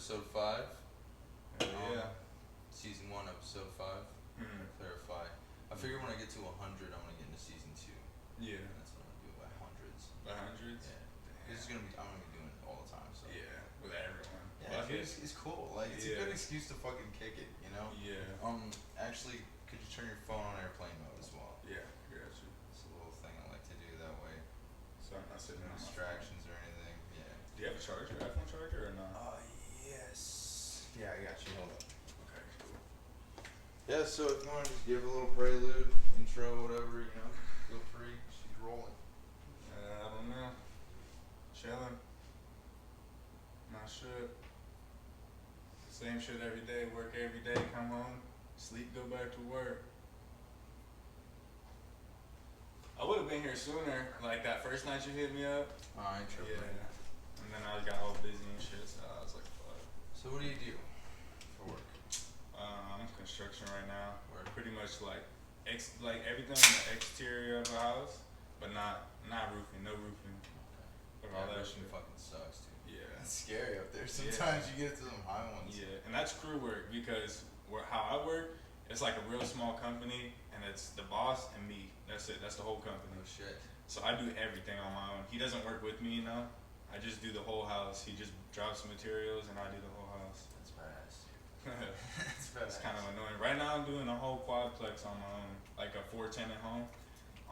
episode 5. Yeah. Season 1, episode 5. Clarify. I figure when I get to 100, I'm gonna get into season 2. Yeah. That's what I'm gonna do by hundreds. By hundreds? Yeah. This is gonna be. I'm gonna be doing it all the time. So. Yeah, with everyone. Yeah, it's cool. Like it's a good excuse to fucking kick it, you know. Yeah. Actually, could you turn your phone on airplane mode as well? Yeah, got you. It's a little thing I like to do that way. So I'm not sitting No on distractions or anything. Yeah. Do you have a charger, iPhone charger, or not? Yes. Yeah, I got you. Hold on. Okay, cool. Yeah, so if you want to just give a little prelude, intro, whatever, you know, feel free. She's rolling. I don't know. Chilling. Not shit. Same shit every day. Work every day. Come home. Sleep. Go back to work. I would have been here sooner. Like that first night you hit me up. I ain't tripping. Yeah. And then I got all busy and shit. So I was like, fuck. So what do you do for work? I'm in construction right now. Work. Pretty much like everything on the exterior of the house, but not roofing. No roofing. But all that shit fucking sucks, dude. Yeah. It's scary up there. Sometimes you get to some high ones. Yeah, and that's crew work because how I work, it's like a real small company, and it's the boss and me. That's it. That's the whole company. Oh shit. So I do everything on my own. He doesn't work with me, you know. I just do the whole house. He just drops the materials, and I do the whole house. That's badass. That's badass. It's kind of annoying. Right now, I'm doing a whole quadplex on my own, like a 4-tenant home,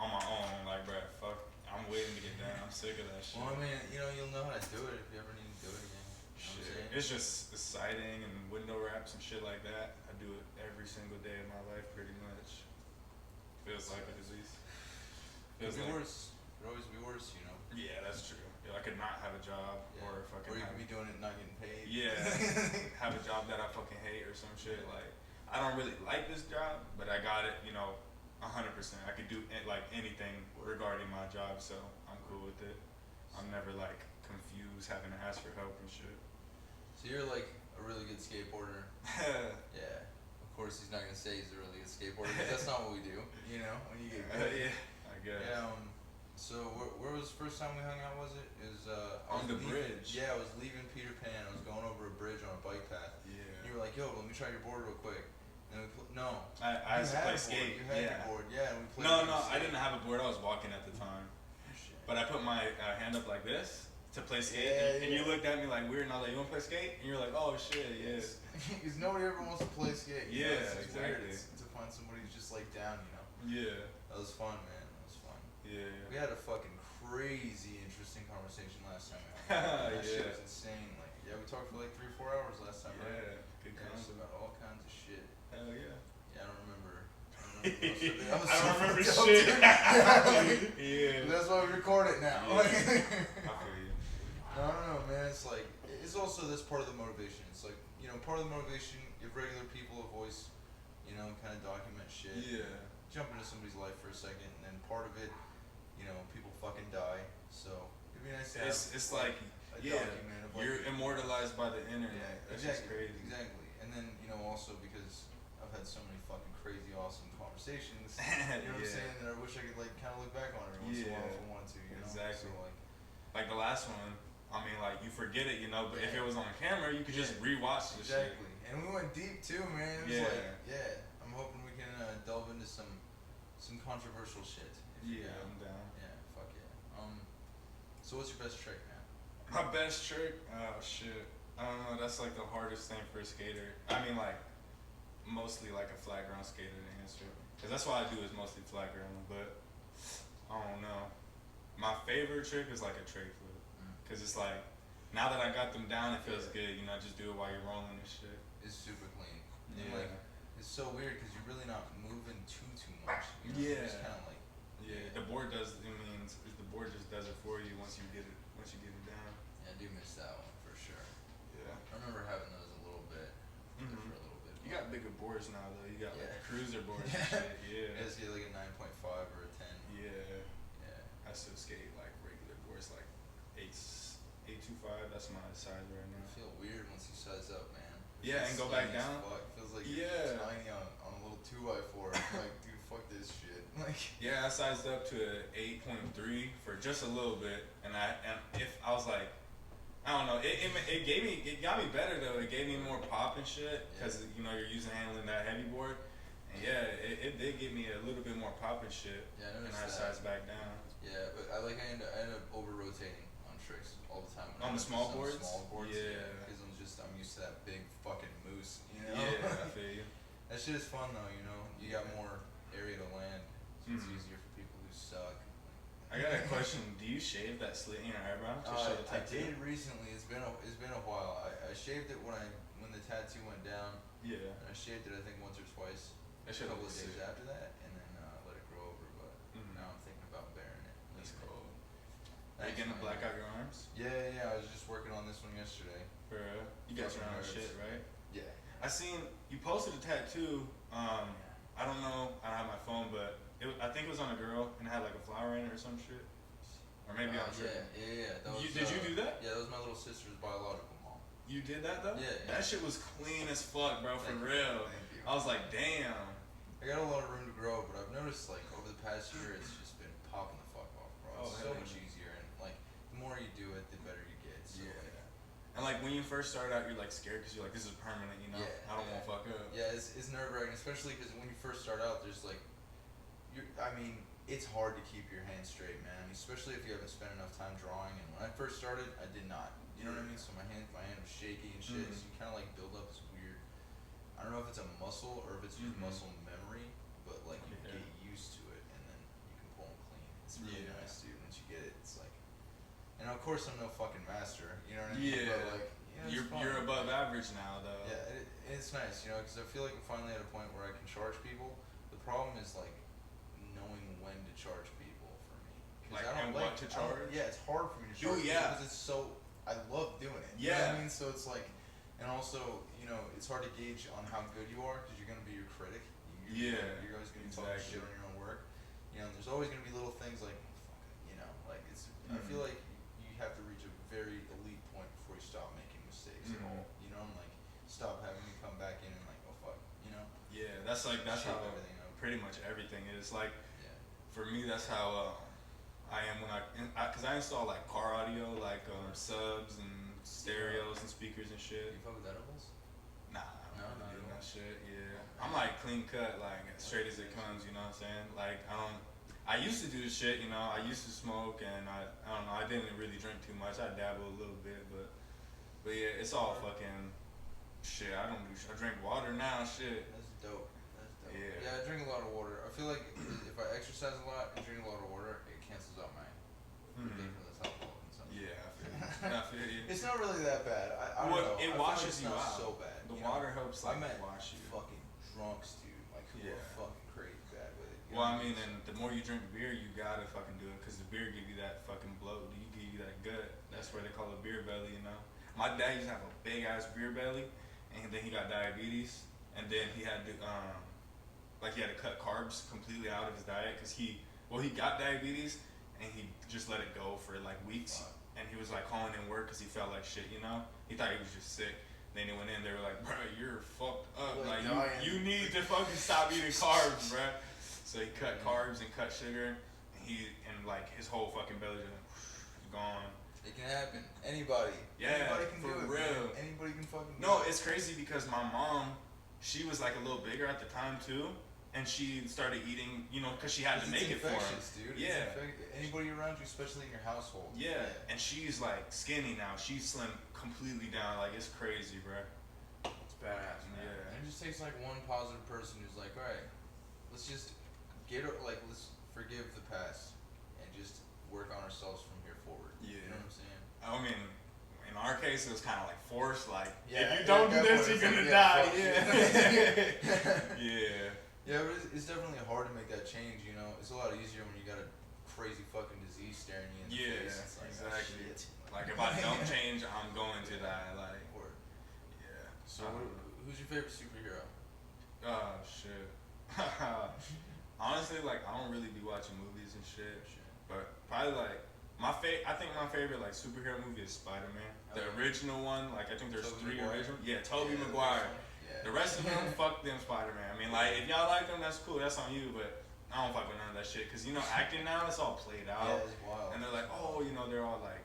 on my own. Like, bruh, fuck. I'm waiting to get done. I'm sick of that shit. Well, I mean, you know, you'll know how to do it if you ever need to do it again. Shit. It's just the siding and window wraps and shit like that. I do it every single day of my life, pretty much. Feels like it, at least. Feels like worse. It could always be worse, you know. Yeah, that's true. I could not have a job, or fucking. Or you could be doing it and not getting paid. Yeah, have a job that I fucking hate or some shit. Like, I don't really like this job, but I got it, you know, 100%. I could do like anything regarding my job, so I'm cool with it. I'm never like confused having to ask for help and shit. So you're like a really good skateboarder. Yeah. Of course, he's not gonna say he's a really good skateboarder because that's not what we do. You know, when you get good. Yeah, I guess. Yeah. So where was the first time we hung out? Was it? On the bridge. Yeah, I was leaving Peter Pan. I was going over a bridge on a bike path. Yeah. And you were like, "Yo, let me try your board real quick." And no. I used to play skate. You had your board. Yeah, and we played. No, I didn't have a board. I was walking at the time. Shit. But I put my hand up like this to play skate, and you looked at me like weird, and I was like, "You want to play skate?" And you're like, "Oh shit, yes." Because nobody ever wants to play skate. Yeah, it's exactly. Weird. It's to find somebody who's just like down, you know. Yeah. That was fun, man. That was fun. Yeah. We had a fucking crazy interesting conversation last time. That shit was insane. Like, yeah, we talked for like 3-4 hours last time, right? Yeah. Good concept. About all kinds of shit. Hell yeah. Yeah, I don't remember. I don't remember shit. Yeah. That's why we record it now. Yeah. I feel you. I don't know, man. It's like, it's also this part of the motivation. It's like, you know, part of the motivation, if regular people a voice, you know, kind of document shit. Yeah. Jump into somebody's life for a second, and then part of it, you know, people fucking die. So it'd be nice to have. It's like, document of you're immortalized by the internet. That's exactly, just crazy. Exactly. And then, you know, also because I've had so many fucking crazy, awesome conversations. You know what I'm saying? That I wish I could like kind of look back on every once in a while if I wanted to. You know? Exactly. So, like the last one. I mean, like you forget it, you know. But if it was on camera, you could just rewatch the shit. Exactly. And we went deep too, man. It was like, I'm hoping we can delve into some controversial shit. Yeah, I'm down. Yeah, fuck yeah. So what's your best trick, man? My best trick? Oh shit. I don't know. That's like the hardest thing for a skater. I mean, like mostly like a flat ground skater to answer. Cause that's what I do is mostly flat ground. But I don't know. My favorite trick is like a tray flip. Cause it's like now that I got them down, it feels good. You know, just do it while you're rolling and shit. It's super clean. Yeah. And like, it's so weird because you're really not moving too much. You know? Yeah. It's kind of like. Yeah. The board does. I mean, the board just does it for you once you get it. Once you get it down. Yeah, I do miss that one for sure. Yeah. I remember having those a little bit. For a little bit. You got bigger boards now though. You got like cruiser boards and shit. Yeah. You guys get like a 9.5 or a 10. Yeah. Yeah. I still skate like regular boards, like 8.25. That's my size right now. I feel weird once you size up, man. Yeah, and go back down. It feels like you're tiny on a little 2x4. Like, dude, fuck this shit. Like. Yeah, I sized up to 8.3 for just a little bit, and if I was like, I don't know. It got me better though. It gave me more pop and shit because you know you're used to handling that heavy board. And yeah, it did give me a little bit more pop and shit. Yeah, I and noticed I size back down. Yeah, but I end up over rotating on tricks all the time. On the small boards. Yeah, because I'm used to that big fucking moose. You know. Yeah, I feel you. That shit is fun though. You know, you got more area to land. So it's easier for people who suck. I got a question. Do you shave that slit in your eyebrow to show the I tattoo? did recently. It's been a while. I shaved it when the tattoo went down. Yeah. And I shaved it I think once or twice. A couple of days after that, and then let it grow over. But now I'm thinking about burying it. That's cool. Are you gonna black out your arms? Yeah. I was just working on this one yesterday. For real? You got your own shit, right? Yeah. I seen you posted a tattoo. I don't know. I don't have my phone, but I think it was on a girl and it had like a flower in it or some shit. Or maybe I'm tripping. Yeah. That was, did you do that? Yeah, that was my little sister's biological mom. You did that though? Yeah. That shit was clean as fuck, bro. For real. Thank you. I was like, damn. I got a lot of room to grow, but I've noticed like over the past year, it's just been popping the fuck off, bro. It's so much easier, and like the more you do it, the better you get. So, and like when you first start out, you're like scared because you're like, this is permanent, you know? Yeah, I don't want to fuck up. Yeah, it's nerve wracking, especially because when you first start out, there's like, it's hard to keep your hands straight, man. Especially if you haven't spent enough time drawing. And when I first started, I did not. You know what I mean? So my hand was shaky and shit. So you kind of like build up this weird. I don't know if it's a muscle or if it's just muscle memory, but like you get used to it, and then you can pull them clean. It's really nice, dude. Once you get it, it's like. And of course, I'm no fucking master. You know what I mean? Yeah. But like, you're above average now, though. Yeah, it's nice, you know, because I feel like I'm finally at a point where I can charge people. The problem is like knowing when to charge people for me. Like, and what to charge? Yeah, it's hard for me to charge because it's so. I love doing it. You know what I mean? So it's like, and also, you know, it's hard to gauge on how good you are because you're gonna be your critic. You're always gonna be talking shit on your own work. You know, there's always gonna be little things like, you know, like it's. I feel like you have to reach a very elite point before you stop making mistakes at all. You know, and like stop having me come back in and like, oh fuck, you know. Yeah, that's how everything pretty much everything is. Like, for me, that's how I am when because I install like car audio, like subs and stereos and speakers and shit. You fuck with edibles? Nah, I don't really do that shit. Yeah, I'm like clean cut, like straight as it comes. You know what I'm saying? Like I used to do this shit. You know, I used to smoke, and I don't know. I didn't really drink too much. I dabble a little bit, but yeah, it's all fucking shit. I drink water now. Shit. That's dope. Yeah, I drink a lot of water. I feel like if I exercise a lot and drink a lot of water, it cancels out my ridiculous alcohol consumption. Yeah, I feel you. It's not really that bad. I don't know. It washes you out. So bad. The water helps like wash you. Fucking drunks, dude. Like who are fucking crazy bad with it. Well, I mean, and the more you drink beer, you gotta fucking do it because the beer give you that fucking bloat. You give you that gut. That's why they call it beer belly. You know. My dad used to have a big ass beer belly, and then he got diabetes, and then he had to he had to cut carbs completely out of his diet because he got diabetes and he just let it go for like weeks. And he was like calling in work because he felt like shit, you know. He thought he was just sick. Then he went in. They were like, "Bro, you're fucked up. Like you need to fucking stop eating carbs, bro." So he cut carbs and cut sugar, and like his whole fucking belly just gone. It can happen. Anybody. Yeah, anybody can for do it. Real. Man. Anybody can fucking do it. No, it's crazy because my mom, she was like a little bigger at the time too. And she started eating, you know, because she had to make it for him. Dude. Yeah. Anybody around you, especially in your household. Yeah. And she's like skinny now. She's slim completely down. Like it's crazy, bro. It's badass, man. Yeah. And it just takes like one positive person who's like, all right, let's just let's forgive the past and just work on ourselves from here forward. Yeah. You know what I'm saying? I mean, in our case, it was kind of like forced. Like, if you don't do this, you're gonna die. Yeah. Yeah, but it's definitely hard to make that change, you know. It's a lot easier when you got a crazy fucking disease staring you in the face. It's like, exactly. Like, if I don't change, I'm going to die. Like, yeah. So, who's your favorite superhero? Shit. Honestly, like, I don't really be watching movies and shit. But probably, like, I think my favorite, like, superhero movie is Spider-Man. The original one, like, I think there's three original. Yeah, Tobey Maguire. The rest of them, fuck them Spider-Man. I mean, like, if y'all like them, that's cool. That's on you. But I don't fuck with none of that shit. Because, you know, acting now, it's all played out. Yeah, it's wild. And they're like, oh, you know, they're all like,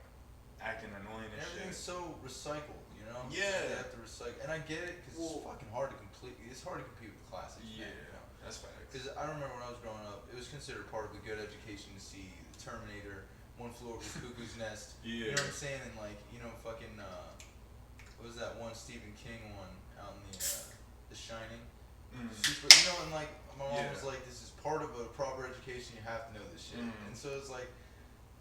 acting annoying and Everything's shit. so recycled, you know. Yeah. They have to recycle, and I get it because it's fucking hard to complete. It's hard to compete with the classics. Yeah, Man, you know? that's facts. Because I remember when I was growing up, it was considered part of a good education to see Terminator, One Flew Over the Cuckoo's Nest. Yeah. You know what I'm saying? And like, you know, fucking, what was that one Stephen King one out in the Shining? Super, you know, and like my mom was like, this is part of a proper education. You have to know this shit. And so it's like,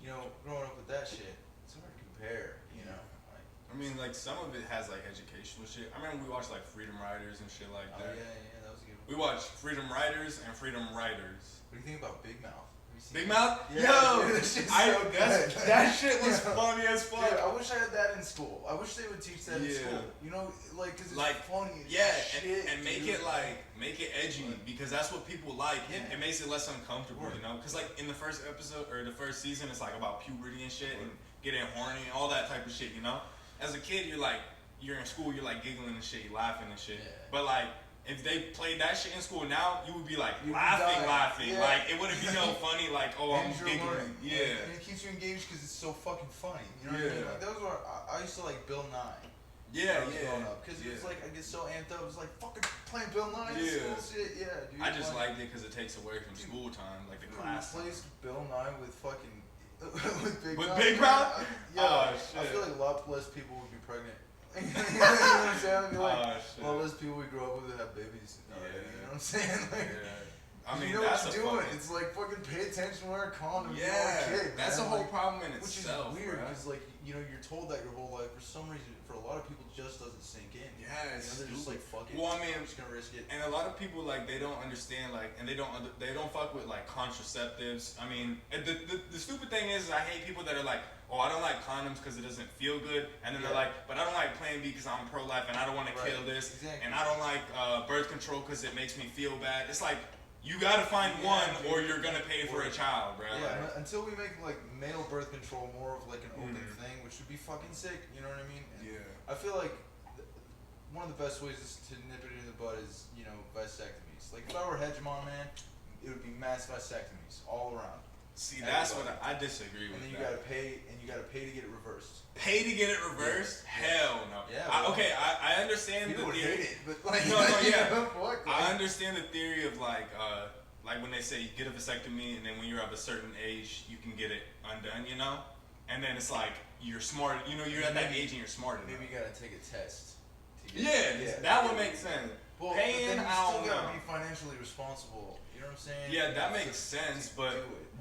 you know, growing up with that shit, it's hard to compare. You know, like. I mean, like some of it has like educational shit. I remember we watched like Freedom Riders and shit like Oh that. yeah, that was a good one. We watched Freedom Riders and Freedom Riders. What do you think about Big Mouth? Big Mouth? Yeah, Yo! dude, that shit was funny as fuck. Dude, I wish I had that in school. I wish they would teach that in school. You know, like, cause it's like, funny. Yeah, shit, and make it like, make it edgy because that's what people like. It makes it less uncomfortable, you know? Cause like in the first episode or the first season, it's like about puberty and shit and getting horny and all that type of shit, you know? As a kid, you're in school, you're like giggling and shit, you're laughing and shit. But like, if they played that shit in school now, you would be like laughing. Yeah. Like it wouldn't be no funny. Like I'm giggling. Yeah. And it keeps you engaged because it's so fucking funny. You know what I mean? Like those were I used to like Bill Nye. Yeah, growing up because it was like I get so amped up. It was like fucking playing Bill Nye in school shit. Yeah, dude. I just liked it because it takes away from school time, like the class. Replaced Bill Nye with fucking with Big with Mouth. Big Mouth. Yeah, shit. I feel like a lot less people would be pregnant. You know what I'm saying? I feel like a lot less people we grow up with that have babies. You know what I'm saying? Like, I mean, you know that's what you're doing. It's like fucking pay attention, wear a condom. Yeah, you're a kid, that's a man. whole problem in which itself. Which is weird because like you know you're told that your whole life. For some reason, for a lot of people, it just doesn't sink in. Yeah, it's they're just like fuck it. Well, I mean, I'm just gonna risk it. And a lot of people like they don't understand like, and they don't fuck with like contraceptives. I mean, the stupid thing is I hate people that are like, oh, I don't like condoms because it doesn't feel good, and then they're like, but I don't like Plan B because I'm pro-life and I don't want to kill this, and I don't like birth control because it makes me feel bad. It's like you gotta find one, or you're gonna pay for a child, bro. Yeah, like, until we make like male birth control more of like an open thing, which would be fucking sick. You know what I mean? And I feel like one of the best ways to nip it in the bud is, you know, vasectomies. Like if I were hegemon, man, it would be mass vasectomies all around. See, that's what I disagree with. And then you gotta pay, and you gotta pay to get it reversed. Pay to get it reversed? Hell no. Yeah. I understand people the theory. hate it, but like, I understand the theory of like when they say you get a vasectomy, and then when you're of a certain age, you can get it undone, you know. And then it's like you're smart, you know, you're at that age and you're smart enough. Maybe you gotta take a test. That would make sense. Well, paying, but then you I still don't gotta know. be financially responsible. You know what I'm saying? Yeah, that makes sense, but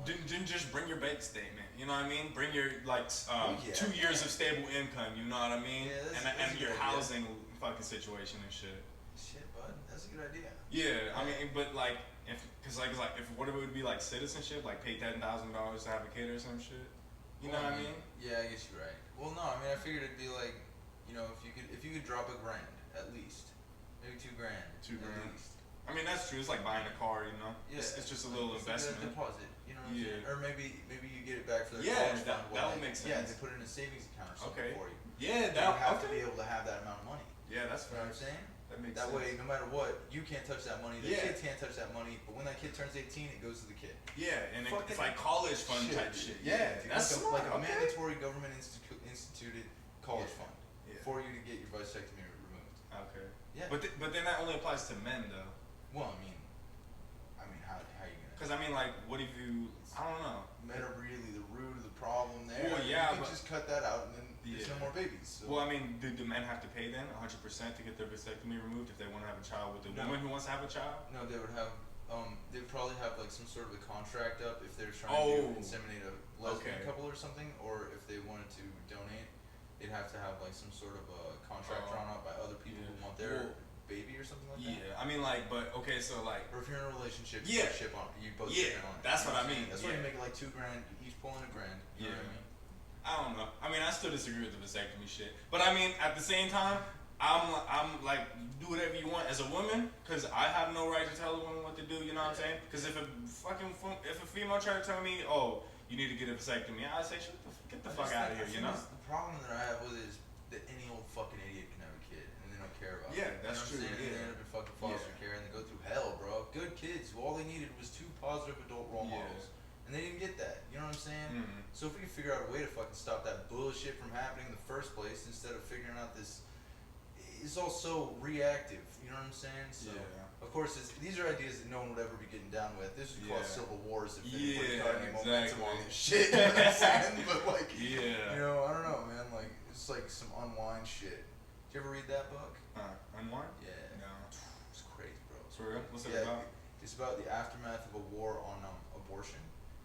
do didn't just bring your bank statement. You know what I mean? Bring your like 2 years of stable income. You know what I mean? Yeah, and your housing fucking situation and shit. Shit, bud, that's a good idea. Yeah, I mean, but like, if what if it would be like citizenship, like pay $10,000 to have a kid or some shit. You know what I mean? Yeah, I guess you're right. Well, no, I mean, I figured it'd be like, you know, if you could drop $1,000 at least, maybe $2,000. $2,000. At least. I mean, that's true. It's like buying a car, you know. Yeah, it's just a little investment. Like a deposit, you know what I'm saying? Or maybe you get it back for the college fund. that would make sense. Yeah, they put it in a savings account or something for you. Yeah, you have to be able to have that amount of money. Yeah, that's fair. You know what I'm saying? That makes that sense. way, no matter what, you can't touch that money. The kid can't touch that money. But when that kid turns 18, it goes to the kid. Yeah, and it's like college fund type shit. Yeah, that's like a mandatory government instituted college fund for you to get your vasectomy removed. Okay. Yeah. But then that only applies to men though. Well, I mean, how are you gonna? Because I mean, like, what if you? I don't know. Men are really the root of the problem there. Well, yeah, you can just cut that out and then there's no more babies. So. Well, I mean, do men have to pay then 100% to get their vasectomy removed if they want to have a child with a woman who wants to have a child? No, they would have. They'd probably have like some sort of a contract up if they're trying to inseminate a lesbian couple or something, or if they wanted to donate, they'd have to have like some sort of a contract drawn up by other people who want their baby or something like that. Yeah, I mean, like, but okay, so like, or if you're in a relationship, you both ship on. You both ship on. That's what I mean. That's why you make like $2,000. You each pull in $1,000. You know what I mean? I don't know. I mean, I still disagree with the vasectomy shit, but I mean, at the same time, I'm like, do whatever you want as a woman, because I have no right to tell a woman what to do, you know what I'm saying? Because if a female tried to tell me, oh, you need to get a vasectomy, I'd say, get the fuck out of here, you know? The problem that I have with it is that any old fucking idiot can have a kid, and they don't care about it. Yeah, that's true. And they end up in fucking foster care, and they go through hell, bro. Good kids, all they needed was 2 positive adult role models. And they didn't get that. You know what I'm saying? Mm. So if we can figure out a way to fucking stop that bullshit from happening in the first place, instead of figuring out this, it's all so reactive. You know what I'm saying? So Yeah. of course, these are ideas that no one would ever be getting down with. This would cause Yeah. civil wars if anybody Yeah, got any momentum exactly. on this shit. You know what I'm saying? But like, Yeah. you know, I don't know, man. Like, it's like some unwind shit. Did you ever read that book? Unwind? Yeah. No. It's crazy, bro. For real? What's it Yeah, about? it's about the aftermath of a war on abortion.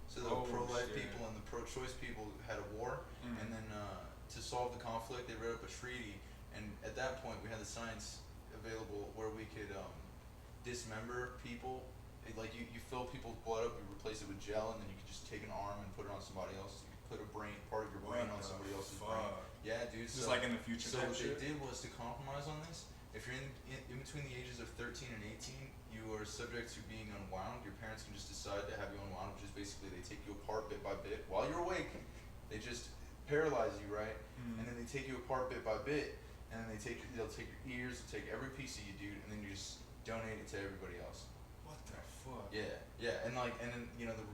So the Oh, pro-life shit. people and the pro-choice people had a war, Mhm. and then to solve the conflict, they wrote up a treaty. And at that point, we had the science available where we could dismember people. Like you fill people's blood up, you replace it with gel, and then you could just take an arm and put it on somebody else. You could put a brain, part of your brain on What the somebody else's fuck? brain. Yeah, dude. Just like in the future So type what they shit? did was to compromise on this. If you're in between the ages of 13 and 18, you are subject to being unwound. Your parents can just decide to have you unwound, which is basically they take you apart bit by bit while you're awake. They just paralyze you, right? Mhm. And then they take you apart bit by bit, and then they'll take your ears, they'll take every piece of you, dude, and then you just donate it to everybody else. What the fuck? Yeah, and then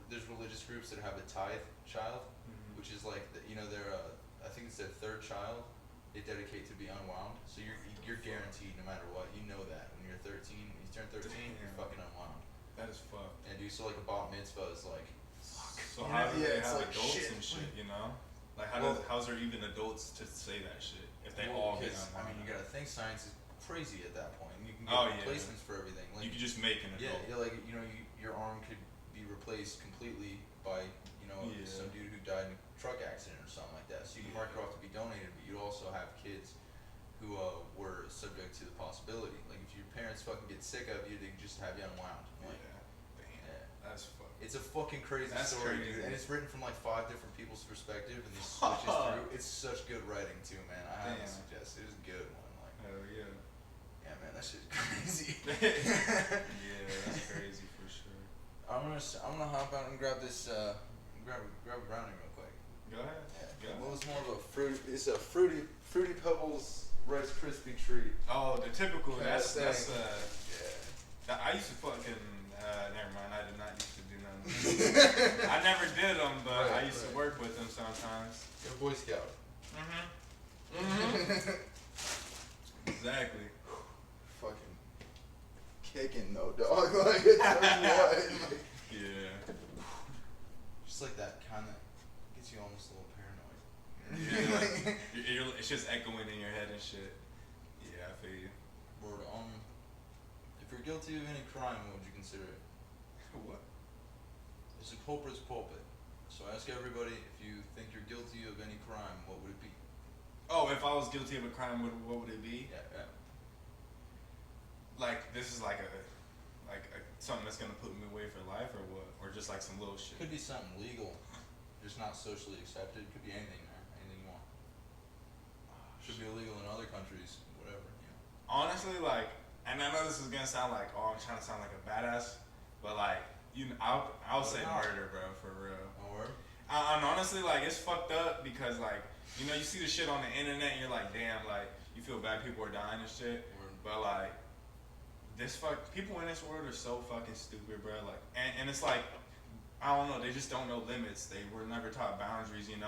there's religious groups that have a tithe child, Mhm. which is like they're I think it's their third child. They dedicate to be unwound, so you're guaranteed no matter what. You know that when you're 13, when you turn 13, you're Damn. fucking unwound. That is fucked. And dude, so like a bat mitzvah is like, So You how know, do yeah, they it's have like adults shit. and shit, you know? Like how's there even adults to say that shit if they well, all get because, I mean, you gotta think science is crazy at that point. And you can get Oh, yeah. replacements for everything. Like, you could just make an adult. yeah, like your arm could be replaced completely by Yeah. some dude who died in a truck accident or something like that. So you can mark it off to be donated, but you'd also have kids who were subject to the possibility. Like if your parents fucking get sick of you, they can just have you unwound. Like, Damn. yeah. That's fucked. It's a fucking crazy That's story, crazy. dude. And it's written from like 5 different people's perspective, and these switches through. It's such good writing too, man. I highly Damn. suggest it. It's a good one. Like, Hell yeah. yeah, man, that shit's crazy. Yeah, that's crazy for sure. I'm gonna hop out and grab this grab a brownie real quick. Go ahead. Yeah. Go Well, ahead. it's more of a it's a fruity pebbles Rice Krispie treat. Oh, the typical. Yeah, That's Yeah. I used to fucking. Never mind. I did not used to do none. I never did them, but I used to work with them sometimes. You're a Boy Scout. Exactly. Fucking kicking though, dog. Like it's what? Yeah. Just like that kind of gets you almost a little paranoid. Yeah. It's just echoing in your head and shit. Yeah, I feel you. Word, if you're guilty of any crime, what would you consider it? What? It's a culprit's pulpit. So ask everybody, if you think you're guilty of any crime, what would it be? Oh, if I was guilty of a crime, what would it be? Yeah. Like this is like a something that's gonna put me away for life, or what? Or just like some little shit. Could be something legal, just not socially accepted. Could be anything, man. Anything you want. Should be illegal in other countries, whatever. Honestly, like, and I know this is gonna sound like, oh, I'm trying to sound like a badass, but like, I'll say murder, bro, for real. Oh, word? And honestly, like, it's fucked up because like, you see the shit on the internet, and you're like, damn, like, you feel bad people are dying and shit, Word. but like, people in this world are so fucking stupid, bro. Like, and it's like, I don't know, they just don't know limits. They were never taught boundaries, And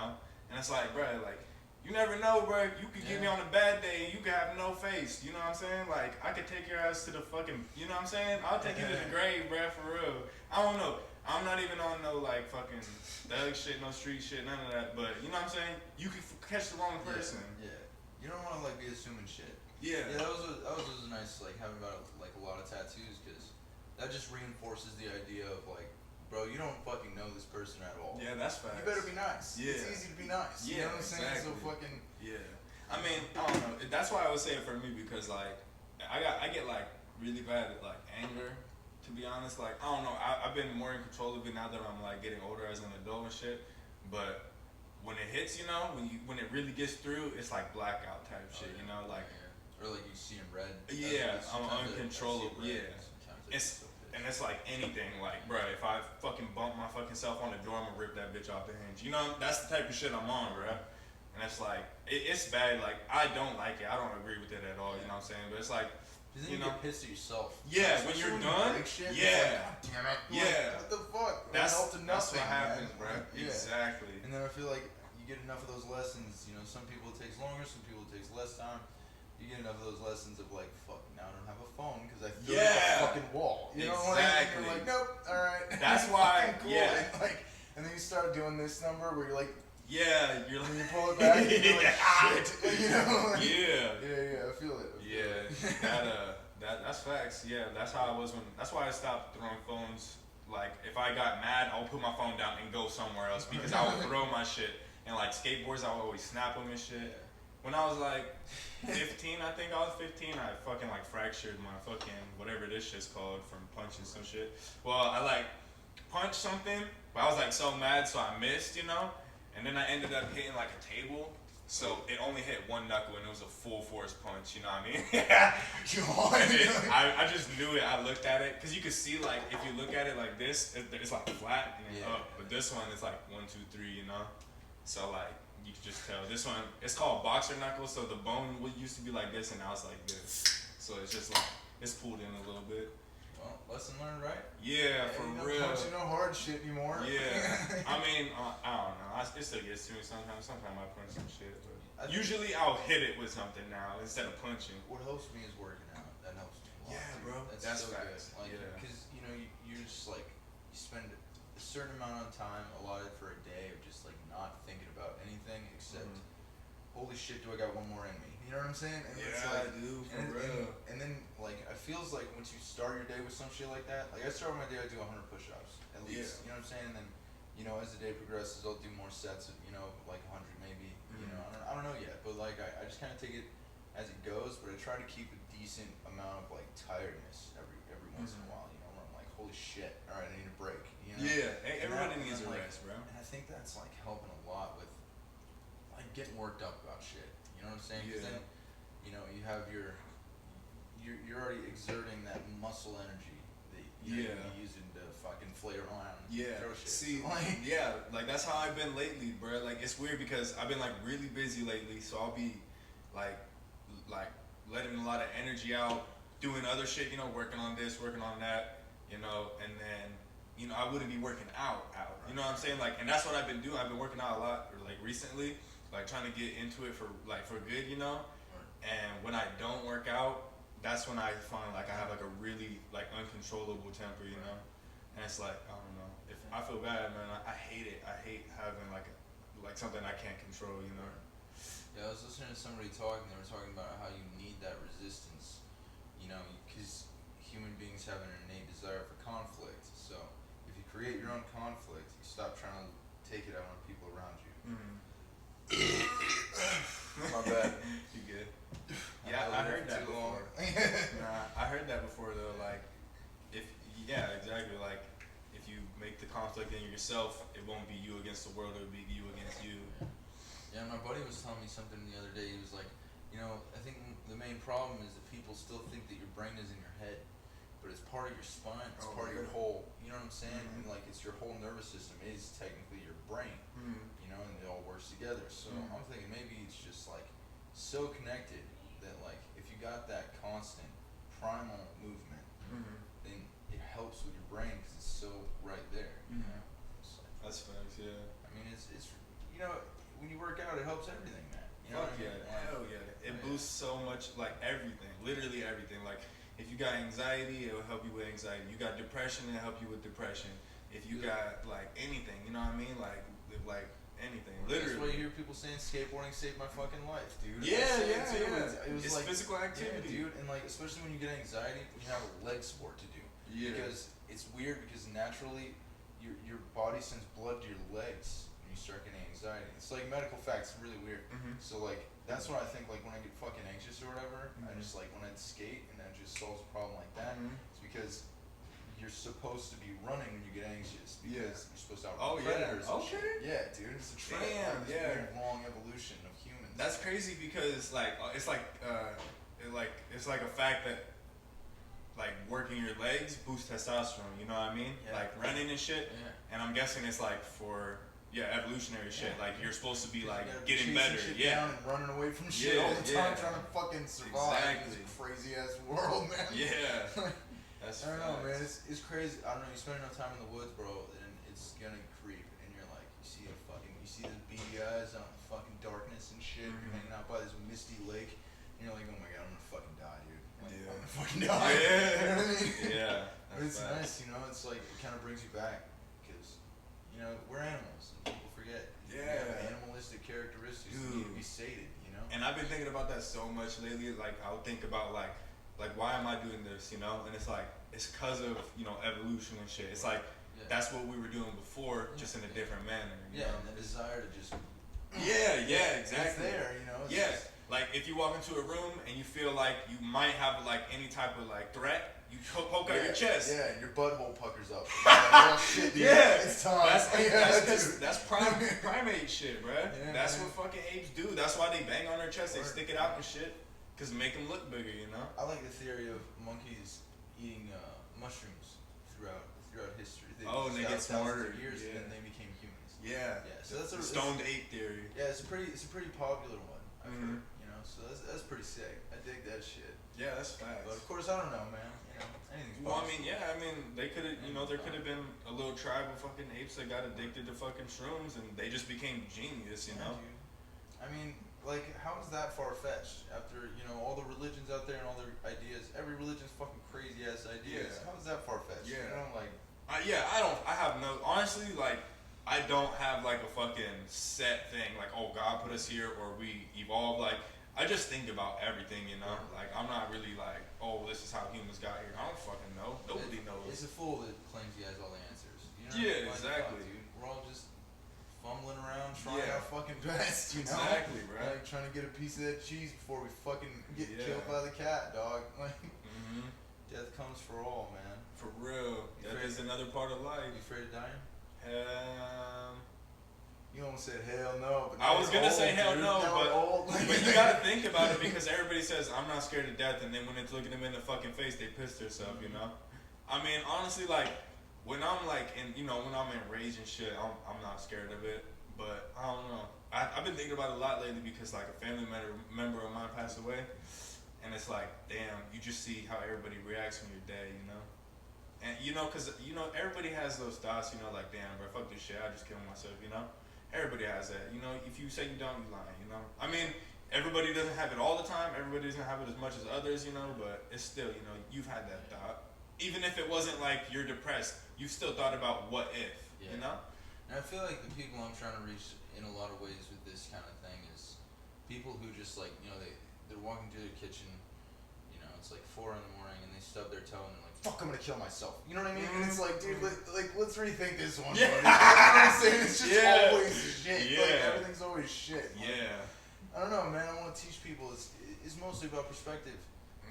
it's like, bro, like, you never know, bro. You could get me on a bad day, and you could have no face. You know what I'm saying? Like, I could take your ass to the fucking, you know what I'm saying? I'll take you to the grave, bro, for real. I don't know. I'm not even on no like fucking thug shit, no street shit, none of that. But you know what I'm saying? You could catch the wrong person. Yeah. You don't want to like be assuming shit. Yeah. Yeah, that was nice, like having about like a lot of tattoos, because that just reinforces the idea of like, bro, you don't fucking know this person at all. Yeah, that's facts. You better be nice. Yeah. It's easy to be nice. Yeah, You know what I'm saying? exactly. So fucking. Yeah. I mean, I don't know. That's why I would say it for me, because like, I get like really bad at like anger. To be honest, like, I don't know. I've been more in control of it now that I'm like getting older as an adult and shit. But when it hits, when it really gets through, it's like blackout type shit, like. Or like you see him red. Yeah, I'm Sometimes uncontrollable. I see it red, Yeah. sometimes It's so pissed. and it's like anything, like, bro, if I fucking bump my fucking self on the door, I'm gonna rip that bitch off the hinge. That's the type of shit I'm on, bro. And it's like, it's bad. Like, I don't like it. I don't agree with it at all. You know what I'm saying? But it's like, Because then You you know? get pissed at yourself. Yeah, when Especially you're you done. break shit, Yeah. it's like, God damn it. Yeah. Like, what the fuck? That's It helped that's nothing, what happens, man. bro. Yeah. Exactly. And then I feel like you get enough of those lessons. You know, some people it takes longer, some people it takes less time. You get enough of those lessons of like, fuck, now I don't have a phone because I threw it at Yeah. the fucking wall. You know what I mean? Exactly. You're like, nope, all right. That's why- Fucking cool. yeah. And, like, and then you start doing this number where you're like, Yeah, you're when like, you pull it back, and you're like, Yeah. shit. Like, you know? Like, yeah. yeah, I feel it. I feel Yeah, it. that's facts. Yeah, that's how I was when. That's why I stopped throwing phones. Like, if I got mad, I would put my phone down and go somewhere else because I would throw my shit. And like skateboards, I would always snap them and shit. When I was like 15, I think I was 15, I fucking like fractured my fucking whatever this shit's called from punching some shit. Well, I like punched something, but I was like so mad, so I missed, you know. And then I ended up hitting like a table. So it only hit one knuckle and it was a full force punch, you know what I mean? And then I just knew it. I looked at it because you could see like if you look at it like this, it's like flat and then up. But this one is like 1, 2, 3, you know. So like you can just tell this one. It's called boxer knuckle. So the bone used to be like this and now it's like this. So it's just like it's pulled in a little bit. Well, lesson learned, right? Yeah, for you real. Don't punch no hard shit anymore. Yeah, I mean, I don't know. It still gets to me sometimes. Sometimes I punch some shit, but I think- usually I'll hit it with something now instead of punching. What helps me is working out. That helps me a lot. Yeah, dude. bro. That's That's so facts. good. Like, Yeah. because you know, you're just like you spend a certain amount of time allotted for a day of just like not thinking about anything except, holy shit, do I got one more in me? You know what I'm saying? And it's like, I do, for and, real. and then like it feels like once you start your day with some shit like that, like I start my day, I do 100 push-ups at least. You know what I'm saying? And then, you know, as the day progresses, I'll do more sets of, you know, like 100 maybe. You know, I don't know yet, but like I just kind of take it as it goes. But I try to keep a decent amount of like tiredness every once in a while. You know, where I'm like, holy shit, all right, I need a break. You know? Yeah, everybody And needs a like, rest, bro. And I think that's like helping a lot with like getting worked up about shit. You know what I'm saying? 'Cause Yeah. then, you know, you have you're already exerting that muscle energy that you're gonna be using to fucking flail around. And Yeah. throw shit. See, Like, yeah, like that's how I've been lately, bro. Like it's weird because I've been like really busy lately, so I'll be like letting a lot of energy out, doing other shit, you know, working on this, working on that, you know, and then you know I wouldn't be working out. You know what I'm saying? Like, and that's what I've been doing. I've been working out a lot, like recently, like trying to get into it for good, you know. And when I don't work out, that's when I find like I have like a really like uncontrollable temper, you know. And it's like I don't know. If I feel bad, man, I hate it. I hate having like something I can't control, you know. yeah, I was listening to somebody talking. They were talking about how you need that resistance. You know, because human beings have an innate desire for conflict. So if you create your own conflict, you stop trying to take it out on people around you. My bad. You good? I Yeah, held I it heard for that too long. before. Nah, I heard that before though. Like, exactly. Like, if you make the conflict in yourself, it won't be you against the world. It'll be you against you. Yeah, my buddy was telling me something the other day. He was like, you know, I think the main problem is that people still think that your brain is in your head, but it's part of your spine. It's part of your whole. You know what I'm saying? And like, it's your whole nervous system is technically your brain. You know, and it all works together. So I'm thinking maybe it's just like so connected that like if you got that constant primal movement, then it helps with your brain because it's so right there. You know, it's like, That's facts. Yeah. I mean, it's you know, when you work out, it helps everything, man. You know Fuck what I yeah, mean? Like, hell yeah. It boosts so much, like everything, literally everything. Like if you got anxiety, it will help you with anxiety. You got depression, it'll help you with depression. If you got like anything, you know what I mean? Like anything, literally. That's why you hear people saying skateboarding saved my fucking life, dude. Yeah, I say it yeah, too. yeah. It was It's like physical activity. yeah, dude, and like especially when you get anxiety, you have a leg sport to do. Yeah. Because it's weird because naturally, your body sends blood to your legs when you start getting anxiety. It's like medical facts, it's really weird. So like that's what I think. Like when I get fucking anxious or whatever, I just like when I skate and that just solves a problem like that. It's because you're supposed to be running when you get anxious because you're supposed to outrun predators. And shit. Yeah, dude, it's a trip. Damn, This yeah. weird long evolution of humans. That's crazy because like it's like a fact that like working your legs boosts testosterone. You know what I mean? Yeah. Like running and shit. Yeah. And I'm guessing it's like for evolutionary shit. Like you're supposed to be like You gotta be getting chasing better. shit Yeah. down and running away from shit Yeah, all the time, yeah. trying to fucking survive in Exactly. this crazy ass world, man. Yeah. That's I don't know, man. facts. It's crazy. I don't know. You spend enough time in the woods, bro, and it's gonna creep. And you're like, you see those beady eyes on fucking darkness and shit. Mhm. You're hanging out by this misty lake, and you're like, oh my god, I'm gonna fucking die, dude. Like, Yeah. I'm gonna fucking die. Yeah. You know what I mean? Yeah. But it's facts. nice, you know. It's like it kind of brings you back because, you know, we're animals, and people forget. We have Yeah. animalistic characteristics that need to be Dude. sated, you know. And I've been thinking about that so much lately. Like I'll think about like why am I doing this, you know? And it's like it's cause of evolution and shit. It's like Yeah. that's what we were doing before, just in a different manner. You Yeah, know? and the desire to just. Yeah, It's exactly. there, you know. It's Yeah, just- like if you walk into a room and you feel like you might have like any type of like threat, you poke out your chest. Yeah, and your butthole puckers up. You're like, oh shit, dude. Yeah, It's time. That's primate shit, bruh. Yeah, That's man. what fucking apes do. That's why they bang on their chest. They Word. stick it out and shit, cause it make them look bigger, you know. I like the theory of monkeys eating mushrooms throughout history. Oh, and they get thousands smarter. of years, Yeah. and then they became humans. Yeah. Yeah, so that's the a stoned ape theory. Yeah, it's a pretty popular one. I've Mhm. heard, you know. So that's pretty sick. I dig that shit. Yeah, that's facts. But of course, I don't know, man. You know, anything's Well, I possible. mean, yeah, they could have, there could have been a little tribe of fucking apes that got addicted to fucking shrooms and they just became genius, you Yeah, know? dude. I mean, like, how is that far fetched? After all the religions out there and all their ideas, every religion's fucking crazy ass ideas. Yeah. How is that far fetched? Yeah. You know, like. Honestly, like, I don't have like a fucking set thing, like, oh, God put us here or we evolved. Like, I just think about everything, you know? Like, I'm not really like, oh, this is how humans got here. I don't fucking know. Nobody knows. It's a fool that claims he has all the answers. You know? Yeah, Like, exactly. fuck, dude. We're all just fumbling around, trying Yeah. our fucking best, you know? Exactly, bro. Like, trying to get a piece of that cheese before we fucking get Yeah. killed by the cat, dog. Like, Mm-hmm. death comes for all, man. For real. You That afraid- is another part of life. You afraid of dying? Um, You almost said hell no, but I now was we're gonna old, say hell dude. no, Now we're but old. but you gotta think about it because everybody says I'm not scared of death, and then when it's looking them in the fucking face, they piss themselves, you know. I mean, honestly, like when I'm like when I'm in rage and shit, I'm not scared of it. But I don't know. I've been thinking about it a lot lately because like a family member of mine passed away, and it's like, damn, you just see how everybody reacts when you're dead, you know. And cause everybody has those thoughts, like, damn, bro, fuck this shit, I just killed myself, you know. Everybody has that, if you say you don't, you lying, you know. I mean, everybody doesn't have it all the time. Everybody doesn't have it as much as others, but it's still, you've had that thought. Even if it wasn't like you're depressed, you still thought about what if, Yeah. you know. And I feel like the people I'm trying to reach in a lot of ways with this kind of thing is people who just like, they're walking through their kitchen, it's like 4 in the morning and they stub their toe and they're like, fuck, I'm gonna kill myself. You know what I mean? And it's like, dude, let's rethink this one. Yeah. Buddy. You know what I'm saying? It's just Yeah. always shit. Yeah. Like, everything's always shit. Like, Yeah. I don't know, man. I want to teach people. It's mostly about perspective.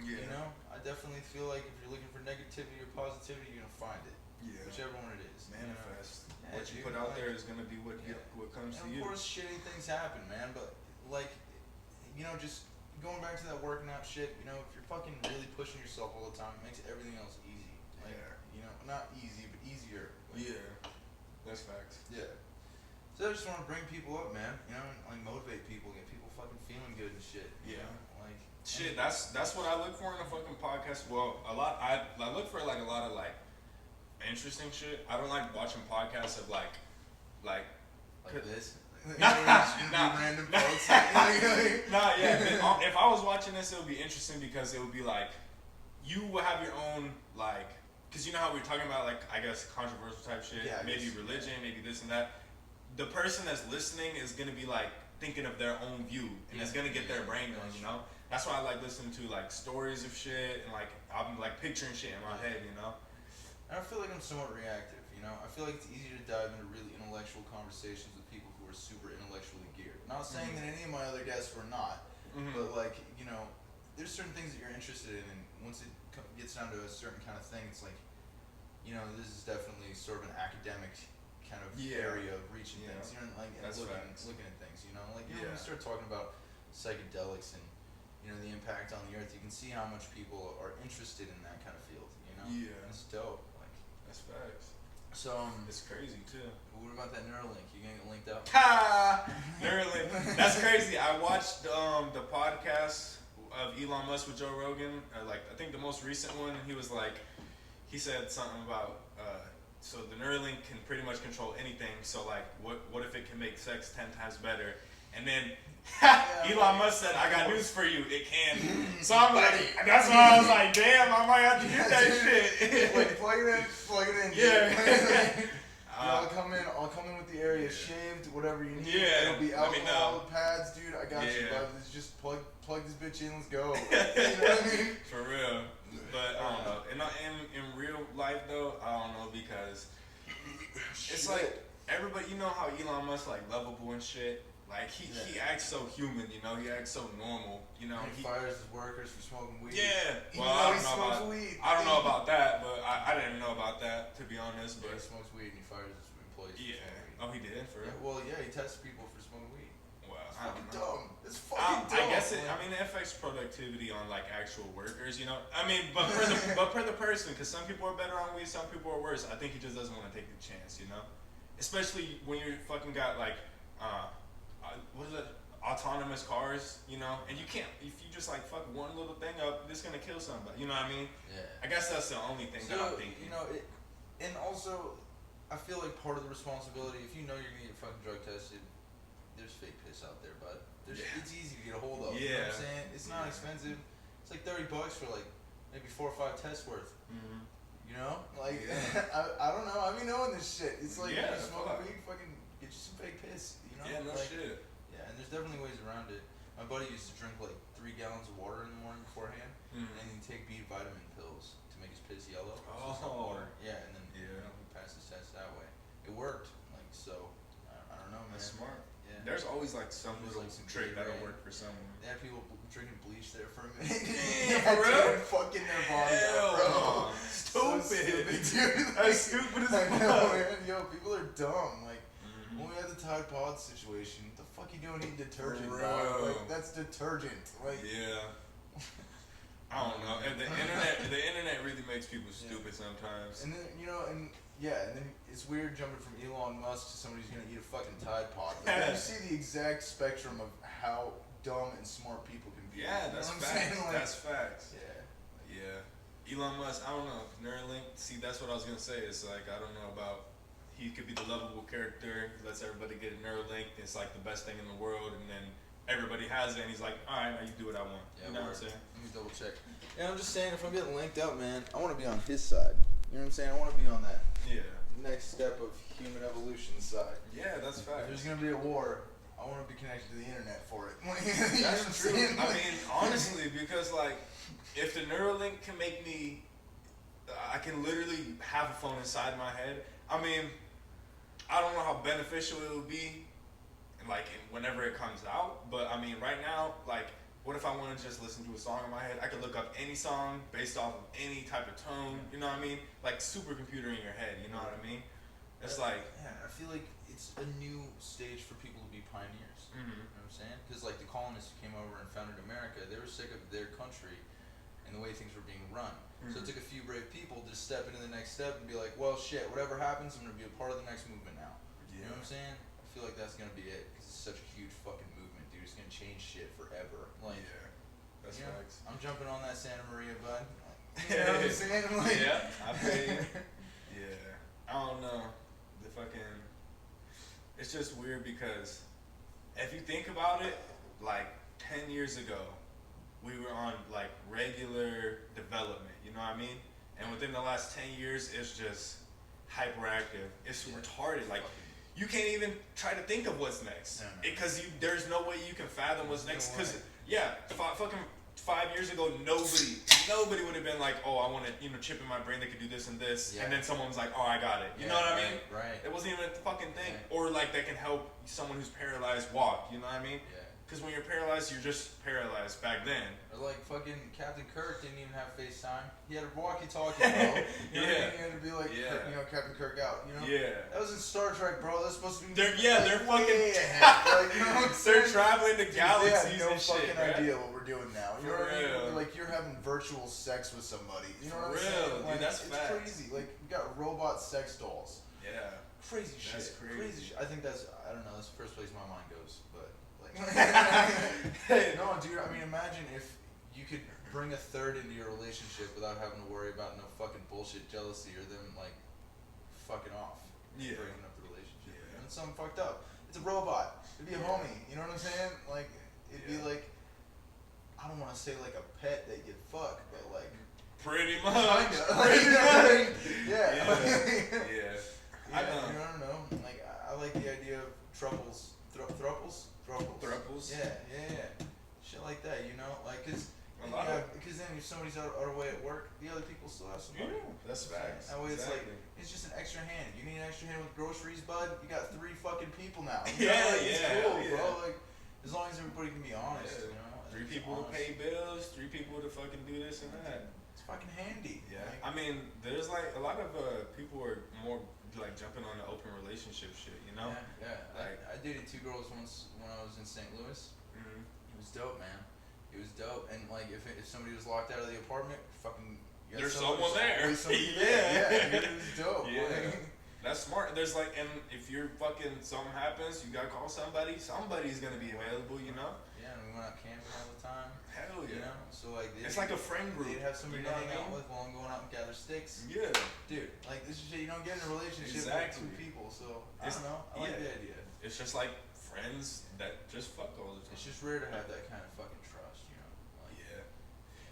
Yeah. You know? I definitely feel like if you're looking for negativity or positivity, you're gonna find it. Yeah. Whichever one it is. Manifest. Yeah, What you dude, put out like- there is gonna be what comes to And you. of course, shitty things happen, man. But like, just going back to that working out shit. If you're fucking really pushing yourself all the time, it makes everything else easy. Like, not easy, but easier. Like, Yeah. That's facts. Yeah. So I just want to bring people up, man. And like motivate people, get people fucking feeling good and shit. you Yeah. know? Like. Shit, that's what I look for in a fucking podcast. Well, I look for like a lot of like interesting shit. I don't like watching podcasts of like Like this. Nah, Random nah. folks. Nah, yeah. If I was watching this, it would be interesting because it would be like you will have your own like, because you know how we're talking about like I guess controversial type shit, Yeah, I maybe guess, religion, maybe this and that. The person that's listening is gonna be like thinking of their own view, and it's gonna get their brain going. You know, that's why I like listening to like stories of shit and like I'm like picturing shit in my head. You know. And I feel like I'm somewhat reactive. I feel like it's easy to dive into really intellectual conversations with people who are super intellectually geared. Not saying that any of my other guests were not, but like, there's certain things that you're interested in, and once it gets down to a certain kind of thing, it's like, this is definitely sort of an academic kind of area of reaching things. Like and That's looking at things. Like when you start talking about psychedelics and the impact on the earth, you can see how much people are interested in that kind of field. Yeah. It's dope. Like That's facts. So It's crazy too. what about that Neuralink? You gonna get linked out? Ha! Neuralink. That's crazy. I watched the podcast of Elon Musk with Joe Rogan. Like I think the most recent one. He was like, he said something about so the Neuralink can pretty much control anything. So like, what if it can make sex 10 times better? And then Elon Musk said, "I got news for you. It can." So I'm like, that's why I was like, damn, I might have to get that shit. Like plug it in. Yeah. I'll come in with the area shaved, whatever you need. Yeah, It'll be let me alcohol know. pads, dude. I got you, Yeah. bud. Let's just plug this bitch in. Let's go. You know what I mean? For real. But I don't know. In real life though, I don't know because it's like everybody. You know how Elon Musk like lovable and shit. Like he acts so human. You know, he acts so normal. You know, he fires his workers for smoking weed. Yeah. Even Well, though he smokes weed. I don't know about that, but I didn't know about that to be honest. Yeah, But he smokes weed and he fires his employees. yeah. For Oh, he did for real. well, yeah, he tests people for smoking weed. Wow. It's I fucking don't know. dumb. It's fucking dumb. I guess it. I mean, it affects productivity on like actual workers. You know. I mean, but for the person, because some people are better on weed, some people are worse. I think he just doesn't want to take the chance. You know, especially when you're fucking got like, what is it? Autonomous cars. You know, and you can't if you just like fuck one little thing up, it's gonna kill somebody. You know what I mean? Yeah. I guess that's the only thing that I'm thinking. You know, and also, I feel like part of the responsibility, if you know you're gonna get fucking drug tested, there's fake piss out there, bud. It's easy to get a hold of. You know what I'm saying? It's not expensive. It's like $30 for like maybe 4 or 5 tests worth. Mm-hmm. You know? Like, I don't know. I be knowing this shit. It's like, you smoke weed, fucking get you some fake piss. You know? Yeah, no like, shit. Yeah, and there's definitely ways around it. My buddy used to drink like 3 gallons of water in the morning beforehand, and he'd take B vitamin pills to make his piss yellow. So it's not water. Yeah, and then you know, he passed his test that way. It worked. Like, so I don't know, man. That's smart. Yeah. There's always like some There's, little like, some trick that'll Gatorade. work for someone. They had people drinking bleach there for a minute. Yeah, for real? Fucking their bodies Hell up, bro. no. So Stupid. dude. That's stupid as I fuck. know, man. Yo, people are dumb. Like, when we had the Tide Pod situation, what the fuck you doing eating detergent, Bro. dog? Like, that's detergent. Like, Yeah. I don't know. And the internet really makes people stupid sometimes. and then, you know, and then it's weird jumping from Elon Musk to somebody who's gonna eat a fucking Tide Pod. Like, you see the exact spectrum of how dumb and smart people can be. Yeah, You know that's what I'm facts. saying? Like, That's facts. yeah. Yeah. Elon Musk, I don't know. Neuralink, see, that's what I was going to say. It's like, I don't know about, he could be the lovable character, lets everybody get a Neuralink. It's like the best thing in the world. And then everybody has it, and he's like, all right, now you do what I want. Yeah, you know what I'm word. saying? Let me double check. Yeah, I'm just saying, if I'm getting linked out, man, I want to be on his side. You know what I'm saying? I want to be on that Yeah. next step of human evolution side. Yeah, that's If facts. there's gonna be a war, I want to be connected to the internet for it. You know what I'm That's true. saying? I mean, honestly, because like, if the Neuralink can make me, I can literally have a phone inside my head. I mean, I don't know how beneficial it will be, like whenever it comes out. But I mean, right now, like, what if I want to just listen to a song in my head? I could look up any song based off of any type of tone. You know what I mean? Like supercomputer in your head. You know what I mean? It's like, yeah, I feel like it's a new stage for people to be pioneers. mm-hmm. You know what I'm saying? Because like the colonists who came over and founded America, they were sick of their country and the way things were being run. So it took a few brave people to step into the next step and be like, well, shit, whatever happens, I'm gonna be a part of the next movement now. You know what I'm saying? I feel like that's gonna be it because it's such a huge fucking movement, dude. It's gonna change shit forever. Like, Yeah, that's you know, facts. I'm jumping on that Santa Maria, bud. You know what I'm saying? I'm like, Yeah, I feel you. Yeah, I don't know. The fucking, it's just weird because if you think about it, like 10 years ago, we were on like regular development, you know what I mean? And within the last 10 years, it's just hyperactive. It's retarded. Like, you can't even try to think of what's next because there's no way you can fathom what's next. Because fucking 5 years ago, nobody would have been like, oh, I want to, chip in my brain that could do this and this, and then someone's like, oh, I got it. You know what I mean? Right. It wasn't even a fucking thing. Or like that can help someone who's paralyzed walk. You know what I mean? Yeah. Because when you're paralyzed, you're just paralyzed back then. Or like fucking Captain Kirk didn't even have FaceTime. He had a walkie-talkie, bro. You know what I mean? He had to be like, you know, Captain Kirk out. You know? Yeah. That was in Star Trek, bro. That's supposed to be. They're like, fucking. like, you know what I'm They're saying? traveling to galaxies They have no and shit, fucking bro. idea what we're doing now. You know For what I mean? real. Like you're having virtual sex with somebody. You know For what I'm real, saying? dude, Like, that's it's facts. crazy. Like we got robot sex dolls. Yeah. Crazy shit. That's crazy. Shit. I think that's. I don't know. That's the first place my mind goes, but. No, dude. I mean, imagine if you could bring a third into your relationship without having to worry about no fucking bullshit jealousy or them like fucking off, breaking up the relationship. Yeah. And it's something fucked up. It's a robot. It'd be a homie. You know what I'm saying? Like it'd be like I don't want to say like a pet that you fuck, but like pretty much. Kinda. Yeah. Yeah. I don't know. Like I like the idea of thruples. Thruples. Yeah. Shit like that, you know, like because then if somebody's out away at work, the other people still have somebody. Yeah, that's facts. That way exactly. It's just an extra hand. You need an extra hand with groceries, bud. You got 3 fucking people now. Yeah, it's cool, yeah. bro. Like as long as everybody can be honest, you know. 3 people to pay bills, 3 people to fucking do this and that. It's fucking handy. Yeah. Like, I mean, there's like a lot of people are more like jumping on the open relationship shit, you know? Yeah. Like I dated 2 girls once when I was in St. Louis. Mm-hmm. It was dope, man. It was dope, and like if somebody was locked out of the apartment, fucking there's someone there. Yeah, it was dope. Yeah, Like, that's smart. There's like, and if you're fucking something happens, you gotta call somebody. Somebody's gonna be available, you know. Yeah, and we went out camping all the time. Hell yeah. You know, so like it's like a friend group. They'd have somebody you know to hang out what I mean? with while I'm going out and gather sticks. Yeah, dude, like this is shit you don't get in a relationship Exactly. with 2 people. So I don't know. I like the idea. It's just like friends that just fuck all the time. It's just rare to have that kind of fucking trust, you know. Like,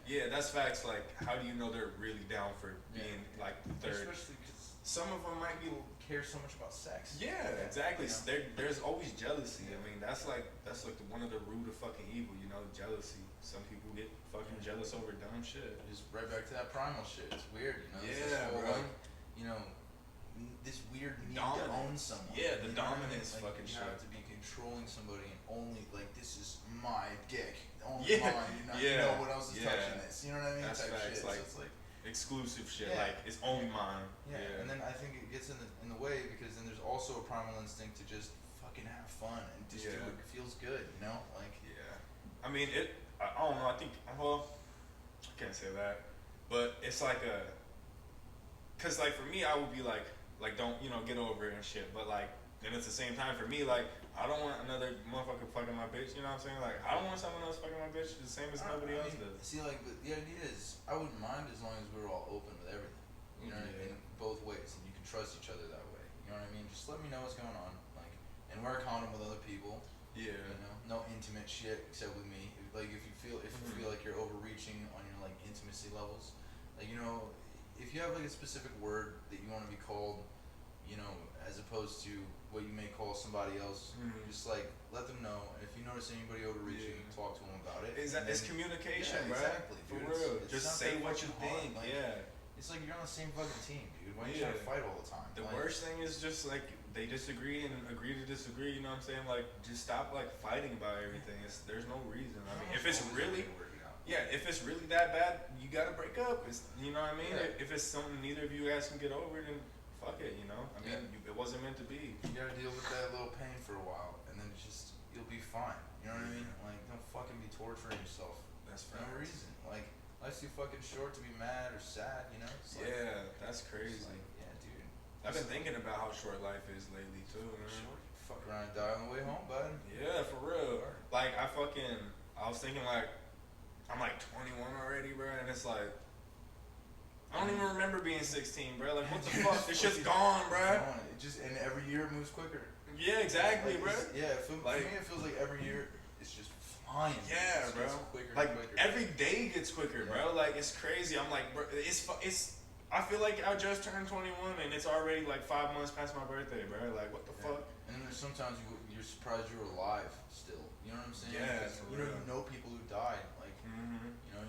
Yeah, that's facts. Like, how do you know they're really down for being like the third? especially because Some of them might be. people care so much about sex. Yeah, exactly. You know? There's always jealousy. I mean, that's like one of the root of fucking evil. You know, jealousy. Some people get fucking jealous over dumb shit. Just right back to that primal shit. It's weird, you know. It's Yeah, this whole, bro. like, you know, this weird need to Dominance. own someone. Yeah, the you know what I mean? dominance Like, fucking you shit. have to be controlling somebody and only like this is my dick, only Yeah, mine. You're not, yeah, no one else is yeah. touching this. You know what I mean? That's Type facts, shit. like- so it's like Exclusive shit. Yeah. Like it's only mine. yeah. And then I think it gets in the way because then there's also a primal instinct to just fucking have fun and just do Yeah. what feels good. You know, like Yeah. I mean, I don't know. I think. Well, I can't say that, but it's like cause like for me, I would be like don't get over it and shit. But like, then at the same time, for me, like I don't want another motherfucker fucking my bitch. You know what I'm saying? Like I don't want someone else fucking my bitch the same as nobody else does. See, like, but the idea is, I wouldn't mind as long as we were all open with everything. You know what I mean? Both ways, and you can trust each other that way. You know what I mean? Just let me know what's going on, like, and wear a condom with other people. Yeah. You know, no intimate shit except with me. Like, if you feel like you're overreaching on your like intimacy levels, like if you have like a specific word that you want to be called, as opposed to what you may call somebody else, just like let them know. And if you notice anybody overreaching, talk to them about it. It's communication, yeah, bro. exactly, For dude. real. It's Just not say that what you fucking hard. think. Like, Yeah. it's like you're on the same fucking team, dude. Why are you trying to fight all the time? The Like, worst thing is just like they disagree and agree to disagree. You know what I'm saying? Like just stop like fighting about everything. There's no reason. I mean, if it's really if it's really that bad, you gotta break up. You know what I mean? Yeah. If it's something neither of you guys can get over, then fuck it. You know? I mean, it wasn't meant to be. You gotta deal with that little pain for a while, and then you'll be fine. You know what I mean? Like, don't fucking be torturing yourself That's for no reason. Like, life's too fucking short to be mad or sad. You know? It's like, that's crazy. it's like, yeah, dude. I've been thinking about how short life is lately too. Man. Short. Fuck around and die on the way home, bud. Yeah, for real. Like I was thinking like I'm like 21 already, bro, and it's like I don't even remember being 16, bro. Like what the fuck? This shit's gone, bro. And every year it moves quicker. Yeah, exactly, Like, bro. For me it feels like every year it's just flying. Yeah, It bro. gets quicker Like and quicker. every day gets quicker, bro. Like it's crazy. I'm like, bro, it's. I feel like I just turned 21 and it's already like 5 months past my birthday, bro. Like what the fuck? And then there's sometimes you're surprised you're alive still. You know what I'm saying? Yeah, 'Cause for you real. know people who died. Like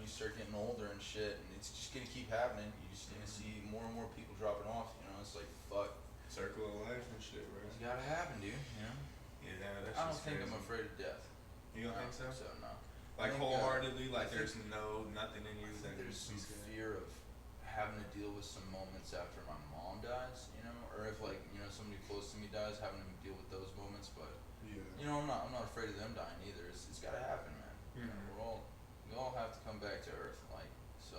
you start getting older and shit, and it's just gonna keep happening. You're just gonna see more and more people dropping off. You know, it's like fuck. Circle of life and shit, bro. It's gotta happen, dude. You know. Yeah, that's I don't just think crazy. I'm afraid of death. You don't I think so? No. Like think, wholeheartedly, like I there's think- nothing in you I that think there's some be scared. fear of having to deal with some moments after my mom dies, or if like somebody close to me dies, having to deal with those moments. But Yeah. I'm not afraid of them dying either. It's got to happen, man. We all have to come back to earth, like so.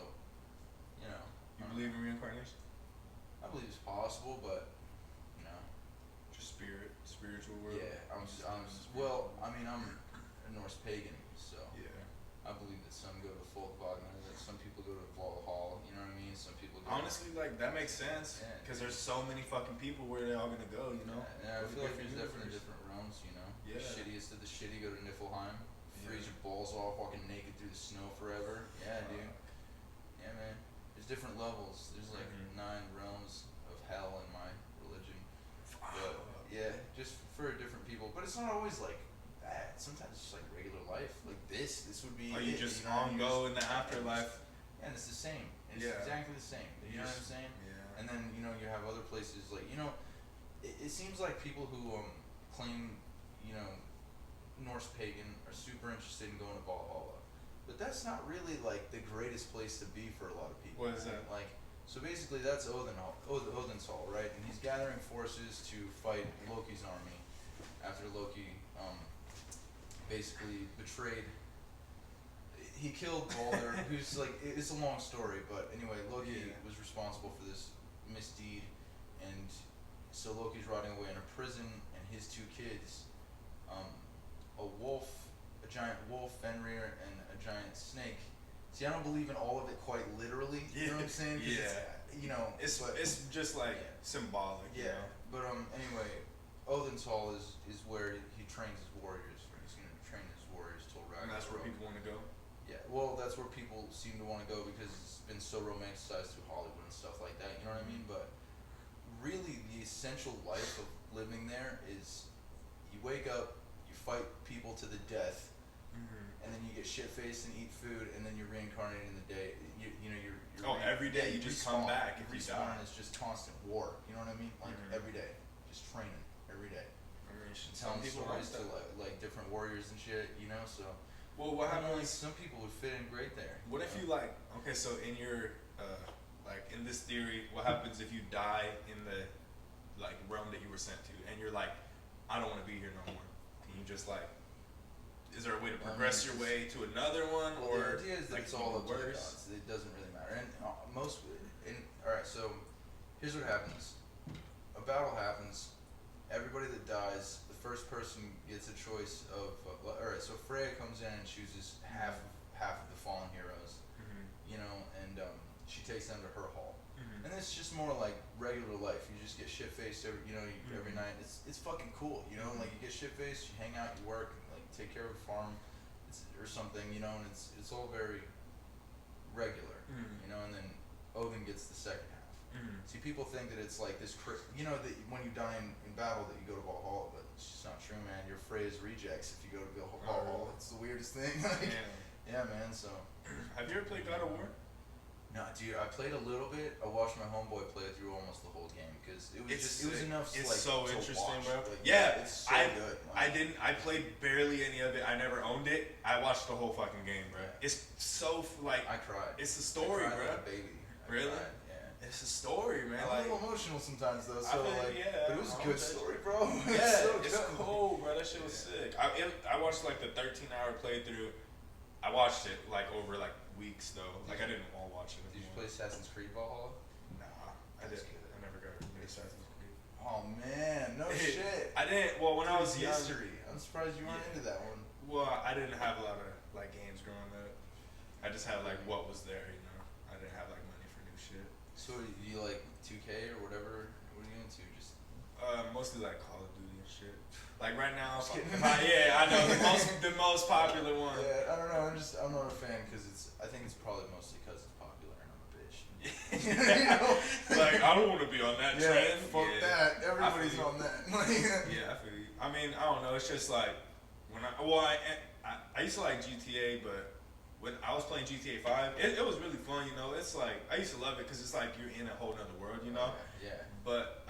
You I don't believe know. in reincarnation? I believe it's possible, but you know, Just spiritual world. yeah. I'm a Norse pagan, so Yeah. I believe that some go to Folkvagner, that some people go to Valhalla. You know what I mean? Some people go. Honestly, like that makes sense Yeah. because there's so many fucking people where they're all gonna go. You know. Yeah, I Go to feel like there's different definitely universe. different realms. Yeah. The shittiest of the shitty go to Niflheim, freeze Yeah. your balls off, walking naked through the snow forever. Yeah, dude. Yeah, man. There's different levels. There's like 9 realms of hell in my religion. But yeah, just for different people. But it's not always like that. Sometimes it's just like regular life. Like this would be. Are you it, just you know what I on mean? go in the Yeah, afterlife? Yeah, and it's the same. It's Yeah. exactly the same. You know what I'm saying? Yeah. And then you have other places like it seems like people who claim Norse pagan are super interested in going to Valhalla, but that's not really like the greatest place to be for a lot of people. What is that? Like, so basically that's Odin's Hall, right? And he's gathering forces to fight Loki's army after Loki basically betrayed. He killed Balder, who's like, it's a long story, but anyway, Loki was responsible for this misdeed, and so Loki's rotting away in a prison, and his 2 kids, a giant wolf, Fenrir, and a giant snake. See, I don't believe in all of it quite literally, you know what I'm saying? 'Cause It's just like symbolic. yeah, You know? but anyway, Odin's Hall is where he trains his warriors. He's gonna train his warriors till Ragnarok. And that's where people want to go. Yeah, well, that's where people seem to want to go because it's been so romanticized through Hollywood and stuff like that. You know what I mean? But really, the essential life of living there is you wake up, you fight people to the death, and then you get shit faced and eat food, and then you're reincarnated in the day. You're Every day you just come back if you die. Respawn is just constant war. You know what I mean? Like every day, just training every day. I mean, Telling people stories like to that. like different warriors and shit. So. Well, what happens? Some people would fit in great there. What if you like? Okay, so in your like in this theory, what happens if you die in the like realm that you were sent to, and you're like, I don't want to be here no more? Can you just like? Is there a way to progress your way to another one, Well, or the idea is that like it's all up to the worse? gods. It doesn't really matter. And all right. So here's what happens: a battle happens. Everybody that dies, the first person gets a choice of. All right. So Freya comes in and chooses half of the fallen heroes. And she takes them to her hall. And it's just more like regular life. You just get shit faced every night. It's fucking cool. Like you get shit faced, you hang out, you work, like take care of a farm, or something. And it's all very regular. And then Odin gets the second half. See, people think that it's like this, that when you die in battle that you go to Valhalla, but it's just not true, man. You're Freya's rejects if you go to Valhalla. It's the weirdest thing. Yeah, man. So. Have you ever played God of War? No, dude. I played a little bit. I watched my homeboy play through almost the whole game because it was enough. It's so to interesting, watch. bro. Like, Yeah, it's so good. I played barely any of it. I never owned it. I watched the whole fucking game, bro. Yeah. It's so like. I cried. It's the story, I cried bro. like a baby. Really? Cried, yeah. It's a story, man. I'm Like, a little emotional sometimes though. I So feel- like, yeah, but it was a I'm good with story, bro. yeah, so it's good. cool, bro. That shit was sick. I watched like the 13-hour playthrough. I watched it like over like weeks though. Like I didn't all watch it. Did you play Assassin's Creed Valhalla? Nah, I That's didn't. good. I never got into Assassin's Creed. Oh man, no shit. I didn't. Well, when I was Dude, young, history. I'm surprised you weren't into that one. well, I didn't have a lot of like games growing up. I just had like what was there, I didn't have like money for new shit. So do you like 2K or whatever? What are you into? Just Mostly like Call of Duty and shit. Like right now, Just kidding. I know the most popular one. yeah, I don't know. I'm not a fan because I think it's probably mostly because it's popular and I'm a bitch. Like I don't want to be on that trend. Fuck that. Everybody's feel on that. Yeah, I feel you. I mean, I don't know. It's just like when I used to like GTA, but when I was playing GTA 5, it was really fun. It's like I used to love it because it's like you're in a whole nother world. Yeah. But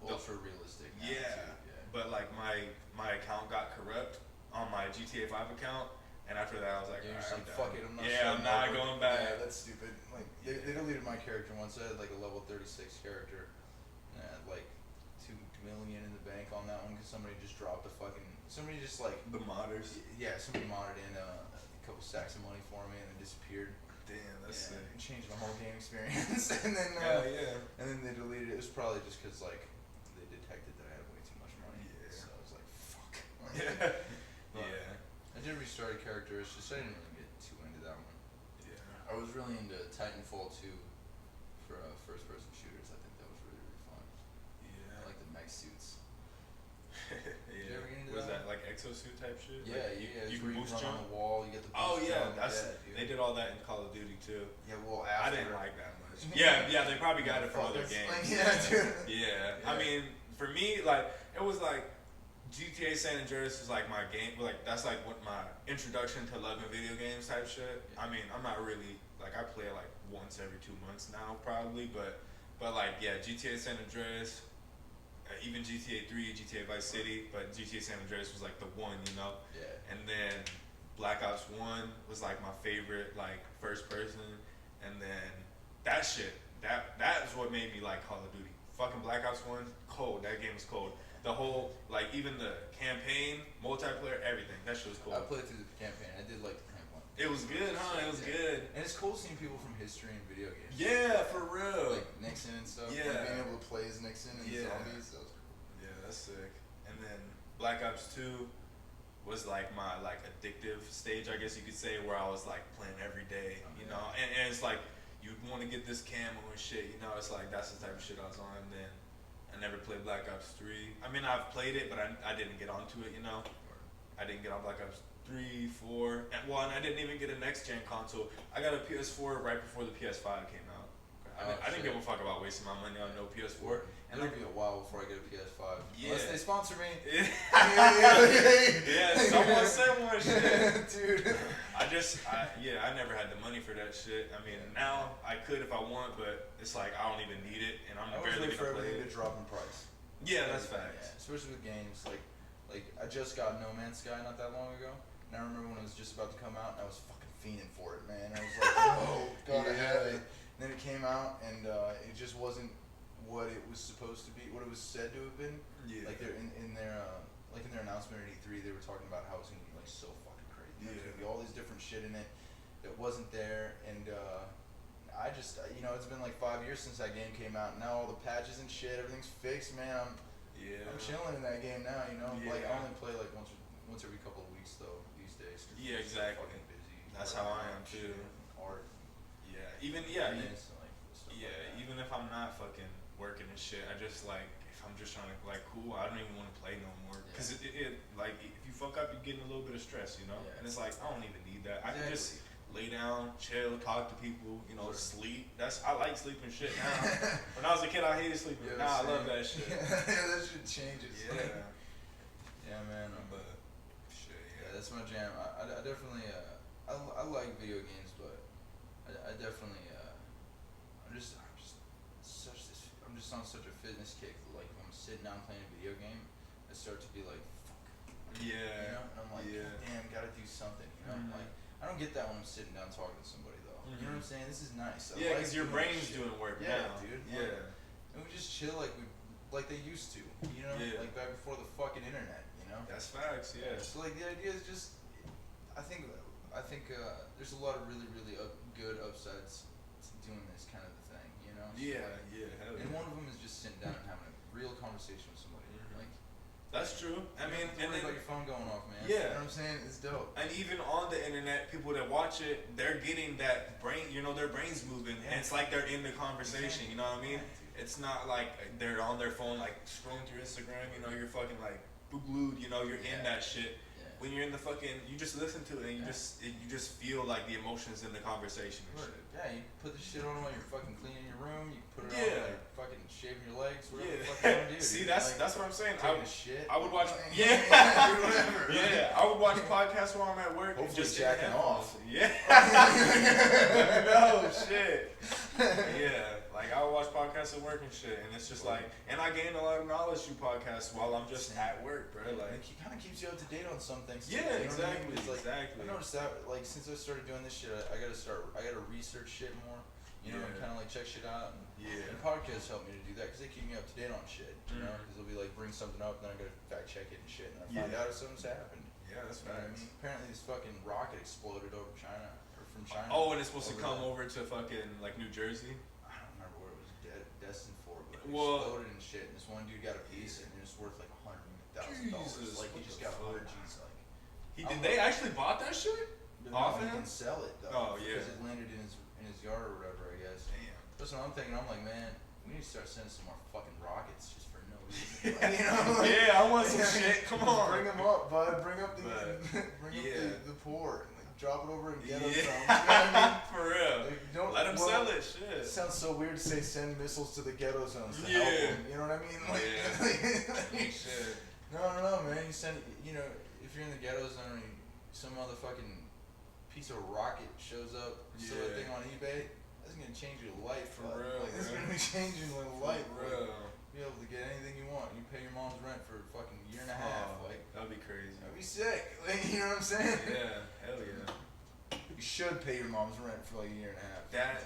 Ultra realistic. Now yeah. too, yeah. But like my account got corrupt on my GTA 5 account, and after that I was like, You're alright, just like, I'm fuck done. it, I'm not Yeah, starting I'm not over. going back. Yeah, that's stupid. Like, they deleted my character once. I had like a level 36 character. And I had like 2 million in the bank on that one because somebody just dropped a fucking. Somebody just like. The modders. Yeah, somebody modded in a couple stacks of money for me and then disappeared. Damn, that's Yeah, sick. it changed my whole game experience. And then. Hell yeah. And then they deleted it. It was probably just because like they detected that I had way too much money. Yeah. So I was like, fuck. Yeah. But Yeah. I did restart a character. It's just I didn't really get too into that one. Yeah. I was really into Titanfall 2 for first-person shooters. I think that was really, really fun. Yeah. I like the mech suits. Yeah. Did you ever get into Was that? that like exosuit type shit? Yeah, Like, yeah. You it's can where boost run jump. on the wall. You get the boost Oh yeah, jump. that's yeah, dude. they did all that in Call of Duty too. Yeah, well, I after. didn't like that much. Yeah, they probably got it from Fuck, other that's games. like- yeah, dude. Yeah. Yeah. I mean, for me, like it was like GTA San Andreas is like my game. Like that's like what my introduction to loving video games type shit. Yeah. I mean, I'm not really like I play it like once every 2 months now probably, but like yeah, GTA San Andreas, even GTA 3, GTA Vice City, but GTA San Andreas was like the one, you know. Yeah. And then Black Ops 1 was like my favorite, like first person. And then that shit, that is what made me like Call of Duty. Fucking Black Ops 1, cold. That game was cold. The whole, like even the campaign, multiplayer, everything. That shit was cool. I played through the campaign. I did like the campaign. It was good, huh? It was good. And it's cool seeing people from history and video games. Yeah, for real. Like Nixon and stuff. Yeah. Like being able to play as Nixon and Yeah. zombies. That was cool. Yeah, that's sick. And then Black Ops 2 was like my like addictive stage, I guess you could say, where I was like playing every day, you know. And it's like you want to get this camo and shit, you know. It's like that's the type of shit I was on. And then I never played Black Ops 3. I mean, I've played it, but I didn't get onto it, you know. I didn't get on Black Ops 3, 4, and I didn't even get a next gen console. I got a PS4 right before the PS5 came out. I didn't give a fuck about wasting my money on no PS4. And it'll be a while before I get a PS5. Yeah. Unless they sponsor me. Yeah, someone said one shit. Dude. I never had the money for that shit. I mean, now I could if I want, but it's like I don't even need it, and I'm I was barely waiting for gonna play everything to it. drop in price. Yeah, that's Yeah, facts. especially with games like I just got No Man's Sky not that long ago, and I remember when it was just about to come out, and I was fucking fiending for it, man. I was like, oh, gotta have it. And then it came out, and it just wasn't what it was supposed to be, what it was said to have been. Yeah. Like they're in their announcement at E3, they were talking about how it's gonna be like so fucking crazy. There's gonna be all these different shit in it that wasn't there, and I just it's been like 5 years since that game came out. And now all the patches and shit, everything's fixed, man. I'm chilling in that game now, you know. Yeah. Like I only play like once every couple of weeks though these days. 'Cause Yeah, I'm so exactly. fucking busy. That's working how I on am, too. shit, Art. Yeah, even Finance, and, like, stuff like that. even if I'm not fucking working and shit, I just like if I'm just trying to like cool, I don't even want to play no more because it like if you fuck up, you're getting a little bit of stress, you know. Yeah. And it's like I don't even need that. I can just Exactly. lay down, chill, talk to people, you know, Sure. sleep. I like sleeping shit now. When I was a kid, I hated sleeping. Yeah, Now I same. love that shit. Yeah, that shit changes. Yeah, Yeah, man. but shit, Yeah, yeah. that's my jam. I definitely I like video games, but I definitely I'm just on such a fitness kick. Like when I'm sitting down playing a video game, I start to be like, fuck. You Yeah. know, and I'm like, Yeah. damn, gotta do something. You know, Mhm. like I don't get that when I'm sitting down talking to somebody though. You know what I'm Mhm. saying? This is nice. I Yeah, like because your doing brain's shit. doing work Yeah, now. dude. Yeah. And we just chill like they used to. You know, Yeah. like back before the fucking internet. You know. That's facts. Yeah. So like the idea is just, I think there's a lot of really good upsides to doing this kind of a thing, you know. So, Yeah. like, Yeah. Hell yeah. and one of them is just sitting down and having a real conversation with somebody. Mhm. Like, That's true. I mean, you don't have to and worry then, about your phone going off, man. Yeah. You know what I'm saying? It's dope. and even on the internet, people that watch it, they're getting that brain. You know, their brain's moving, Yeah. and it's like they're in the conversation. You know what I mean? Yeah, dude. It's not like they're on their phone, like scrolling through Instagram. You know, you're fucking like glued. You know, you're Yeah. in that shit. Yeah. When you're in the fucking, you just listen to it, and Yeah. you just feel like the emotions in the conversation and Word. shit. Yeah, you put the shit on while you're fucking cleaning your room. You can put it on Yeah. while you're fucking shaving your legs. Whatever the fuck you want to Yeah. do. See, dude. that's Like, what I'm saying. taking a shit. I would watch. Like, Yeah. dude, whatever. Yeah, I would watch podcasts while I'm at work. and Hopefully just jacking off. Yeah. No shit. Yeah, like I would watch podcasts podcasts at work and shit, and it's just like, and I gain a lot of knowledge through podcasts while I'm just at work, bro. Like, it kind of keeps you up to date on some things. Yeah, too, you know exactly, what I mean? Like, exactly. I noticed that, like, since I started doing this shit, I gotta research shit more. You know, and kind of like check shit out. And podcasts help me to do that because they keep me up to date on shit. You know, because they'll be like bring something up, and then I gotta fact check it and shit, and I find out if something's happened. Yeah, that's right. right. I mean, apparently this fucking rocket exploded over China or from China. Oh, and it's supposed to come over to fucking like New Jersey. I don't remember what it was destined for, but it exploded and shit. And this one dude got a piece, and it was worth like $100,000. Like he just got 100 G's. Like they actually bought that shit off him? He can sell it Oh though. yeah. Because it landed in his yard or whatever, I guess. Damn. That's what I'm thinking. I'm like, man, we need to start sending some more fucking rockets just for no reason. Like, you know, like, yeah, I want some shit. Come on, bring them up, bud. Bring up the the poor. And, like, drop it over and get them some. You know what I mean? For real. Like, don't let them sell it. Shit. It sounds so weird to say send missiles to the ghetto zones to help them. You know what I mean? Like, shit. No, man. You send, you know, if you're in the ghetto zone, and some motherfucking piece of rocket shows up, sell that thing on eBay. That's gonna change your life, for real. Like, it's gonna be changing your life, bro. Be able to get anything you want. You pay your mom's rent for a fucking year and a half. Like that'd be crazy. That'd be sick. Like, you know what I'm saying? Yeah, hell yeah. You should pay your mom's rent for like a year and a half.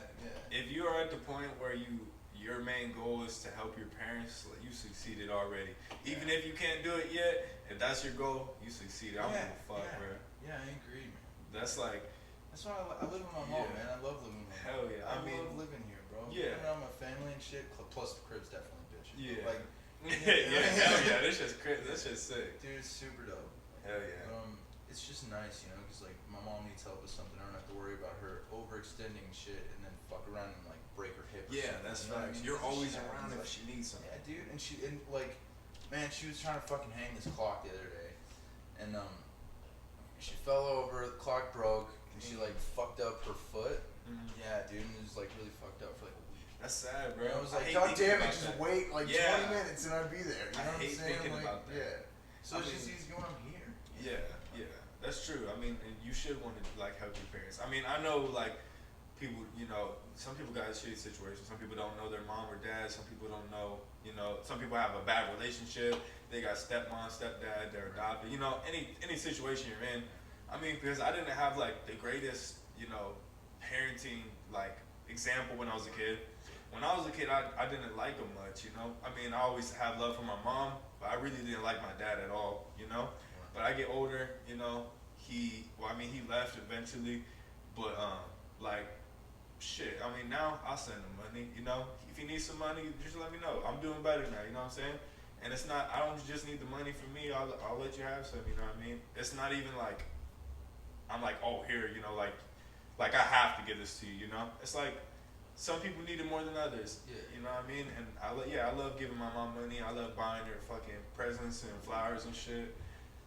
If you are at the point where your main goal is to help your parents, like, you succeeded already. Even if you can't do it yet, if that's your goal, you succeeded. I don't give a fuck, bro. Yeah, I agree, man. That's like. That's why I live with my mom, man. I love living with my mom. Hell yeah. I love living here, bro. Yeah. Living around my family and shit. Plus the crib's definitely bitch. Yeah. Like. Hell yeah. This shit's sick. Dude, it's super dope. Hell yeah. It's just nice, you know, because like my mom needs help with something. I don't have to worry about her overextending shit and then fuck around and like break her hip. That's right. You're always around if she needs something. Yeah, dude. And like, man, she was trying to fucking hang this clock the other day, and she fell over. The clock broke, and she like fucked up her foot. Yeah, dude, and it was like really fucked up for like a week. That's sad, bro. And I was like, God damn it, just wait like 20 minutes and I'd be there. You know what I'm saying? Thinking about that. Yeah. So it's just easy going, I'm here. Yeah. That's true. I mean, you should want to like help your parents. I mean, I know like people, you know, some people got a shitty situation. Some people don't know their mom or dad. Some people don't know, you know, some people have a bad relationship. They got stepmom, stepdad, they're adopted. You know, any situation you're in. I mean, because I didn't have like the greatest, you know, parenting like example when I was a kid. When I was a kid, I didn't like them much, you know. I mean, I always have love for my mom, but I really didn't like my dad at all, you know. But I get older, you know. He left eventually, but like, shit. I mean, now I'll send him money, you know. If he needs some money, just let me know. I'm doing better now, you know what I'm saying? And it's not. I don't just need the money from me. I'll let you have some, you know what I mean? It's not even like I'm like, oh, here, you know, like I have to give this to you, you know. It's like. Some people need it more than others. Yeah. You know what I mean? And I love giving my mom money. I love buying her fucking presents and flowers and shit.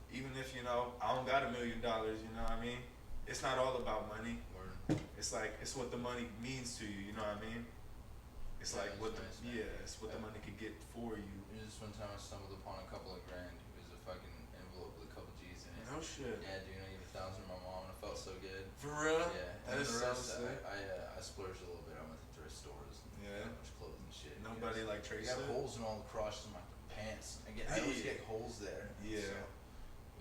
Even if, you know, I don't got $1 million, you know what I mean? It's not all about money. It's like, it's what the money means to you know what I mean? It's like what it's what the money could get for you. Just one time I stumbled upon a couple of grand. It was a fucking envelope with a couple G's in it. No shit. Yeah, dude, I gave 1,000 to my mom and it felt so good. For real? Yeah. That is so sick. I splurged a little bit. I went to thrift stores and got much clothes and shit. Nobody like Tracy. I got holes in all the crotches of my pants. I always get holes there. Yeah. So,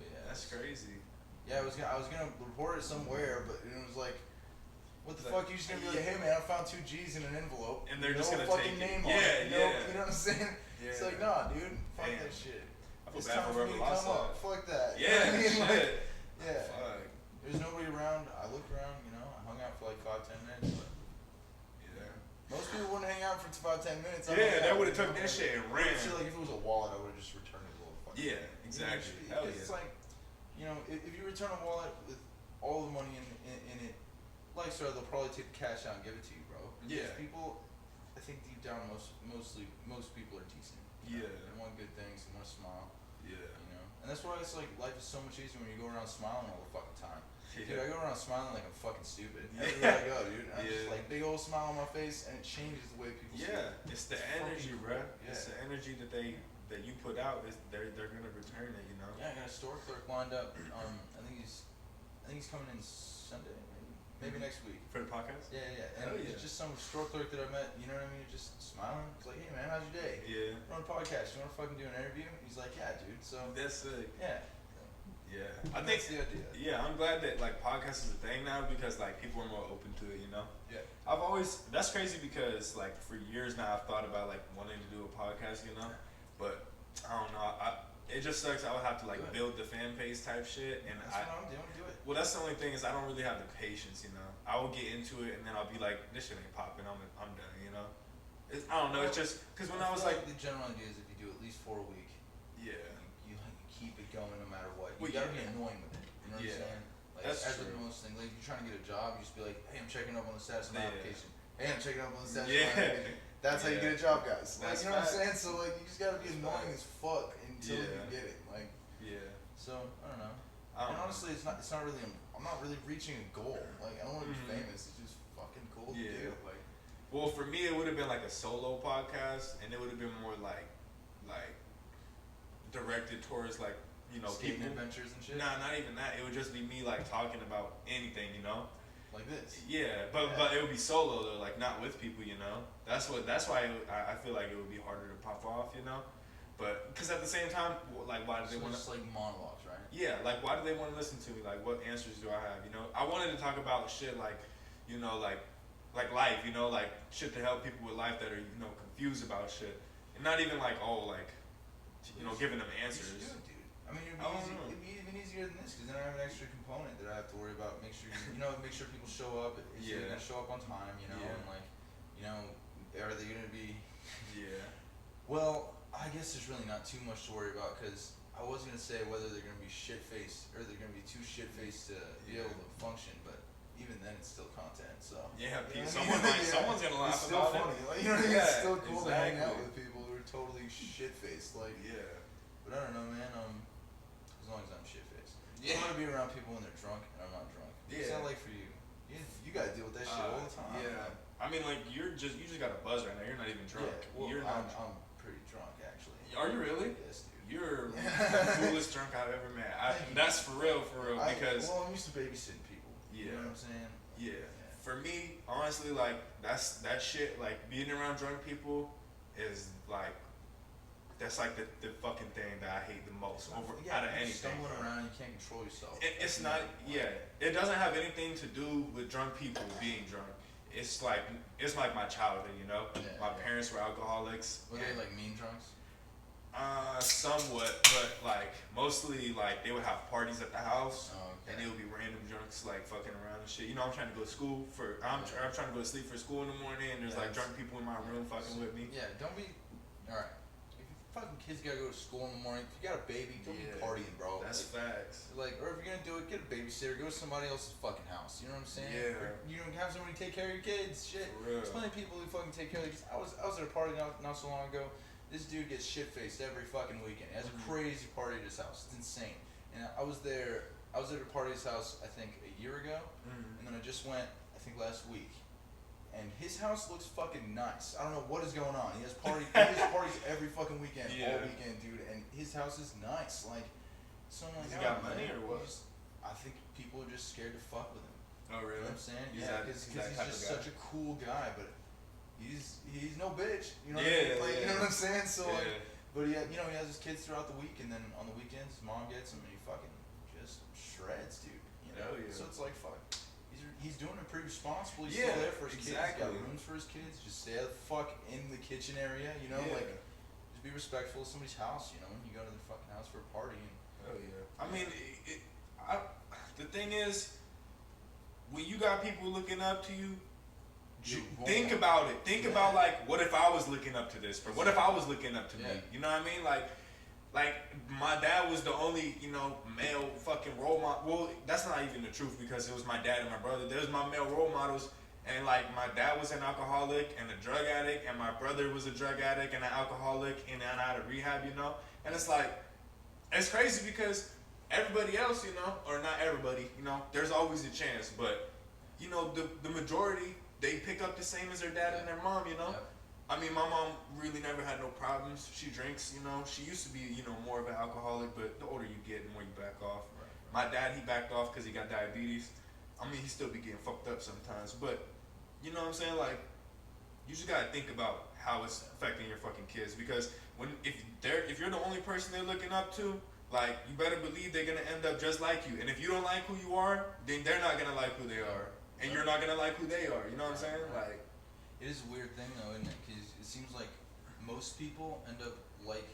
yeah. That's crazy. Yeah, I was gonna report it somewhere, but it was like, what the fuck? You're just gonna be like, hey man, I found 2 G's in an envelope. And they're just no gonna fucking take name it. on it. Yeah. You know what I'm saying? Yeah. It's like, nah, dude, fuck that shit. I feel It's bad time for for me to whoever come lost up. Fuck that. Yeah, You know what I mean? shit. Like, yeah. Fuck. There's nobody around. I looked around, you know. I hung out for like 5-10 minutes. But most people wouldn't hang out for 5-10 minutes. They would have took that shit and ran. Like if it was a wallet, I would have just returned it a little fucking. Yeah, exactly. Hell yeah. It's like, you know, if you return a wallet with all the money in it, like so they'll probably take the cash out and give it to you, bro. Because people, I think deep down, most people are decent. Yeah. They want good things. They want to smile. Yeah. You know, and that's why it's like life is so much easier when you go around smiling all the fucking time. Yeah. Dude, I go around smiling like I'm fucking stupid. Everywhere I go, dude. I'm just like big old smile on my face, and it changes the way people see it. It's the energy, bro. Yeah. It's the energy that you put out. They're gonna return it, you know. Yeah, I got a store clerk lined up. I think he's coming in Sunday, maybe maybe next week. For the podcast? Yeah. And it's just some store clerk that I met, you know what I mean? Just smiling. He's like, hey man, how's your day? Yeah. We're on a podcast. You want to fucking do an interview? He's like, yeah, dude. So that's sick. Yeah. Yeah. I think that's the idea. Yeah, I'm glad that like podcast is a thing now because like people are more open to it, you know? Yeah. That's crazy because like for years now I've thought about like wanting to do a podcast, you know? But I don't know. It just sucks. I would have to like build the fan base type shit, and that's what I'm doing. Do it. Well, that's the only thing is I don't really have the patience, you know. I will get into it and then I'll be like, this shit ain't popping. I'm done, you know. I don't know. It's just because when I was like the general idea is if you do at least 4 a week, yeah, you keep it going no matter what. You gotta be annoying with it. You know what I'm saying? Like, that's as true. with most things, like if you're trying to get a job, you just be like, hey, I'm checking up on the status of my application. Hey, I'm checking up on the status of my application. That's how you get a job, guys. Like, you know what I'm saying? So like, you just gotta be annoying as fuck until you get it. Like, so I don't know. And honestly, it's not really. I'm not really reaching a goal. Like, I don't want to be famous. It's just fucking cool to do. Like, well, for me, it would have been like a solo podcast, and it would have been more like directed towards like skating people adventures and shit. Nah, not even that. It would just be me like talking about anything, you know. Like this. Yeah, but it would be solo though, like not with people, you know. That's why I feel like it would be harder to pop off, you know. But because at the same time, like, why do they want to? It's like monologues, right? Yeah, like why do they want to listen to me? Like, what answers do I have? You know, I wanted to talk about shit like, like life, you know, like shit to help people with life that are confused about shit, and not even like giving them answers. You should do it, dude. I mean, it'd be even easier than this because then I have an extra component that I have to worry about. Make sure make sure people show up. Is they gonna show up on time? You know, and like, are they gonna be? Yeah. Well, I guess there's really not too much to worry about because I was gonna say whether they're gonna be shit-faced or they're gonna be too shit-faced to be able to function, but even then it's still content. So someone's gonna laugh it's still about funny. it. Like, you know what I mean? It's still cool to hang out with people who are totally shit-faced. Like, but I don't know, man. As long as I'm shit-faced, I want to be around people when they're drunk and I'm not drunk. What's that like for you? You gotta deal with that shit all the time. Yeah. I mean, like you just got a buzz right now. You're not even drunk. Yeah, well, you're not. I'm pretty drunk actually. Are you really? Yes, dude. You're the coolest drunk I've ever met. That's for real, because. Well, I'm used to babysitting people. Yeah. You know what I'm saying? Yeah. For me, honestly, like that shit. Like being around drunk people is like. That's like the fucking thing that I hate the most out of anything. Stumbling around, you can't control yourself. It's not. Yeah. It doesn't have anything to do with drunk people being drunk. It's like my childhood, you know. My parents were alcoholics. Were they like mean drunks? Somewhat, but like mostly like they would have parties at the house, and they would be random drunks like fucking around and shit. You know, I'm trying to go to school I'm trying to go to sleep for school in the morning, and there's like drunk people in my room fucking with me. Yeah, don't be. All right. Fucking kids gotta go to school in the morning. If you got a baby, don't be partying, bro. That's facts. Like, or if you're gonna do it, get a babysitter. Go to somebody else's fucking house. You know what I'm saying? Yeah. Or, have somebody take care of your kids. Shit. For real. There's plenty of people who fucking take care of their kids. I was at a party not so long ago. This dude gets shit faced every fucking weekend. He has a crazy party at his house. It's insane. And I was there. I was at a party at his house I think a year ago, and then I just went I think last week. And his house looks fucking nice. I don't know what is going on. He has parties every fucking weekend, all weekend, dude. And his house is nice. Like, so I'm like, he got money or what? I think people are just scared to fuck with him. Oh really? You know what I'm saying? Because he's just such a cool guy, but he's no bitch. You know what I mean? Like, you know what I'm saying? So like, but he has his kids throughout the week, and then on the weekends, his mom gets him, and he fucking just shreds, dude. You know? So it's like, fuck. He's doing it pretty responsible. He's still there for his kids. He's got rooms for his kids. Just stay the fuck in the kitchen area, you know? Like, just be respectful of somebody's house, you know? When you go to their fucking house for a party. I mean, the thing is, when you got people looking up to you, think about it. Think about, like, what if I was looking up to this? Or what if I was looking up to me? You know what I mean? Like, my dad was the only, male fucking role model. Well, that's not even the truth because it was my dad and my brother. There's my male role models. And, like, my dad was an alcoholic and a drug addict. And my brother was a drug addict and an alcoholic and out of rehab, And it's like, it's crazy because everybody else, or not everybody, there's always a chance. But, the majority, they pick up the same as their dad and their mom, I mean, my mom really never had no problems. She drinks, She used to be, more of an alcoholic, but the older you get, the more you back off. My dad, he backed off because he got diabetes. I mean, he still be getting fucked up sometimes, but you know what I'm saying? Like, you just gotta think about how it's affecting your fucking kids because if you're the only person they're looking up to, like you better believe they're gonna end up just like you. And if you don't like who you are, then they're not gonna like who they are, and you're not gonna like who they are. You know what I'm saying? Like, it is a weird thing though, isn't it? Because it seems like most people end up like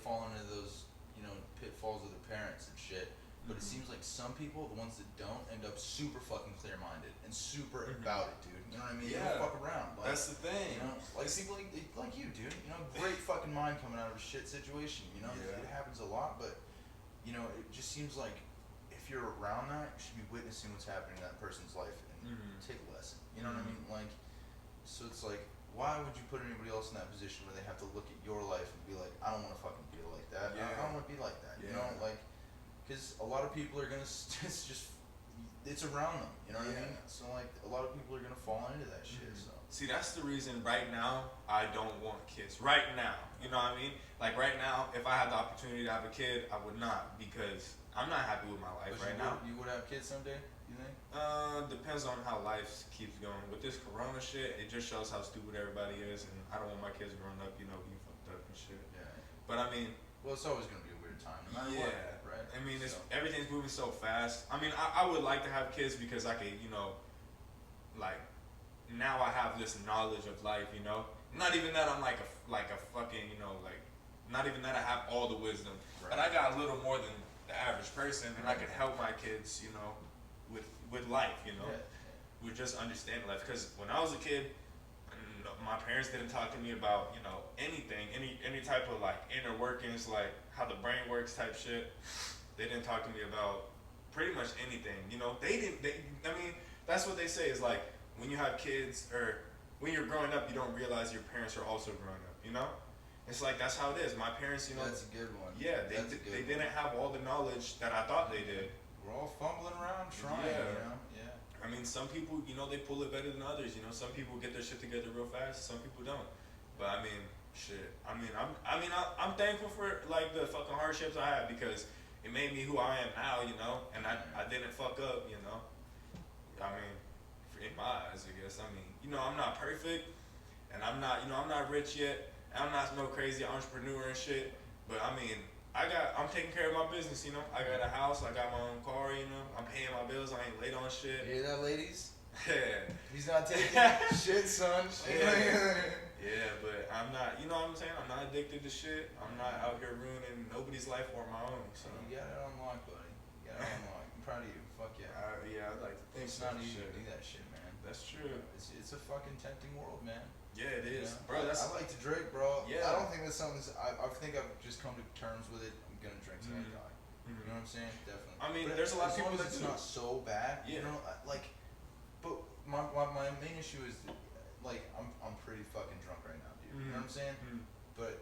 falling into those pitfalls of their parents and shit. But it seems like some people, the ones that don't, end up super fucking clear-minded and super about it, dude. You know what I mean? Yeah. They don't fuck around. Like, that's the thing. you know, like people like you, dude. You know, great fucking mind coming out of a shit situation. You know, Yeah. it happens a lot, but you know, it just seems like if you're around that, you should be witnessing what's happening in that person's life and take a lesson. You know what I mean? Like, so it's like, why would you put anybody else in that position where they have to look at your life and be like, I don't want to fucking be like that. Yeah. I don't want to be like that. You know, like. Because a lot of people are gonna, it's around them, you know what I mean? So like, a lot of people are gonna fall into that shit, so. See, that's the reason right now I don't want kids. Right now, you know what I mean? Like right now, if I had the opportunity to have a kid, I would not because I'm not happy with my life right now. You would have kids someday, you think? Depends on how life keeps going. With this corona shit, it just shows how stupid everybody is, and I don't want my kids growing up, being fucked up and shit. Yeah. But I mean, well, it's always gonna be a weird time, no matter what, right? I mean, everything's moving so fast. I mean, I would like to have kids because I could, like, now I have this knowledge of life, Not even that I'm like a fucking, like, not even that I have all the wisdom, but I got a little more than the average person, and I can help my kids, with life, with just understanding life. Because when I was a kid, my parents didn't talk to me about, anything, any type of like inner workings, like how the brain works type shit. They didn't talk to me about pretty much anything, I mean, that's what they say is like, when you have kids or when you're growing up, you don't realize your parents are also growing up, It's like, that's how it is. My parents, That's a good one. Yeah, they didn't have all the knowledge that I thought they did. We're all fumbling around trying, Yeah. I mean, some people, they pull it better than others, Some people get their shit together real fast, some people don't. But I mean, shit. I'm thankful for like the fucking hardships I had because it made me who I am now, and I didn't fuck up, I mean, in my eyes, I guess. I mean, I'm not perfect, and I'm not rich yet, and I'm not no crazy entrepreneur and shit. But I mean, I'm taking care of my business, I got a house, I got my own car, I'm paying my bills, I ain't late on shit. You hear that, ladies? Yeah. He's not taking shit, son. Yeah, but I'm not, you know what I'm saying? I'm not addicted to shit. I'm not out here ruining nobody's life or my own. So you got it unlocked, buddy. You got it unlocked. I'm proud of you. Fuck yeah. Yeah, I'd like to think it's not easy to do that shit, man. That's true. It's a fucking tempting world, man. Yeah, it is. Bro, I like to drink, bro. Yeah. I don't think that's something I think I've just come to terms with it. I'm gonna drink till I die. You know what I'm saying? Definitely. I mean, there's a lot of people that it's do. not so bad. Yeah. But my main issue is that, like, I'm pretty fucking drunk right now, dude. You know what I'm saying? But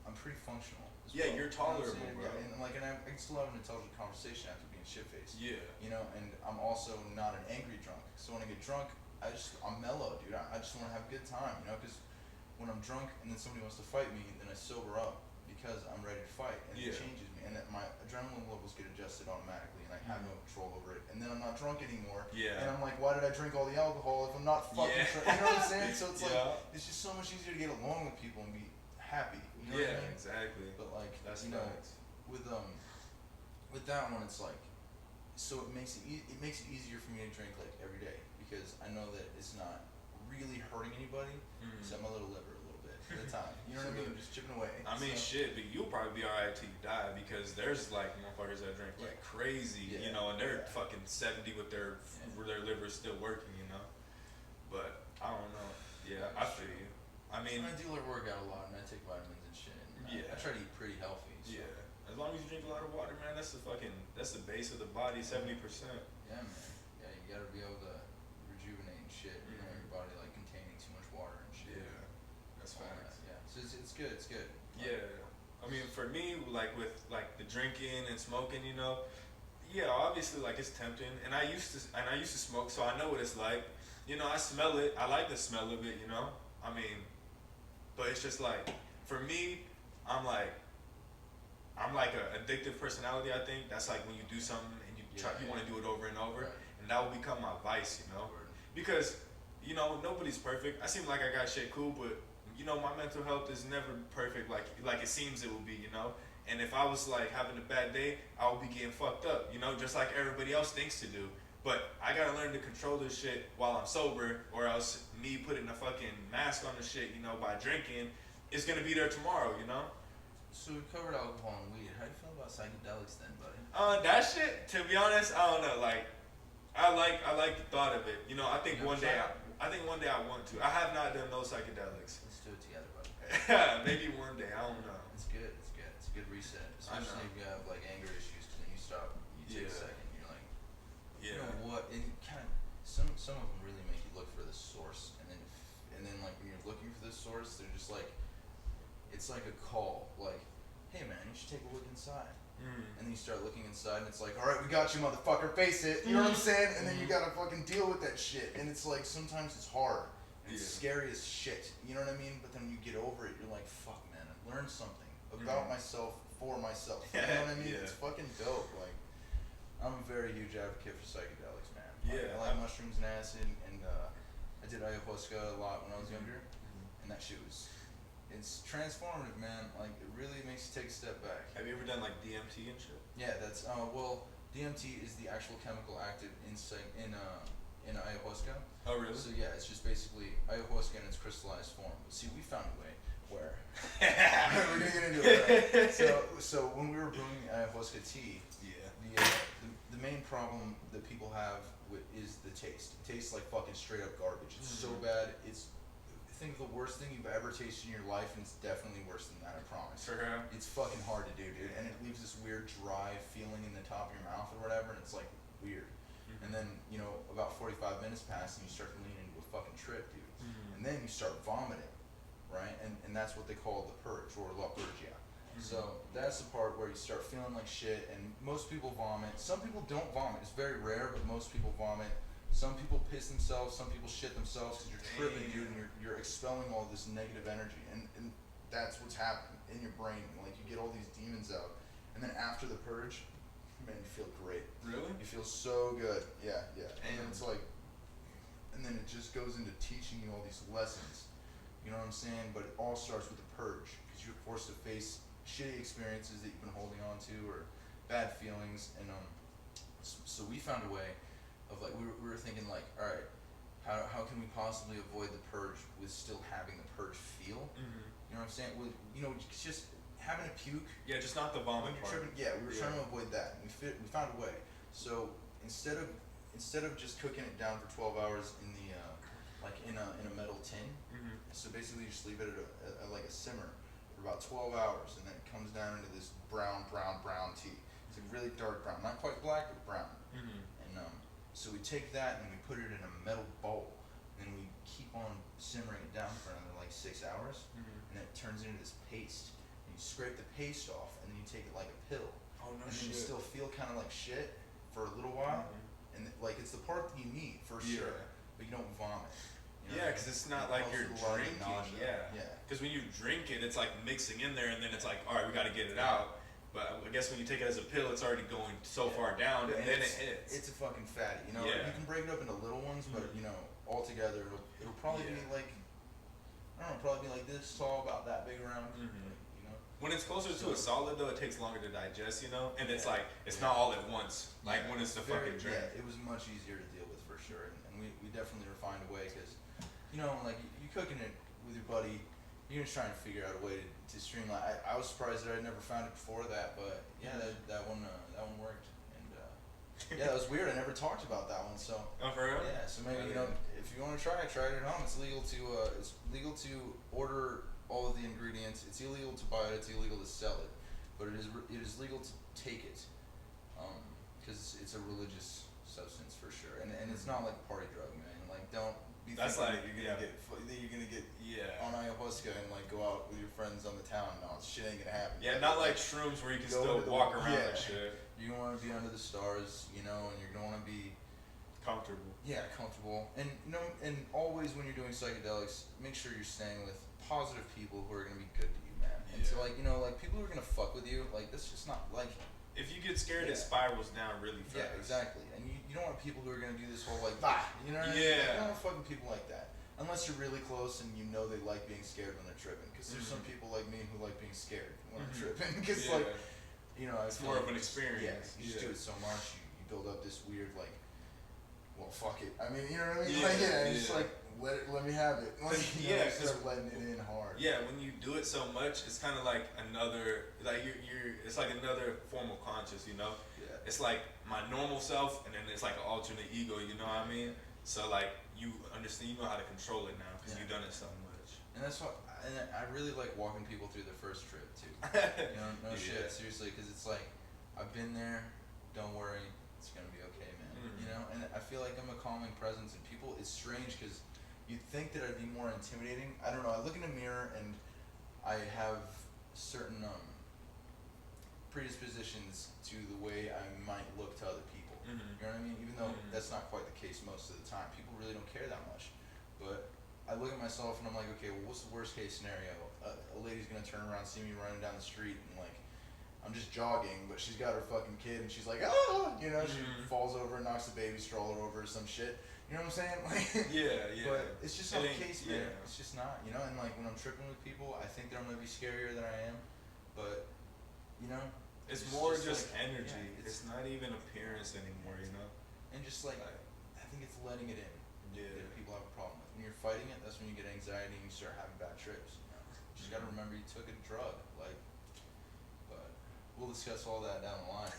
I'm pretty functional. Yeah, you're tolerable, bro. Yeah, and I can still have an intelligent conversation after being shit-faced. Yeah. And I'm also not an angry drunk. So when I get drunk, I'm mellow, dude. I just want to have a good time, because when I'm drunk and then somebody wants to fight me, then I sober up because I'm ready to fight, and it changes me, and my adrenaline levels get adjusted automatically, and I have no control over it, and then I'm not drunk anymore, and I'm like, why did I drink all the alcohol if I'm not fucking drunk? You know what I'm saying? So it's like, it's just so much easier to get along with people and be happy, you know what I mean? Exactly. But like, that's with that one, it's like, so it makes it easier for me to drink like every day because I know that it's not really hurting anybody except my little liver a little bit at a time. You know what I mean? I'm just chipping away. I mean, shit, but you'll probably be alright till you die because there's like motherfuckers that drink like crazy, and they're fucking 70 with their liver's still working, But I don't know. Yeah, I feel you. I mean, I do like work out a lot and I take vitamins and shit. And I try to eat pretty healthy. So. Yeah. As long as you drink a lot of water, man, that's the base of the body, 70%. Yeah, man. Yeah, you gotta be able to rejuvenate and shit. You know, your body like containing too much water and shit. Yeah, that's facts. Yeah, so it's good. It's good. Yeah, I mean, for me, like with like the drinking and smoking, yeah, obviously like it's tempting, and I used to smoke, so I know what it's like. I smell it. I like the smell of it. I mean, but it's just like for me, I'm like an addictive personality. I think that's like when you do something and you want to do it over and over, and and that will become my vice, you know, because you know nobody's perfect. I seem like I got shit cool, but you know my mental health is never perfect like it seems it will be, you know. And if I was like having a bad day, I would be getting fucked up, you know, just like everybody else thinks to do. But I gotta learn to control this shit while I'm sober, or else me putting a fucking mask on the shit, you know, by drinking, is gonna be there tomorrow, you know. So we covered alcohol and weed. How do you feel about psychedelics then, buddy? That shit. To be honest, I don't know. Like, I like the thought of it. You know, I think one day, I think one day I want to. I have not done no psychedelics. Let's do it together, buddy. Maybe one day. I don't know. It's good. It's good. It's a good reset. Especially if you have like anger issues, because then you stop. You take a second. You're like, you know what? And kind of some of them really make you look for the source, and then like when you're looking for the source, they're just like, it's like a call. Like, hey man, you should take a look inside. And then you start looking inside, and it's like, all right, we got you, motherfucker, face it. You know what I'm saying? And then you gotta fucking deal with that shit. And it's like sometimes it's hard. It's scary as shit. You know what I mean? But then when you get over it, you're like, fuck, man, I learned something about myself for myself. You know what I mean? It's fucking dope. Like, I'm a very huge advocate for psychedelics, man. Like, I like mushrooms and acid, and I did ayahuasca a lot when I was younger, and that shit was. It's transformative, man. Like, it really makes you take a step back. Have you ever done like DMT and shit? Yeah, that's well, DMT is the actual chemical active in ayahuasca. Oh, really? So yeah, it's just basically ayahuasca in its crystallized form. But see, we found a way where we're gonna get into it. Right? So when we were brewing ayahuasca tea, the main problem that people have is the taste. It tastes like fucking straight up garbage. It's so bad. It's think the worst thing you've ever tasted in your life, and it's definitely worse than that, I promise. It's fucking hard to do, dude, and it leaves this weird dry feeling in the top of your mouth or whatever, and it's like weird. And then, you know, about 45 minutes pass and you start to lean into a fucking trip, dude. And then you start vomiting, right? And that's what they call the purge, or la purgia. So that's the part where you start feeling like shit, and most people vomit. Some people don't vomit. It's very rare, but most people vomit. Some people piss themselves, some people shit themselves because you're tripping, dude, and you're expelling all this negative energy, and that's what's happening in your brain. Like, you get all these demons out, and then after the purge, man, you feel great. Really? You feel so good. Yeah. And then it's like, and then it just goes into teaching you all these lessons. You know what I'm saying? But it all starts with the purge, because you're forced to face shitty experiences that you've been holding on to, or bad feelings, and so we found a way of, like, we were thinking, like, all right, how can we possibly avoid the purge with still having the purge feel? You know what I'm saying? With, you know, just having a puke. Yeah, just not the vomit part. Yeah, we were trying to avoid that. We found a way. So instead of just cooking it down for 12 hours in the like in a metal tin, so basically you just leave it at like a simmer for about 12 hours, and then it comes down into this brown tea. It's like really dark brown, not quite black, but brown. And so we take that and we put it in a metal bowl, and we keep on simmering it down for another like 6 hours, and it turns into this paste. And you scrape the paste off, and then you take it like a pill. Oh, no and shit. then you still feel kind of like shit for a little while, and like it's the part that you need for sure, but you don't vomit. You know? Because it's not like you're drinking. Because when you drink it, it's like mixing in there, and then it's like, all right, we got to get it out. But I guess when you take it as a pill, it's already going so far down, and then it hits. It's a fucking fatty, you know. You can break it up into little ones, but you know, altogether, it'll probably be like, I don't know, probably be like this tall, about that big around. You know. When it's closer to a solid, though, it takes longer to digest, you know, and it's like it's not all at once. Like when it's the fucking drink. Yeah, it was much easier to deal with for sure, and we definitely refined a way, because, you know, like, you cooking it with your buddy, you're just trying to figure out a way to streamline. I was surprised that I'd never found it before that, but yeah, that one worked, and yeah, that was weird. I never talked about that one, so. Oh, for real? Yeah, so maybe, you know, if you want to try it at home. It's legal to order all of the ingredients. It's illegal to buy it. It's illegal to sell it, but it is legal to take it, because it's a religious substance for sure, and it's not like a party drug, man. Like, don't be That's thinking like you're gonna get on ayahuasca and like go out with your friends on the town. No, shit ain't gonna happen. Yeah, not like shrooms where you can still walk around and shit. You want to be under the stars, you know, and you're gonna want to be comfortable. Yeah, comfortable. And and always when you're doing psychedelics, make sure you're staying with positive people who are gonna be good to you, man. And so, like, you know, like, people who are gonna fuck with you, like, that's just not like. If you get scared, it spirals down really fast. Yeah, exactly. And you you don't want people who are gonna do this whole like, bah, you know what I mean? Yeah. You don't want fucking people like that. Unless you're really close and you know they like being scared when they're tripping. Because there's some people like me who like being scared when they're tripping. Because like, you know, it's more of an experience. Yeah, you just do it so much, you build up this weird like, well, fuck it. I mean, you know what I mean? Yeah, like, it's just like, let me have it. Like, start letting it in hard. Yeah, when you do it so much, it's kind of like another, like it's like another form of conscious, you know? Yeah. It's like my normal self, and then it's like an alternate ego, you know what I mean? So like, you understand, you know how to control it now, because you've done it so much. And that's what, and I really like walking people through their first trip, too. You know, no shit, seriously, because it's like, I've been there, don't worry, it's gonna be okay, man. You know, and I feel like I'm a calming presence, and people, it's strange, because you'd think that I'd be more intimidating. I don't know, I look in a mirror, and I have certain predispositions to the way I might look to other people. You know what I mean? Even though that's not quite the case most of the time. People really don't care that much. But I look at myself and I'm like, okay, well, what's the worst case scenario? A lady's gonna turn around, see me running down the street, and like, I'm just jogging, but she's got her fucking kid, and she's like, oh, you know, she falls over and knocks the baby stroller over or some shit. You know what I'm saying? Like, yeah. But it's just not the case, man. Yeah. It's just not, you know. And like when I'm tripping with people, I think that I'm gonna be scarier than I am, but you know, it's more just like, energy. Yeah, it's not even appearance anymore, you know. And just like, I think it's letting it in. Yeah. That people have a problem with. When you're fighting it, that's when you get anxiety and you start having bad trips. You know? You just gotta remember you took a drug, like. But we'll discuss all that down the line.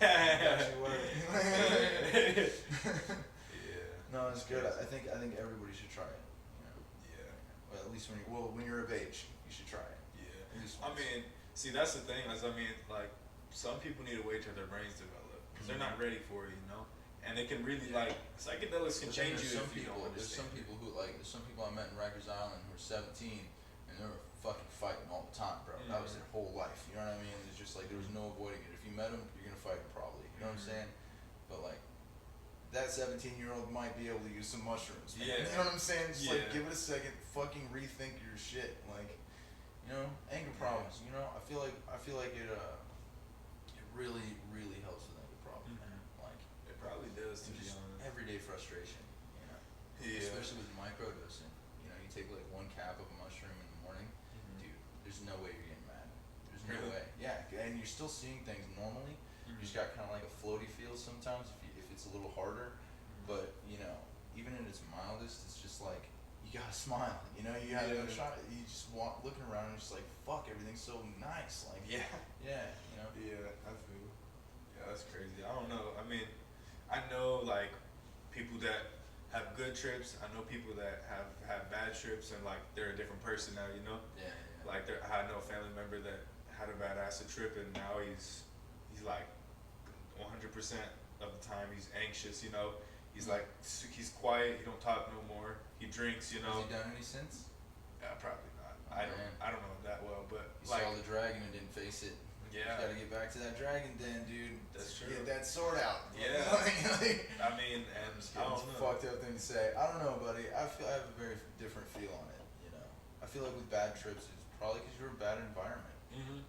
No, it's good. I think everybody should try it. You know. Yeah. Well, at least when you're of age, you should try it. Yeah. I mean, see, that's the thing. Like, some people need to wait till their brains develop because they're not ready for it, you know. And it can really like psychedelics can change you if you don't understand. There's some people who like. There's some people I met in Rikers Island who were 17 and they were fucking fighting all the time, bro. That was their whole life. You know what I mean? It's just like there was no avoiding it. If you met them, you're gonna fight them probably. You know what I'm saying? But like. That 17-year-old might be able to use some mushrooms. Man. Yeah. You know what I'm saying? Just like give it a second, fucking rethink your shit. Like, you know, anger problems. You know, I feel like it really, really helps with anger problems, man. Like, it probably does. To be just honest, everyday frustration. You know, especially with microdosing. You know, you take like one cap of a mushroom in the morning, dude. There's no way you're getting mad. There's no way. Yeah, and you're still seeing things normally. You just got kind of like a floaty feel sometimes. It's a little harder, but you know, even in its mildest, it's just like you gotta smile. You know, you have no shot. You just looking around and just like, fuck, everything's so nice. Like, you know. Yeah, I feel. Yeah, that's crazy. I don't know. I mean, I know like people that have good trips. I know people that have bad trips, and like they're a different person now. You know. Yeah. Like I know a family member that had a bad acid trip, and now he's like 100%. Of the time he's anxious, you know. He's like he's quiet. He don't talk no more. He drinks, you know. Has he done any since? Probably not. I don't know him that well, but you like saw the dragon and didn't face it. Yeah. You gotta get back to that dragon den, dude. That's true. Get that sword out. Yeah. I mean, and I don't know. Fucked up thing to say. I don't know, buddy. I have a very different feel on it. You know. I feel like with bad trips, it's probably because you're in a bad environment.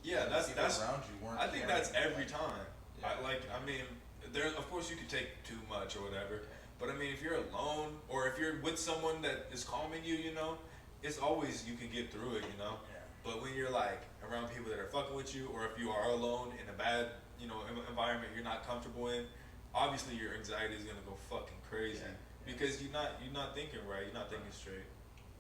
Yeah, that's around you weren't. I think that's every time. Yeah. I mean. There, of course, you could take too much or whatever, but I mean, if you're alone or if you're with someone that is calming you, you know, it's always you can get through it, you know. Yeah. But when you're like around people that are fucking with you, or if you are alone in a bad, you know, environment you're not comfortable in, obviously your anxiety is gonna go fucking crazy because you're not thinking right, you're not thinking straight.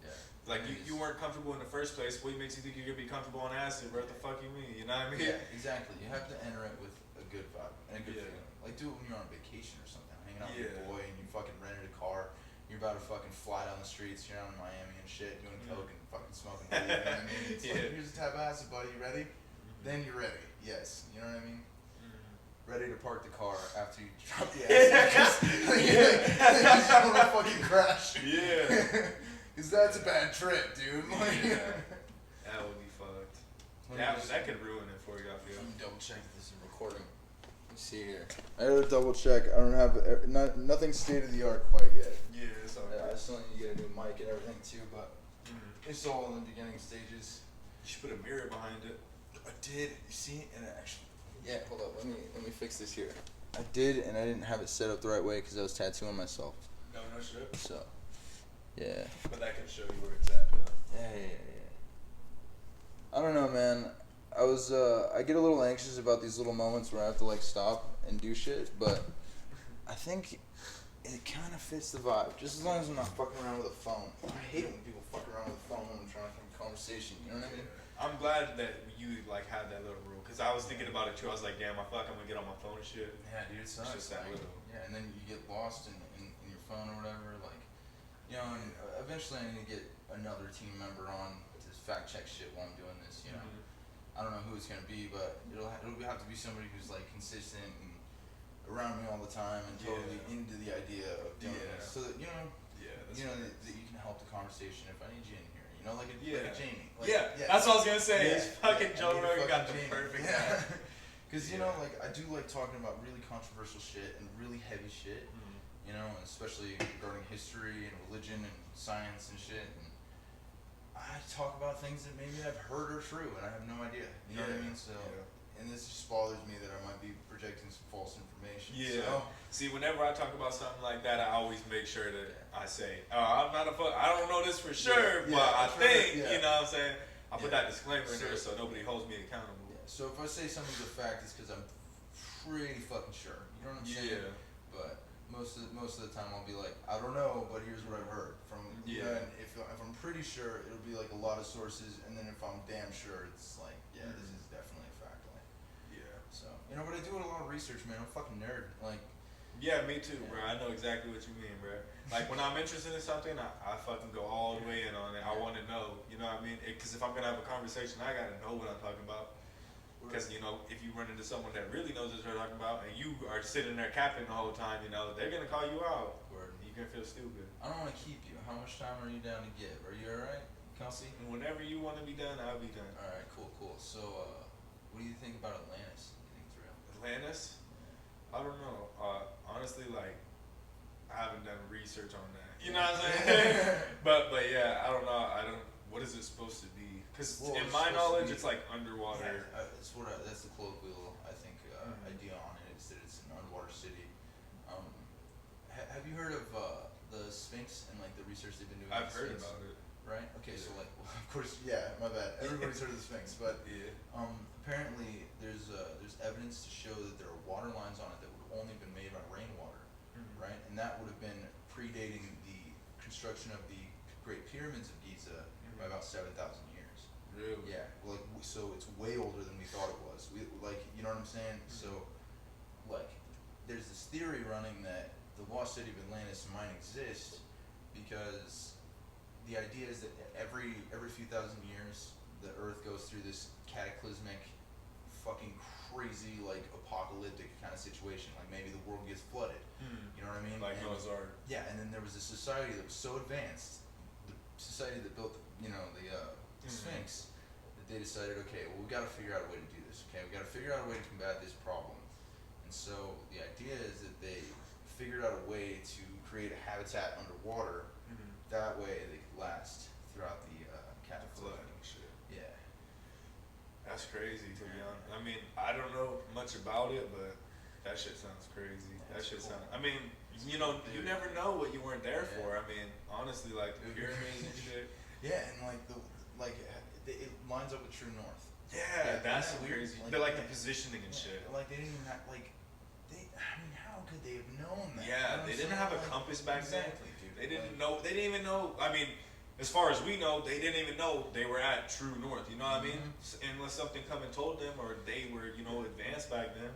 Yeah. Like you weren't comfortable in the first place. What makes you think you're gonna be comfortable on acid? What the fuck you mean? You know what I mean? Yeah, exactly. You have to enter it with a good vibe and a good feeling. Like, do it when you're on vacation or something, hanging out with your boy, and you fucking rented a car. You're about to fucking fly down the streets. You're out in Miami and shit, doing coke and fucking smoking weed. You know what I mean? It's like, here's a tab of acid, buddy. You ready? Then you're ready. Yes. You know what I mean? Ready to park the car after you drop the acid. You just don't want to fucking crash. Yeah. Because that's a bad trip, dude. That would be fucked. That could ruin it for you, I feel. Let me double check if this is recording. Let's see here. I gotta double check. I don't have nothing state of the art quite yet. Yeah, it's all I still need to get a new mic and everything too, but it's all in the beginning stages. You should put a mirror behind it. I did. You see? And it actually. Yeah. Hold up. Let me fix this here. I did, and I didn't have it set up the right way because I was tattooing myself. No shit. So, yeah. But that can show you where it's at, though. Yeah. I don't know, man. I get a little anxious about these little moments where I have to like stop and do shit, but I think it kind of fits the vibe. Just as long as I'm not fucking around with a phone. I hate it when people fuck around with a phone when I'm trying to have a conversation. You know what I mean? I'm glad that you like had that little rule, because I was thinking about it too. I was like, damn, I feel like I'm gonna get on my phone and shit. Yeah, dude, it sucks. It's just that Like, little. yeah, and then you get lost in your phone or whatever. Like, you know, and eventually I need to get another team member on to fact check shit while I'm doing this. You know, I don't know who it's gonna be, but it'll have to be somebody who's like consistent and around me all the time and totally into the idea of doing this, so that you know, that you can help the conversation if I need you in here. You know, like a Jamie. Like, that's what I was gonna say. Yeah, Fucking Joe Rogan got the Jamie. perfect Yeah. guy. Because you know, like I do like talking about really controversial shit and really heavy shit. You know, especially regarding history and religion and science and shit. And I talk about things that maybe I've heard are true and I have no idea. You know what I mean? So, and this just bothers me that I might be projecting some false information. Yeah. So, See, whenever I talk about something like that, I always make sure that I say, "Oh, I'm not I don't know this for sure, but I think." You know what I'm saying? I put that disclaimer in there so nobody holds me accountable. Yeah. So if I say something's a fact, it's because I'm pretty fucking sure. You know what I'm saying? Yeah. But most of the time I'll be like, I don't know, but here's what I've heard from. You know, and if I'm pretty sure, it'll be like a lot of sources, and then if I'm damn sure, it's like, this is definitely a fact. Like, so you know, but I do a lot of research, man. I'm a fucking nerd. Like. Yeah, me too, bro. I know exactly what you mean, bro. Like, when I'm interested in something, I fucking go all the way in on it. I want to know, you know what I mean? Because if I'm going to have a conversation, I got to know what I'm talking about. Because, you know, if you run into someone that really knows what they're talking about, and you are sitting there capping the whole time, you know, they're going to call you out. Or you're going to feel stupid. I don't want to keep you. How much time are you down to give? Are you alright, Kelsey? And whenever you want to be done, I'll be done. Alright, cool. So, what do you think about Atlantis? You think it's real? Atlantis? I don't know. Honestly, like, I haven't done research on that. You know what I'm saying? but yeah, I don't know. What is it supposed to be? Because in my knowledge, it's like underwater. Yeah, that's the colloquial, I think, idea on it, is that it's an underwater city. Have you heard of the Sphinx and like the research they've been doing? I've heard about it. Right? Okay, so like, well, of course, my bad. Everybody's heard of the Sphinx, but apparently there's evidence to show that there are water lines on it that would have only been made by rainwater, right? And that would have been predating the construction of the Great Pyramids of Giza by about 7,000 years. Really? Yeah. Like, so it's way older than we thought it was. We like, you know what I'm saying? So, like, there's this theory running that the lost city of Atlantis might exist because the idea is that every few thousand years the Earth goes through this cataclysmic, fucking crazy, like apocalyptic kind of situation. Like maybe the world gets flooded. You know what I mean? Like Noah's Ark. Yeah, and then there was a society that was so advanced, the society that built the Sphinx, that they decided, okay, well, we got to figure out a way to do this. Okay, we got to figure out a way to combat this problem. And so the idea is that they figured out a way to create a habitat underwater. That way they could last throughout the cataclysm. Shit. Yeah. That's crazy, to be honest. I mean, I don't know much about it, but that shit sounds crazy. That shit sounds. I mean, you know, you never know what you weren't there for. I mean, honestly, like the pyramids and shit. Yeah, and it lines up with true north. Yeah, that's weird. crazy. They're like the positioning and shit. Like they didn't even have how could they have known that? Yeah, they didn't have a compass back then. Dude. They didn't know. They didn't even know. I mean, as far as we know, they didn't even know they were at true north. You know what I mean? Unless something come and told them, or they were, you know, advanced back then.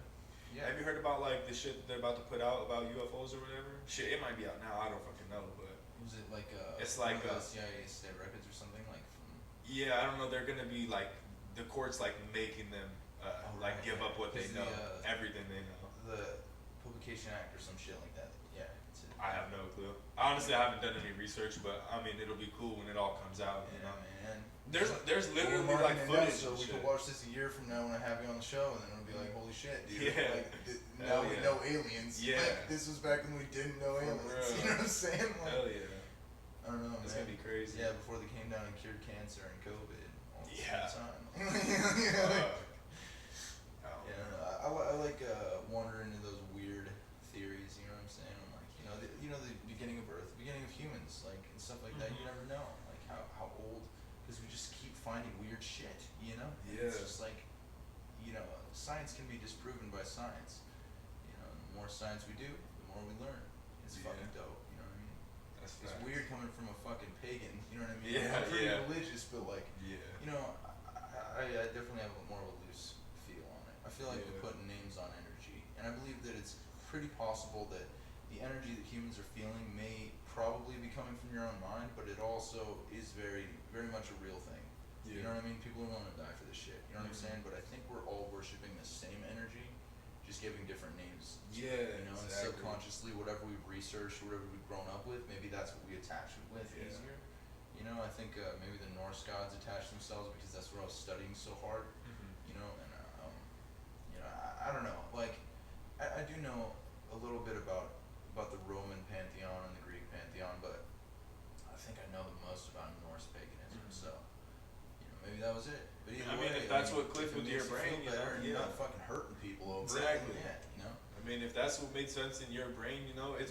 Yeah. Have you heard about like the shit that they're about to put out about UFOs or whatever? Shit, it might be out now. I don't fucking know, but was it like it's like CIA state records or something like from? Yeah, I don't know. They're gonna be like the court's like making them like give up what they know, everything they know. The Publication Act or some shit like that. Yeah. I have no clue. Honestly, I haven't done any research, but I mean, it'll be cool when it all comes out. You know, man. There's literally like footage. So we can watch this a year from now when I have you on the show, and then it'll be like, holy shit, dude! Yeah. Like, now we know aliens. Yeah. Like, this was back when we didn't know aliens. You know what I'm saying? Like, hell yeah. I don't know. It's gonna be crazy. Yeah, before they came down and cured cancer and COVID all the same time. I like wandering into those weird beginning of Earth, the beginning of humans, like and stuff like that. You never know, like how old, because we just keep finding weird shit, you know. And Yeah. it's just like, you know, science can be disproven by science. You know, and the more science we do, the more we learn. It's Yeah. fucking dope. You know what I mean? That's It's facts. weird coming from a fucking pagan. You know what I mean? Yeah, I'm pretty yeah. religious, but like, Yeah. you know, I definitely have more of a loose feel on it. I feel like Yeah. we're putting names on energy, and I believe that it's pretty possible that the energy that humans are feeling may probably be coming from your own mind, but it also is very, very much a real thing. You know what I mean? People are willing to die for this shit. You know what I'm saying? But I think we're all worshiping the same energy, just giving different names. To Yeah, it, you know, exactly. and subconsciously, whatever we've researched, whatever we've grown up with, maybe that's what we attach it with Yeah. easier. You know, I think maybe the Norse gods attach themselves because that's what I was studying so hard. You know, and you know, I don't know. Like, I do know a little bit about the Roman pantheon and the Greek pantheon, but I think I know the most about Norse paganism. Mhm. So, you know, maybe that was it. But either I mean, way, if that's what if clicked it with your makes you brain, feel you know, better and you're yeah. not fucking hurting people over Exactly. it, then yeah, you know. I mean, if that's what made sense in your brain, you know, Yeah.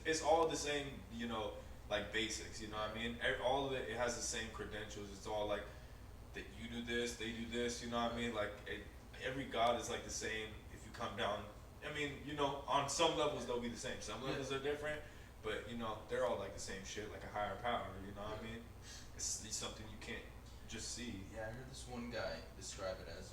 it's all the same, you know, like basics. You know what I mean? All of it has the same credentials. It's all like that you do this, they do this. You know what I mean? Like every god is like the same. If you come down, I mean, you know, on some levels they'll be the same. Some Yeah. levels are different, but you know, they're all like the same shit, like a higher power. You know what I mean? It's something you can't just see. Yeah, I heard this one guy describe it as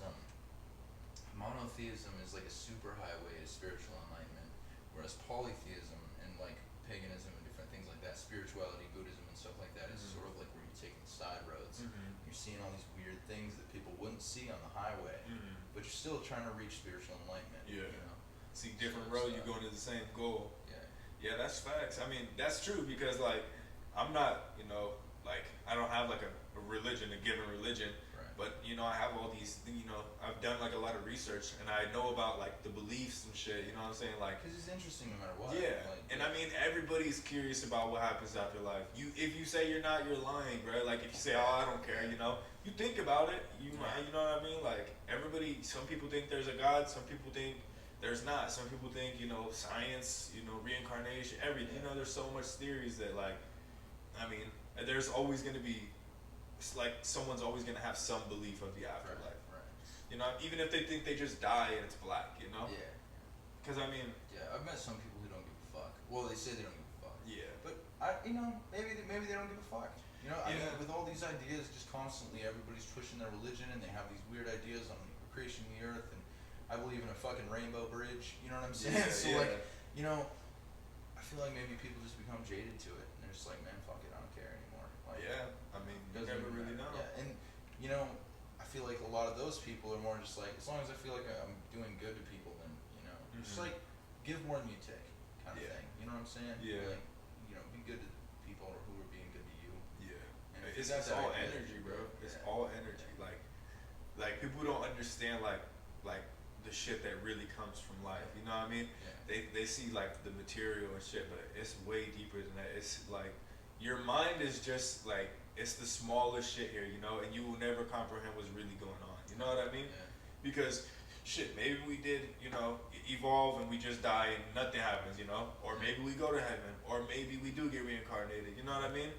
monotheism is like a super highway to spiritual enlightenment, whereas polytheism and like paganism and different things like that, spirituality, Buddhism and stuff like that, is sort of like where you're taking side roads. You're seeing all these weird things that people wouldn't see on the highway, but you're still trying to reach spiritual enlightenment. Yeah. You know? See different So road, it's, you're going to the same goal. Yeah. Yeah, that's facts. I mean, that's true because like I'm not, you know, like I don't have like a religion, a given religion, Right. but you know, I have all these, you know, I've done like a lot of research and I know about like the beliefs and shit. You know what I'm saying? Like, Because it's interesting no matter what. yeah, Like, and I mean, everybody's curious about what happens after life. If you say you're not, you're lying, bro. Like if you say, oh, I don't care, you know, you think about it. You know what I mean? Like everybody, some people think there's a God, some people think there's not. Some people think, you know, science, you know, reincarnation, everything. You know, there's so much theories that like, I mean, there's always gonna be, it's like someone's always gonna have some belief of the afterlife. Right. You know, even if they think they just die and it's black, you know? Yeah. Because I mean, Yeah, I've met some people who don't give a fuck. Well, they say they don't give a fuck. yeah. But you know, maybe they don't give a fuck. You know, I mean, with all these ideas, just constantly everybody's pushing their religion, and they have these weird ideas on creation of the earth, and I believe in a fucking rainbow bridge. You know what I'm saying? Yeah, So yeah. like, you know, I feel like maybe people just become jaded to it, and they're just like, man, fuck it, I don't care anymore. Like, Yeah, I mean, you doesn't never even really matter. know. Yeah, and you know, I feel like a lot of those people are more just like, as long as I feel like I'm doing good to people, then you know, just Mhm. like give more than you take, kind of Yeah. thing. You know what I'm saying? Yeah. Like, you know, be good to people who are being good to you. Yeah, And if it's you got that all idea, energy, bro. It's yeah. all energy. Like people don't understand like the shit that really comes from life. You know what I mean? Yeah. They see like the material and shit, but it's way deeper than that. It's like your mind is just like it's the smallest shit here, you know, and you will never comprehend what's really going on. You know what I mean? Yeah. Because shit, maybe we did, you know, evolve and we just die and nothing happens, you know, or maybe we go to heaven, or maybe we do get reincarnated. You know what I mean?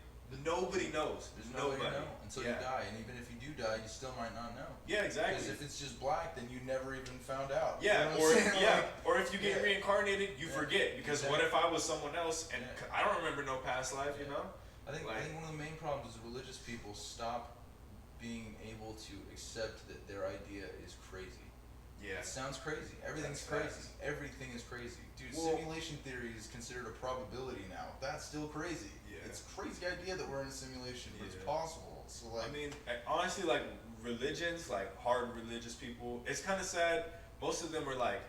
Nobody knows. There's no way to Nobody. know until Yeah. you die, and even if you do die, you still might not know. Yeah, Because exactly. if it's just black, then you never even found out. Yeah, You know what I'm saying? Like, or if you get yeah. reincarnated, you Yeah, forget because what if I was someone else and Yeah. I don't remember no past life, you Yeah. know? I think Like- one of the main problems is religious people stop being able to accept that their idea is crazy. Yeah. It sounds crazy. Everything's That's crazy. facts. Everything is crazy. Dude, Well- simulation theory is considered a probability now. That's still crazy. Yeah. It's a crazy idea that we're in a simulation, but Yeah. it's possible. So like, I mean, honestly, like religions, like hard religious people, it's kind of sad. Most of them are like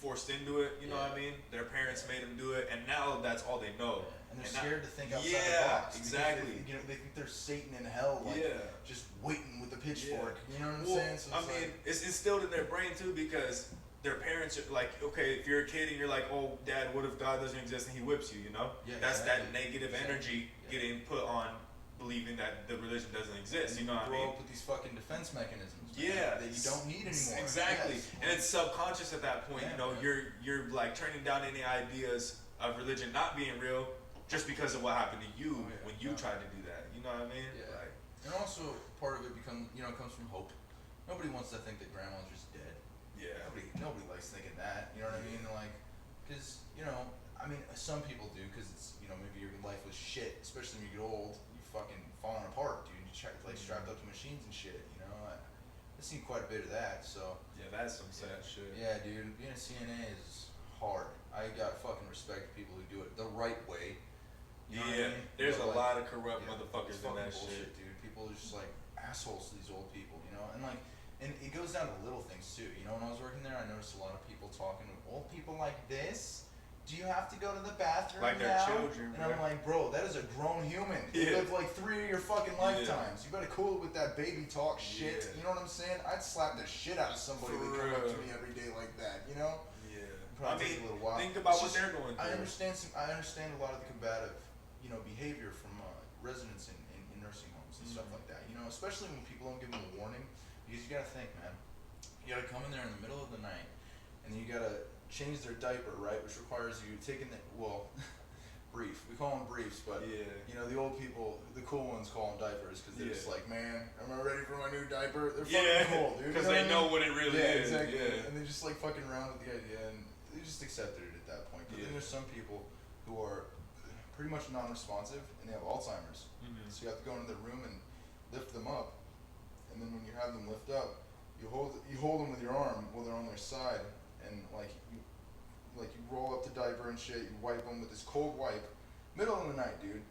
forced into it. You know what I Yeah. mean? Their parents made them do it, and now that's all they know. and they're And scared to think outside Yeah, the box. because exactly. They, you know, they think there's Satan in hell, like Yeah. just waiting with a pitchfork. You know what I'm Well, saying? So I it's mean, like, it's instilled in their brain too because their parents are like, okay, if you're a kid and you're like, oh, Dad, what if God doesn't exist and He whips you? You know, Yeah, that's exactly. that negative Exactly. energy Yeah. getting put on believing that the religion doesn't exist. You know what I grow mean? up with these fucking defense mechanisms. man, Yeah, that you don't need anymore. Exactly, Yes. and it's subconscious at that point. Yeah, you know, yeah. you're like turning down any ideas of religion not being real just because of what happened to you Oh, yeah, when you tried to do that. You know what I mean? Yeah. Like, And also part of it comes from hope. Nobody wants to think that grandma's just dead. yeah. Nobody likes thinking that. You know what I mean? Like, because I mean, some people do because it's maybe your life was shit. Especially when you get old, you fucking falling apart, dude. You like strapped up to machines and shit. I've seen quite a bit of that. So Yeah, that's some sad shit. yeah, dude, being a CNA is hard. I got fucking respect for people who do it the right way. You know what I mean? There's But, a like, lot of corrupt yeah, motherfuckers it's in fucking that bullshit, shit. dude. People are just like assholes to these old people, and it goes down to little things too. When I was working there, I noticed a lot of people talking to old people like this. Do you have to go to the bathroom Like they're now? children, And bro. I'm like, bro, that is a grown human. You Yeah. lived like 3 of your fucking lifetimes. You better cool it with that baby talk shit. Yeah. You know what I'm saying? I'd slap the shit out of somebody For that come up to real. me every day like that. Yeah. Probably take a little while. Think about It's what just- they're going through. I understand a lot of the combative, behavior from residents in nursing homes and stuff like that. Especially when people don't give them a warning, because you gotta think, man. You gotta come in there in the middle of the night, and you gotta change their diaper, right? Which requires you taking brief. We call them briefs, but Yeah. the old people, the cool ones, call them diapers because they're just Yeah. like, man, am I ready for my new diaper? They're Yeah, fucking cool, dude. because You they what I know mean? what it really Yeah, is. exactly. Yeah. And they just like fucking around with the idea, and they just accepted it at that point. But then Yeah. there's some people who are pretty much non-responsive, and they have Alzheimer's. Mhm. So you have to go into their room and lift them up, and then when you have them lift up, you hold them with your arm while they're on their side, and you roll up the diaper and shit. You wipe them with this cold wipe, middle of the night, dude.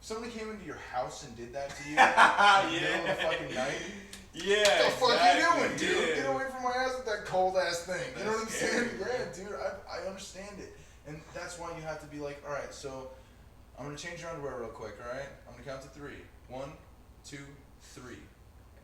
If somebody came into your house and did that to you in the middle of the fucking night, Yeah. what the fuck you exactly. doing, dude? Yeah. Get away from my ass with that cold ass thing. You know what I'm That's scary, saying? bro. Yeah, dude. I understand it, and that's why you have to be like, all right, so I'm gonna change your underwear real quick. All right, I'm gonna count to 3. 1, 2, 3,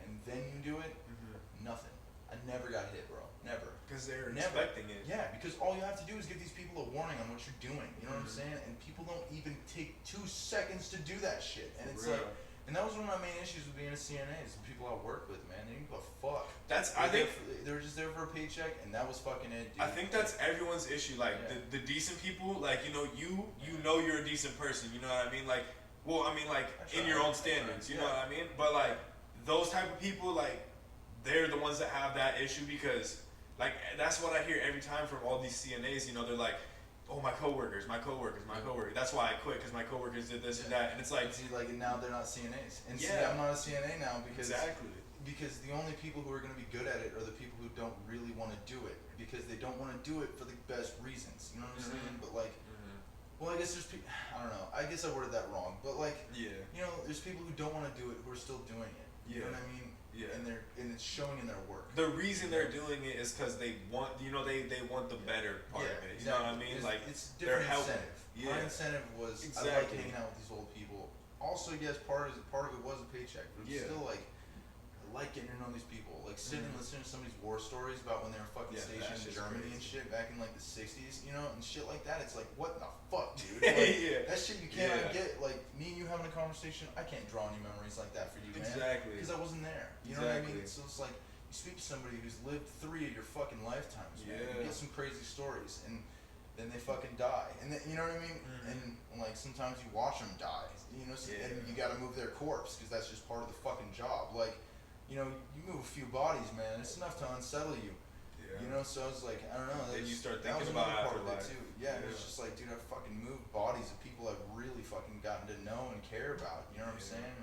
and then you do it. Mhm. Nothing. I never got hit, bro. Never. Because they're Never. expecting it. Yeah, because all you have to do is give these people a warning on what you're doing. You know what I'm Mhm. saying? And people don't even take 2 seconds to do that shit. And it's Real. like, and that was one of my main issues with being a CNA. Is the people I worked with, man. They didn't give a fuck. They were just there for a paycheck, and that was fucking it, dude. I think that's everyone's issue. Like Yeah. the decent people, like you know you're a decent person. You know what I mean? Like, well, I mean, like I in try. your own I try. standards. You know Yeah. what I mean? But like those type of people, like they're the ones that have that issue because like that's what I hear every time from all these CNAs. They're like, oh, my coworkers. That's why I quit because my coworkers did this and that. And it's like, see, and now they're not CNAs. And see, Yeah. I'm not a CNA now because exactly. because the only people who are going to be good at it are the people who don't really want to do it because they don't want to do it for the best reasons. You know what I'm saying? But well, I guess there's people. I don't know. I guess I worded that wrong. But Yeah. there's people who don't want to do it who are still doing it. You know Yeah. what I mean? Yeah. And it's showing in their work. The reason they're doing it is because they want, they want the better part of it. You know what I mean? It's they're different helping. incentive. Yeah. My incentive was I like Exactly. hanging out with these old people. Also, yes, part of it was a paycheck, but it's Yeah. still I like getting to know these people. Sitting and listening to somebody's war stories about when they were fucking Yeah, that stationed in shit's Germany and crazy. shit back in the 60s, and shit like that. It's like, what the fuck, dude? Yeah. That shit you cannot Yeah. get. Me and you having a conversation, I can't draw any memories like that for you, man. Exactly. Because I wasn't there. You know what I mean? Exactly. So it's like you speak to somebody who's lived 3 of your fucking lifetimes, man. Yeah. You get some crazy stories, and then they fucking die, and then, you know what I mean? Mhm. And sometimes you watch them die, Yeah. and you got to move their corpse because that's just part of the fucking job. You move a few bodies, man. It's enough to unsettle you. Yeah. So I was like, I don't know. Then you start that was thinking about another part of it afterlife. too. Yeah, and Yeah. it's just like, dude, I've fucking moved bodies of people I've really fucking gotten to know and care about. You know what I'm Yeah. saying?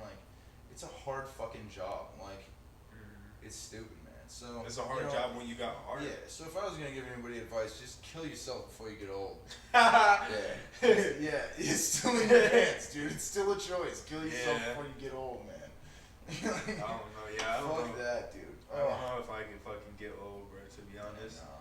It's a hard fucking job. Mhm. It's stupid, man. So It's a hard job when you got heart. Yeah. So if I was gonna give anybody advice, just kill yourself before you get old. yeah. Yeah, it's still in your hands, dude. It's still a choice. Kill yourself Yeah. before you get old, man. I don't know. Yeah, I don't Fuck know. that, dude. I don't know if I can fucking get old, bro. To be honest, No,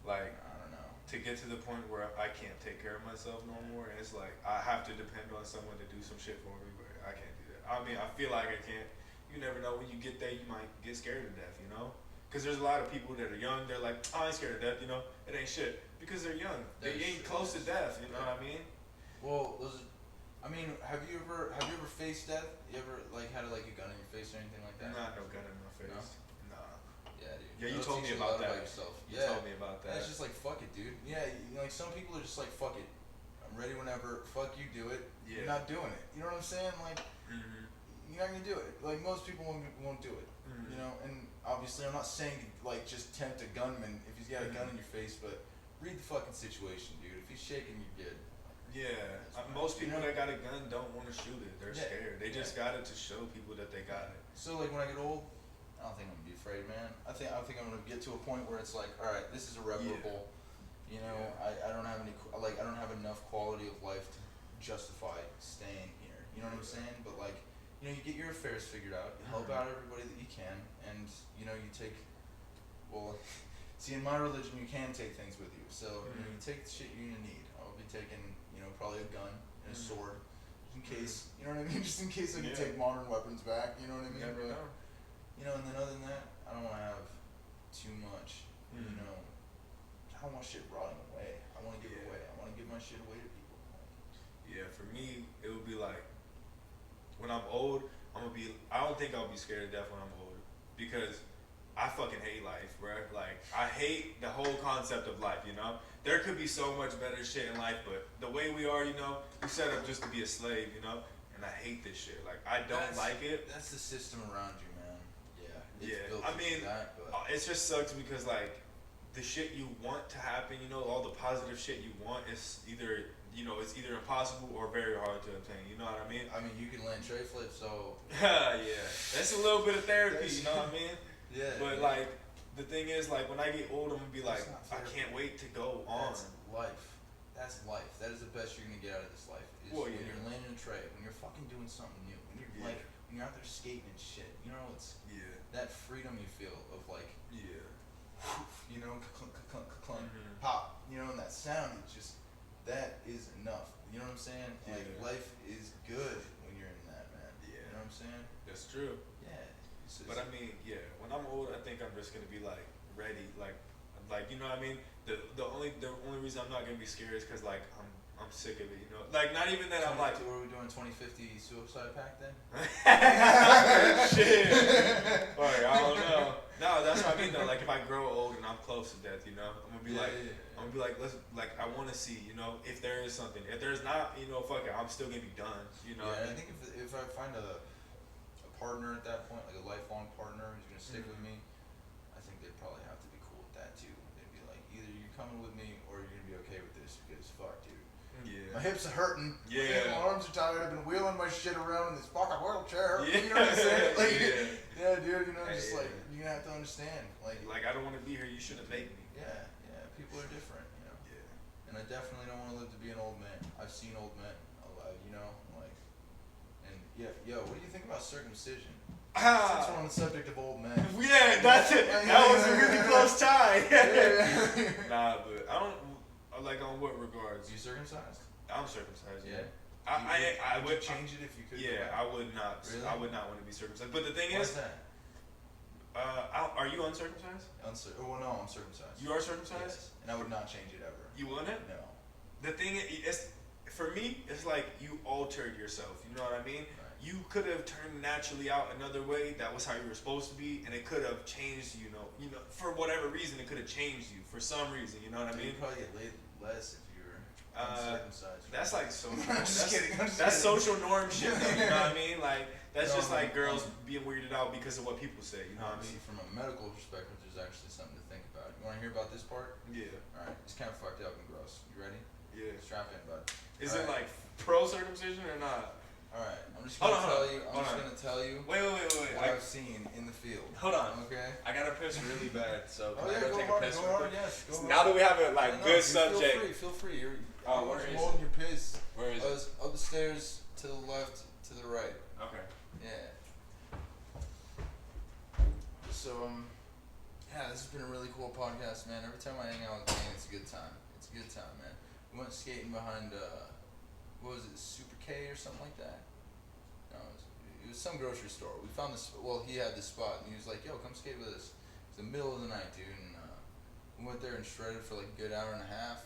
like I don't know. to get to the point where I can't take care of myself no more, and it's like I have to depend on someone to do some shit for me, but I can't do that. I mean, I feel like I can't. You never know when you get there, you might get scared to death, Because there's a lot of people that are young. They're like, I ain't scared of death, It ain't shit because they're young. They That's ain't true. close to death. You know what I mean? Well, have you ever faced death? You ever had a gun in your face or anything like that? Not no gun in my face. No? Nah. Yeah, dude. Yeah, you That'll told teach me you a lot about that. yourself. You Yeah. told me about And that. it's just fuck it, dude. Yeah, some people are just fuck it. I'm I'm ready whenever. Fuck you, do it. Yeah. You're not doing it. You know what I'm saying? Like, you're not gonna do it. Like most people won't do it. You know, and obviously I'm not saying like just tempt a gunman if he's got a gun in your face, but read the fucking situation, dude. If he's shaking, you're good. Yeah, most people that got a gun don't want to shoot it. They're scared. They just got it to show people that they got it. So like when I get old, I don't think I'm gonna be afraid, man. I think I'm gonna get to a point where it's like, all right, this is irreparable. You know, I don't have I don't have enough quality of life to justify staying here. You know what I'm saying? But like, you know, you get your affairs figured out. You help out everybody that you can, and you know, you take. Well, see, in my religion, you can take things with you. So you know, you take the shit you're gonna need. I'll be taking, you know, probably a gun and a sword, just in case. You know what I mean? Just in case I can take modern weapons back. You know what I mean? You know, and then other than that, I don't want to have too much. You know, I don't want shit rotting away. I want to give it away. I want to give my shit away to people. Yeah, for me, it would be like when I'm old, I don't think I'll be scared to death when I'm old because I fucking hate life, bro. Like, I hate the whole concept of life, you know? There could be so much better shit in life, but the way we are, you know, we set up just to be a slave, you know? And I hate this shit. Like, I don't like it. That's the system around you, man. Yeah. Yeah. I mean, it just sucks because, like, the shit you want to happen, you know, all the positive shit you want is either, you know, it's either impossible or very hard to obtain. You know what I mean? I mean, you can land tray flips, so. Yeah. That's a little bit of therapy, you know what I mean? Yeah. But like the thing is, like when I get old, I'm gonna be like, I can't wait to go on. That's life. That's life. That is the best you're gonna get out of this life. Is when you're landing a tray, when you're fucking doing something new, when you're like, when you're out there skating and shit. You know, it's that freedom you feel of like, you know, clunk, pop. You know, and that sound is just that is enough. You know what I'm saying? Like life is good when you're in that, man. You know what I'm saying? That's true. Yeah. But I mean, when I'm old, I think I'm just gonna be like ready, like you know what I mean. The only reason I'm not gonna be scared is because like I'm sick of it, you know. Like not even that I'm like. What are we doing? 2050 suicide pact then? Shit. Alright, I don't know. No, that's what I mean though. Like if I grow old and I'm close to death, you know, I'm gonna be I'm gonna be like, I want to see, you know, if there is something. If there's not, you know, fuck it, I'm still gonna be done, you know. Yeah, I think if I find a partner at that point, like a lifelong partner who's gonna stick with me, I think they'd probably have to be cool with that too. They'd be like, either you're coming with me or you're gonna be okay with this because fuck, dude. Yeah. My hips are hurting. Yeah. My arms are tired. I've been wheeling my shit around in this fucking wheelchair. You know what I'm saying? Like, yeah, dude. You know, just like you're gonna have to understand. Like I don't want to be here. You shouldn't make me. Yeah. People are different, you know. Yeah. And I definitely don't want to live to be an old man. I've seen old men, you know, like. And what do you think about circumcision? Since we're on the subject of old men. Yeah, that's it. That was a really close tie. Nah, but I don't like on what regards. You circumcised? I'm circumcised. Yeah. I would change it if you could. Yeah, I would not. Really? I would not want to be circumcised. But the thing Why's is, that? are you uncircumcised? Well, no, I'm circumcised. You are circumcised? Yes. And I would not change it ever. You wouldn't? No. The thing is, for me, it's like you altered yourself. You know what I mean? Right. You could have turned naturally out another way. That was how you were supposed to be, and it could have changed. You know, for whatever reason, it could have changed you for some reason. You know what I mean? You'd probably get laid less if you were uncircumcised. That's like social. I'm just kidding. That's social norm shit. Though, you know what I mean? Like that's just like girls being weirded out because of what people say. You know what I mean? From a medical perspective, there's actually something to think about. You want to hear about this part? Yeah. All right. It's kind of fucked up and gross. You ready? Yeah. Strap in, bud. Is it like pro circumcision or not? All right. I'm just gonna tell you. I'm just gonna tell you. Wait. What I've seen in the field. Hold on. Okay. I gotta piss really bad, so can I go take hard, a piss? Go hard, yes. Go hard. Now that we have a good subject. Feel free. You're where is holding your piss. Where is it? Up the stairs, to the left, to the right. Okay. Yeah. So this has been a really cool podcast, man. Every time I hang out with Kane, it's a good time. It's a good time, man. We went skating behind what was it, Super K or something like that? No, it was some grocery store. We found this. Well, he had this spot, and he was like, "Yo, come skate with us." It's the middle of the night, dude, and we went there and shredded for like a good hour and a half.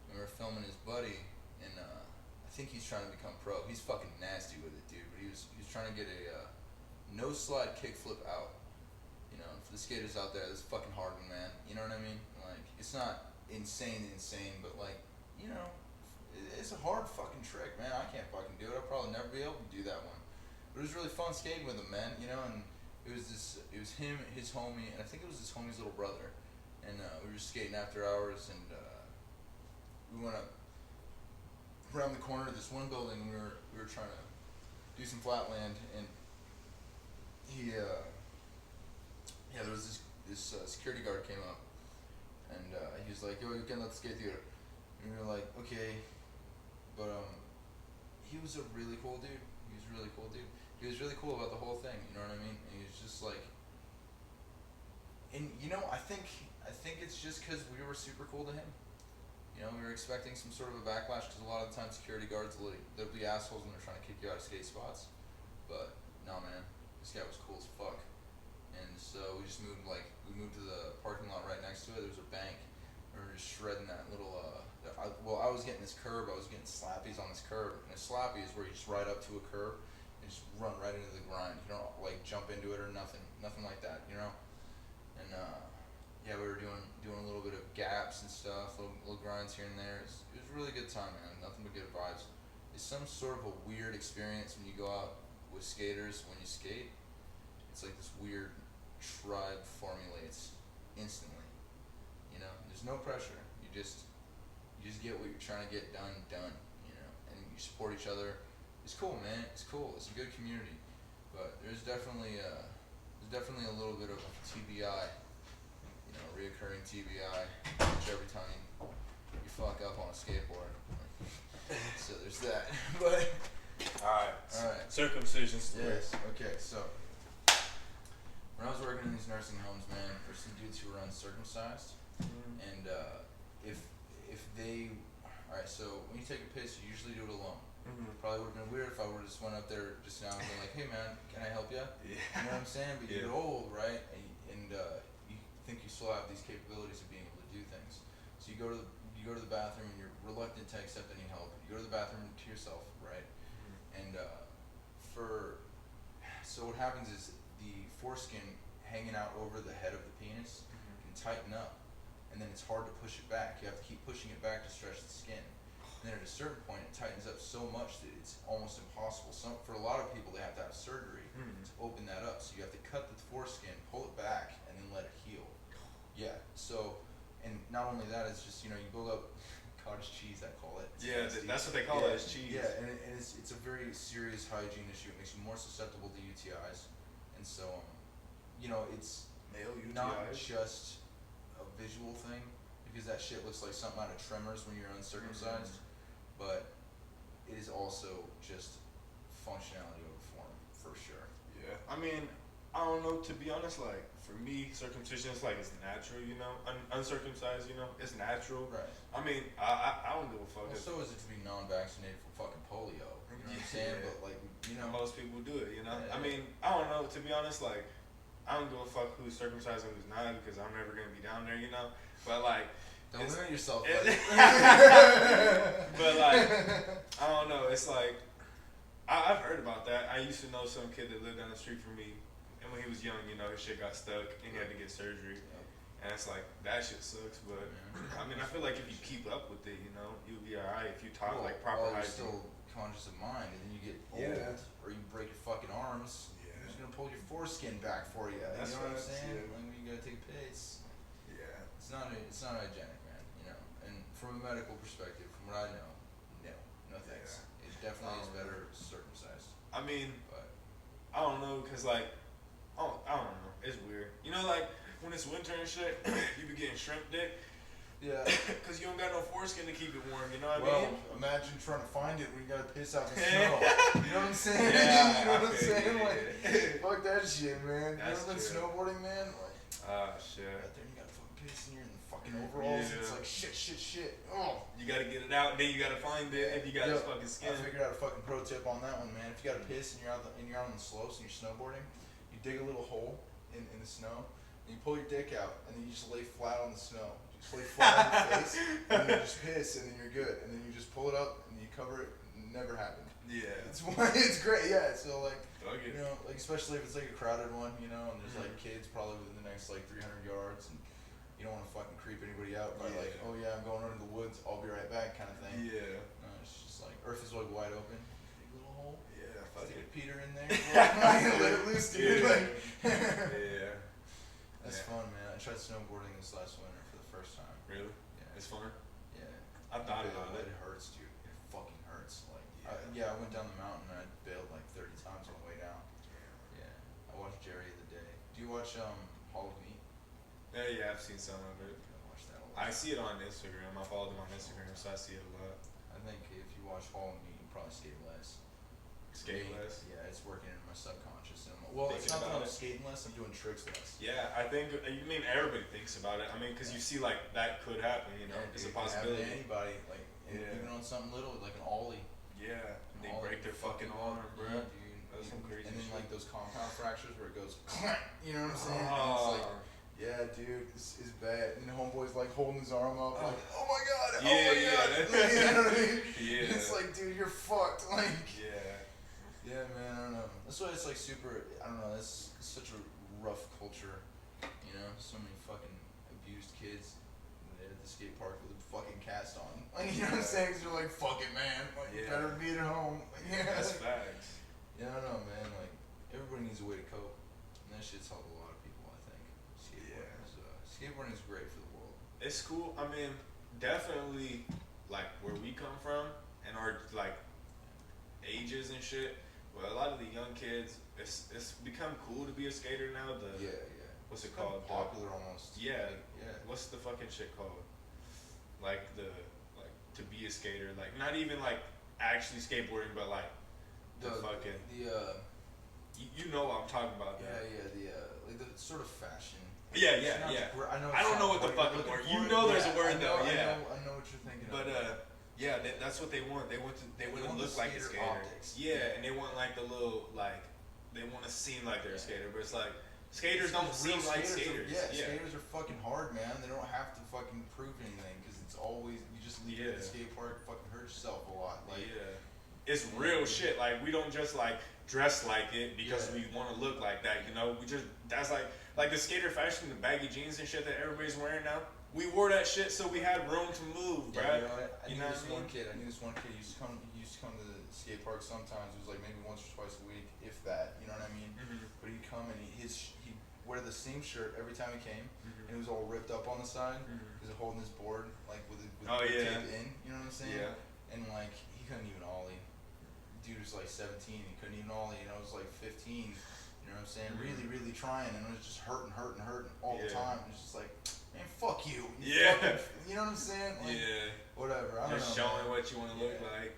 And we were filming his buddy, and I think he's trying to become pro. He's fucking nasty with it, dude. But he was trying to get a no slide kickflip out. You know, for the skaters out there, that's fucking hard one, man. You know what I mean? Like, it's not insane, but like, you know, It's a hard fucking trick, man. I can't fucking do it. I'll probably never be able to do that one. But it was really fun skating with him, man. You know, and it was him, his homie, and I think it was his homie's little brother. And we were skating after hours, and we went up around the corner of this one building. And we were trying to do some flatland, and there was this security guard came up, and he was like, "Yo, you can let the skate theater," and we were like, "Okay," but he was a really cool dude. He was really cool dude. He was really cool about the whole thing. You know what I mean? And he was just like, and you know, I think it's just because we were super cool to him. You know, we were expecting some sort of a backlash because a lot of the time security guards they'll be assholes when they're trying to kick you out of skate spots. But no, man, this guy was cool as fuck. And so we just moved to the parking lot right next to it. There was a bank. We were just shredding that little. I was getting this curb. I was getting slappies on this curb. And a slappy is where you just ride up to a curb and just run right into the grind. You don't like jump into it or nothing like that. You know. And yeah, we were doing a little bit of gaps and stuff, little grinds here and there. It was a really good time, man. Nothing but good vibes. It's some sort of a weird experience when you go out with skaters when you skate. It's like this weird tribe formulates instantly. You know, there's no pressure. You just get what you're trying to get done. You know, and you support each other. It's cool, man. It's cool. It's a good community, but there's definitely a little bit of TBI. You know, reoccurring TBI, which every time you fuck up on a skateboard. So there's that. But Alright. Circumcision story. yes, okay. So when I was working in these nursing homes, man, there's some dudes who were uncircumcised, and if they, all right. So when you take a piss, you usually do it alone. Probably would have been weird if I would have just went up there just now and been like, "Hey, man, can I help you?" Yeah. You know what I'm saying? But you get old, right? And you think you still have these capabilities of being able to do things. So you go to the bathroom and you're reluctant to accept any help. You go to the bathroom to yourself, right? And so what happens is the foreskin hanging out over the head of the penis can tighten up, and then it's hard to push it back. You have to keep pushing it back to stretch the skin. And then at a certain point, it tightens up so much that it's almost impossible. For a lot of people, they have to have surgery to open that up. So you have to cut the foreskin, pull it back, and then let it heal. Yeah. So, and not only that, it's just, you know, you build up cottage cheese, I call it. That's what they call it, is cheese. Yeah, and it's a very serious hygiene issue. It makes you more susceptible to UTIs. And so, you know, it's Male UTIs? not just a visual thing, because that shit looks like something out of Tremors when you're uncircumcised, but it is also just functionality over form, for sure. Yeah. I mean, I don't know, to be honest, like, for me, circumcision is like, it's natural, you know? Uncircumcised, you know? It's natural. Right. I mean, I don't give a fuck. Well, so is it to be non-vaccinated for fucking polio. You know what I'm saying? But like, you know, most people do it, you know? Yeah. I mean, I don't know, to be honest, like, I don't give a fuck who's circumcised and who's not, because I'm never gonna be down there, you know? But like, don't limit yourself. But like, I don't know, it's like, I've heard about that. I used to know some kid that lived down the street from me, and when he was young, you know, his shit got stuck and he had to get surgery. And it's like, that shit sucks, but I mean, I feel like if you keep up with it, you know, you'll be alright if you talk like proper you're hygiene. still conscious of mind, and then you get old, or you break your fucking arms. Yeah. Who's gonna pull your foreskin back for you? That's you know what I'm facts, saying? yeah. Like, you gotta take a piss. Yeah. It's not hygienic, man. You know, and from a medical perspective, from what I know, no thanks. It definitely is better circumcised. I mean, But I don't know, cause like, I don't know, it's weird. You know, like when it's winter and shit, you be getting shrimp dick. yeah. Cause you don't got no foreskin to keep it warm. You know what I Well, mean? imagine trying to find it when you gotta piss out in the snow. You know what I'm saying? Yeah, you know what I'm saying? yeah. Like, fuck that shit, man. That's you ever been true. snowboarding, man? Like, Shit. out there, you gotta fucking piss in your fucking overalls. Yeah. It's like shit. Oh. You gotta get it out, then you gotta find it if you got this fucking skin. I figured out a fucking pro tip on that one, man. If you gotta piss and you're out on the slopes and you're snowboarding, you dig a little hole in the snow, and you pull your dick out, and then you just lay flat on the snow. You just lay flat on your face, and then you just piss, and then you're good. And then you just pull it up, and you cover it. Never happened. Yeah. It's great, yeah. So like, Okay. you know, like especially if it's like a crowded one, you know, and there's like kids probably within the next like 300 yards, and you don't want to fucking creep anybody out by like, oh yeah, I'm going into the woods, I'll be right back, kind of thing. Yeah. You know it's just like Earth is like wide open, big little hole. Yeah, fuck Stick it. a Peter in there. Let it loose, dude. Yeah. Like, Yeah. that's Yeah. fun, man. I tried snowboarding this last winter for the first time. Really? Yeah. It's fun? Yeah. I thought about It it. hurts, dude. It fucking hurts. Like, Yeah. I went down the mountain and I bailed like 30 times on the way down. Yeah. Yeah. I watched Jerry the Day. Do you watch Hall of Meat? Yeah, I've seen some of it. I watch that a lot. I see it on Instagram. I follow them on Instagram, so I see it a lot. I think if you watch Hall of Meat, you probably skate less. Skate Me, less? Yeah, it's working in my subconscious. And well, it's Thinking not that about I'm it? skating less. I'm doing tricks less. Yeah, I think, you mean everybody thinks about it. I mean, because you see, like, that could happen, you know? Yeah, It's dude, a possibility. It can happen to anybody, like Yeah. even on something little, like an ollie. Yeah, they Ollie break their fucking arm, bro. Yeah, dude. That's some crazy And then shit. like those compound fractures where it goes, you know what I'm saying? And Oh. it's like, yeah, dude, this is bad. And the homeboy's like holding his arm up, like, Oh. oh my god, Yeah, oh my yeah. god. You know what I mean? Yeah. It's like, dude, you're fucked. Like, Yeah. yeah, man, I don't know. That's why it's like super. I don't know. It's such a rough culture, you know. So many fucking abused kids at the skate park with a fucking cast on. Like, you know what I'm saying? 'Cause you're like, fuck it, man. Like, you Yeah. better be at home. Like, yeah. That's facts. Yeah, I don't know, man. Like, everybody needs a way to cope, and that shit's helped a lot of people. I think skateboarding is great for the world. It's cool. I mean, definitely, like, where we come from and our, like, ages and shit. But a lot of the young kids, it's become cool to be a skater now. Yeah. What's it It's kinda called? Popular almost. Yeah. Like, yeah. What's the fucking shit called? Like to be a skater, like not even like actually skateboarding, but like the fucking you know what I'm talking about. Like the sort of fashion. Yeah. I don't know what the fucking word. You know, there's a word though. Yeah. I know what you're thinking. But of. yeah, that's what they want. They want to want look the like a skater skater. optics. Yeah, and they want like the little like they want to seem like they're a skater, but it's like skaters don't seem like skaters. Skaters are fucking hard, man. They don't have to fucking prove anything because it's always you just leave it at the skate park, fucking hurt yourself a lot. Like, it's real shit. Like we don't just like dress like it because we want to look like that. You know, we just that's like the skater fashion, the baggy jeans and shit that everybody's wearing now. We wore that shit so we had room to move, bro. I knew this one kid used to come to the skate park sometimes. It was like maybe once or twice a week, if that. You know what I mean? Mm-hmm. But he'd come and he'd wear the same shirt every time he came, and it was all ripped up on the side. He was holding his board like with the tape in. You know what I'm saying? Yeah. And like he couldn't even ollie. Dude was like 17. He couldn't even ollie. And I was like 15. You know what I'm saying? Really, really trying, and it was just hurting all the time. It was just like, man, fuck you. You know what I'm saying? Like, whatever. I don't know. Just showing man. what you want to look like.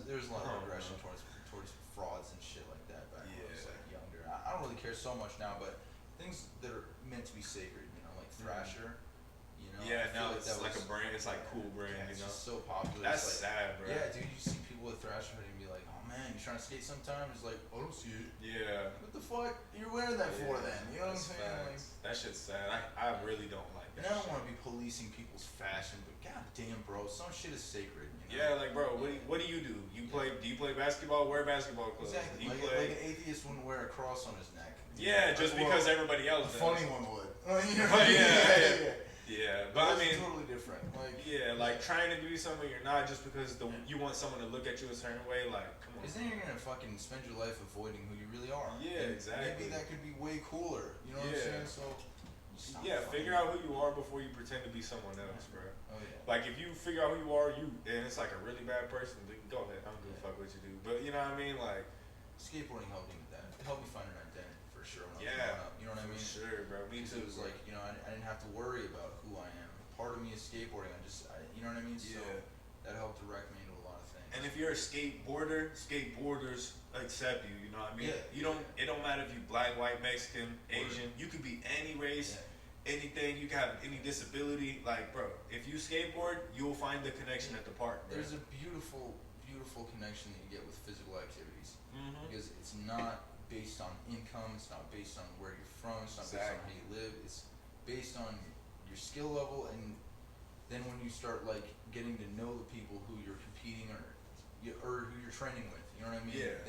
There was a lot of aggression towards frauds and shit like that back when I was like younger. I don't really care so much now, but things that are meant to be sacred, you know, like Thrasher. You know, Yeah, I feel now it's like a brand. It's like cool brand, it's you know. just so popular. That's it's like, sad, bro. Yeah, dude, you see people with Thrasher hoodie and be like, oh man, you trying to skate sometime? It's like, I don't see it. Yeah. What the fuck you're wearing that for then? You know what I'm saying? Like, that shit's sad. I really don't like and that. I don't want to be policing people's fashion, but goddamn, bro, some shit is sacred. You know? Yeah, like bro, what do you do? Do you play basketball? Wear basketball clothes. Exactly. Do you Like an atheist wouldn't wear a cross on his neck. Yeah, just because everybody else A does. funny one would. You know? Yeah, but I mean, totally different. Like, like trying to be something you're not just because you want someone to look at you a certain way. Like, come on. because then you're gonna fucking spend your life avoiding who you really are. Yeah, And exactly. Maybe that could be way cooler. You know what I'm saying? So. stop Figure out who you are before you pretend to be someone else, bro. Oh yeah. Like if you figure out who you are, and it's like a really bad person, then go ahead. I'm gonna fuck what you do. But you know what I mean? Like skateboarding helped me with that. It helped me find an identity for sure. When I was yeah, growing up. You know what I mean? For sure, bro. Me Because too. it was like, you know, I didn't have to worry about who I am. Part of me is skateboarding. You know what I mean? So that helped direct me into a lot of things. And if you're a skateboarder, skateboarders accept you. You know what I mean? Yeah. It don't matter if you black, white, Mexican, Asian. You could be any race. Yeah. Anything, you can have any disability, like bro, if you skateboard, you'll find the connection at the park, bro. There's a beautiful, beautiful connection that you get with physical activities. Mm-hmm. Because it's not based on income, it's not based on where you're from, it's not based on how you live, it's based on your skill level, and then when you start like getting to know the people who you're competing or who you're training with, you know what I mean? Yeah.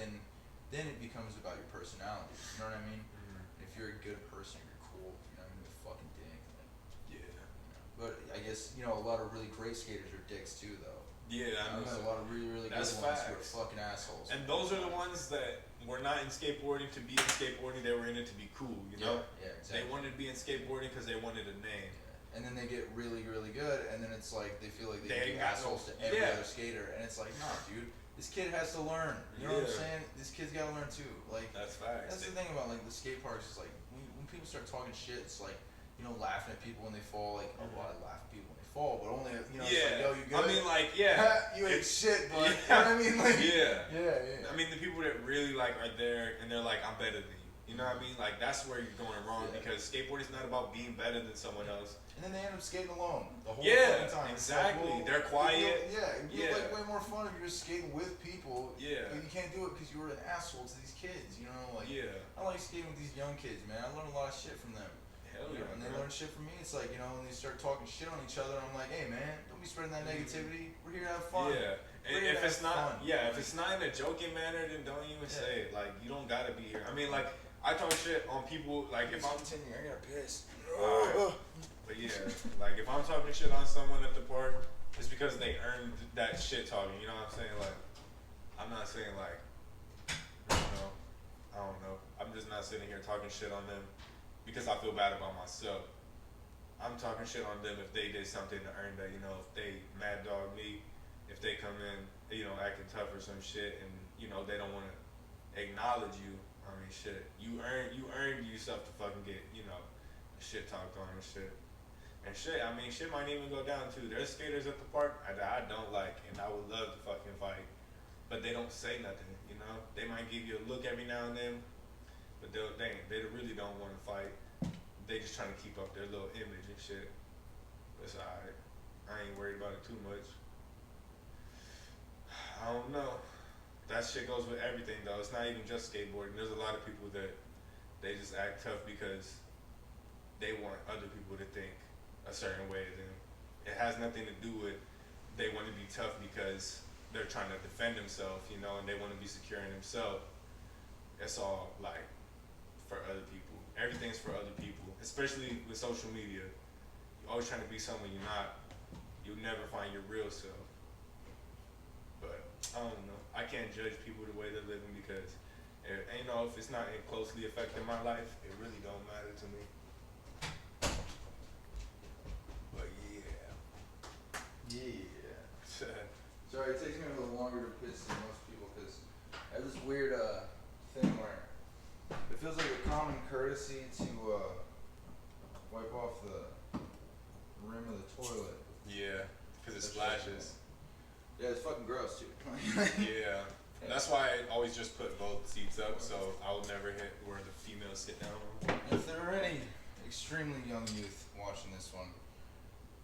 Then it becomes about your personality, you know what I mean? Mm-hmm. If you're a good person, you're cool, you know what I mean? You're a fucking dick. Like, Yeah. you know. But I guess, you know, a lot of really great skaters are dicks too, though. Yeah, I I know. met a lot of really, really good That's ones who facts. are fucking assholes. And those are the ones that were not in skateboarding to be in skateboarding. They were in it to be cool, you know? Yeah, exactly. They wanted to be in skateboarding because they wanted a name. And then they get really, really good, and then it's like they feel like they They can be ain't got assholes no- to every yeah. other skater, and it's like, nah, dude, this kid has to learn. You know what I'm Yeah. saying? This kid's gotta learn too. Like That's facts. that's the thing about like the skate parks is like when people start talking shit, it's like laughing at people when they fall. Like, oh, well, I laugh at people when they fall, but only it's like, yo, you good? I mean, like, yeah. you ain't It's- shit, but Yeah. you know what I mean? Like, Yeah. I mean, the people that really like are there and they're like, I'm better than you. You know what I mean? Like, that's where you're going wrong because skateboarding is not about being better than someone else. And then they end up skating alone the whole Yeah, fucking time. It's exactly. Like, well, They're quiet. It'd be Yeah. like way more fun if you were skating with people. Yeah. But you can't do it because you were an asshole to these kids. You know, like Yeah. I like skating with these young kids, man. I learn a lot of shit from them. Hell You yeah. know, and they bro. learn shit from me. It's like, when they start talking shit on each other, I'm like, hey man, don't be spreading that negativity. We're here to have fun. Yeah. And We're here if to it's have not, fun. yeah, if it's not in a joking manner, then don't even say it. Like, you don't gotta be here. I mean, like, I talk shit on people. Like, if I'm, continuing, I gotta piss. Alright. But yeah, like if I'm talking shit on someone at the park, it's because they earned that shit talking. You know what I'm saying? Like, I'm not saying like, I don't know. I'm just not sitting here talking shit on them because I feel bad about myself. I'm talking shit on them if they did something to earn that. You know, if they mad dog me, if they come in, acting tough or some shit, and they don't want to acknowledge you. I mean, shit. You earned yourself to fucking get shit talked on and shit. And shit, I mean, shit might even go down too. There's skaters at the park that I don't like, and I would love to fucking fight, but they don't say nothing. You know, they might give you a look every now and then, but they really don't want to fight. They just trying to keep up their little image and shit. It's alright. I ain't worried about it too much. I don't know. That shit goes with everything though. It's not even just skateboarding. There's a lot of people that they just act tough because they want other people to think a certain way of them. It has nothing to do with they want to be tough because they're trying to defend themselves, and they want to be secure in themselves. It's all like for other people. Everything's for other people, especially with social media. You're always trying to be someone you're not. You'll never find your real self. But I don't know. I can't judge people the way they're living because, if it's not closely affecting my life, it really don't matter to me. But Yeah. Sorry, it takes me a little longer to piss than most people because I have this weird thing where it feels like a common courtesy to wipe off the rim of the toilet. yeah, because it splashes. Yeah, it's fucking gross too. Yeah. That's why I always just put both seats up, so I'll never hit where the females sit down on. If there are any extremely young youth watching this one,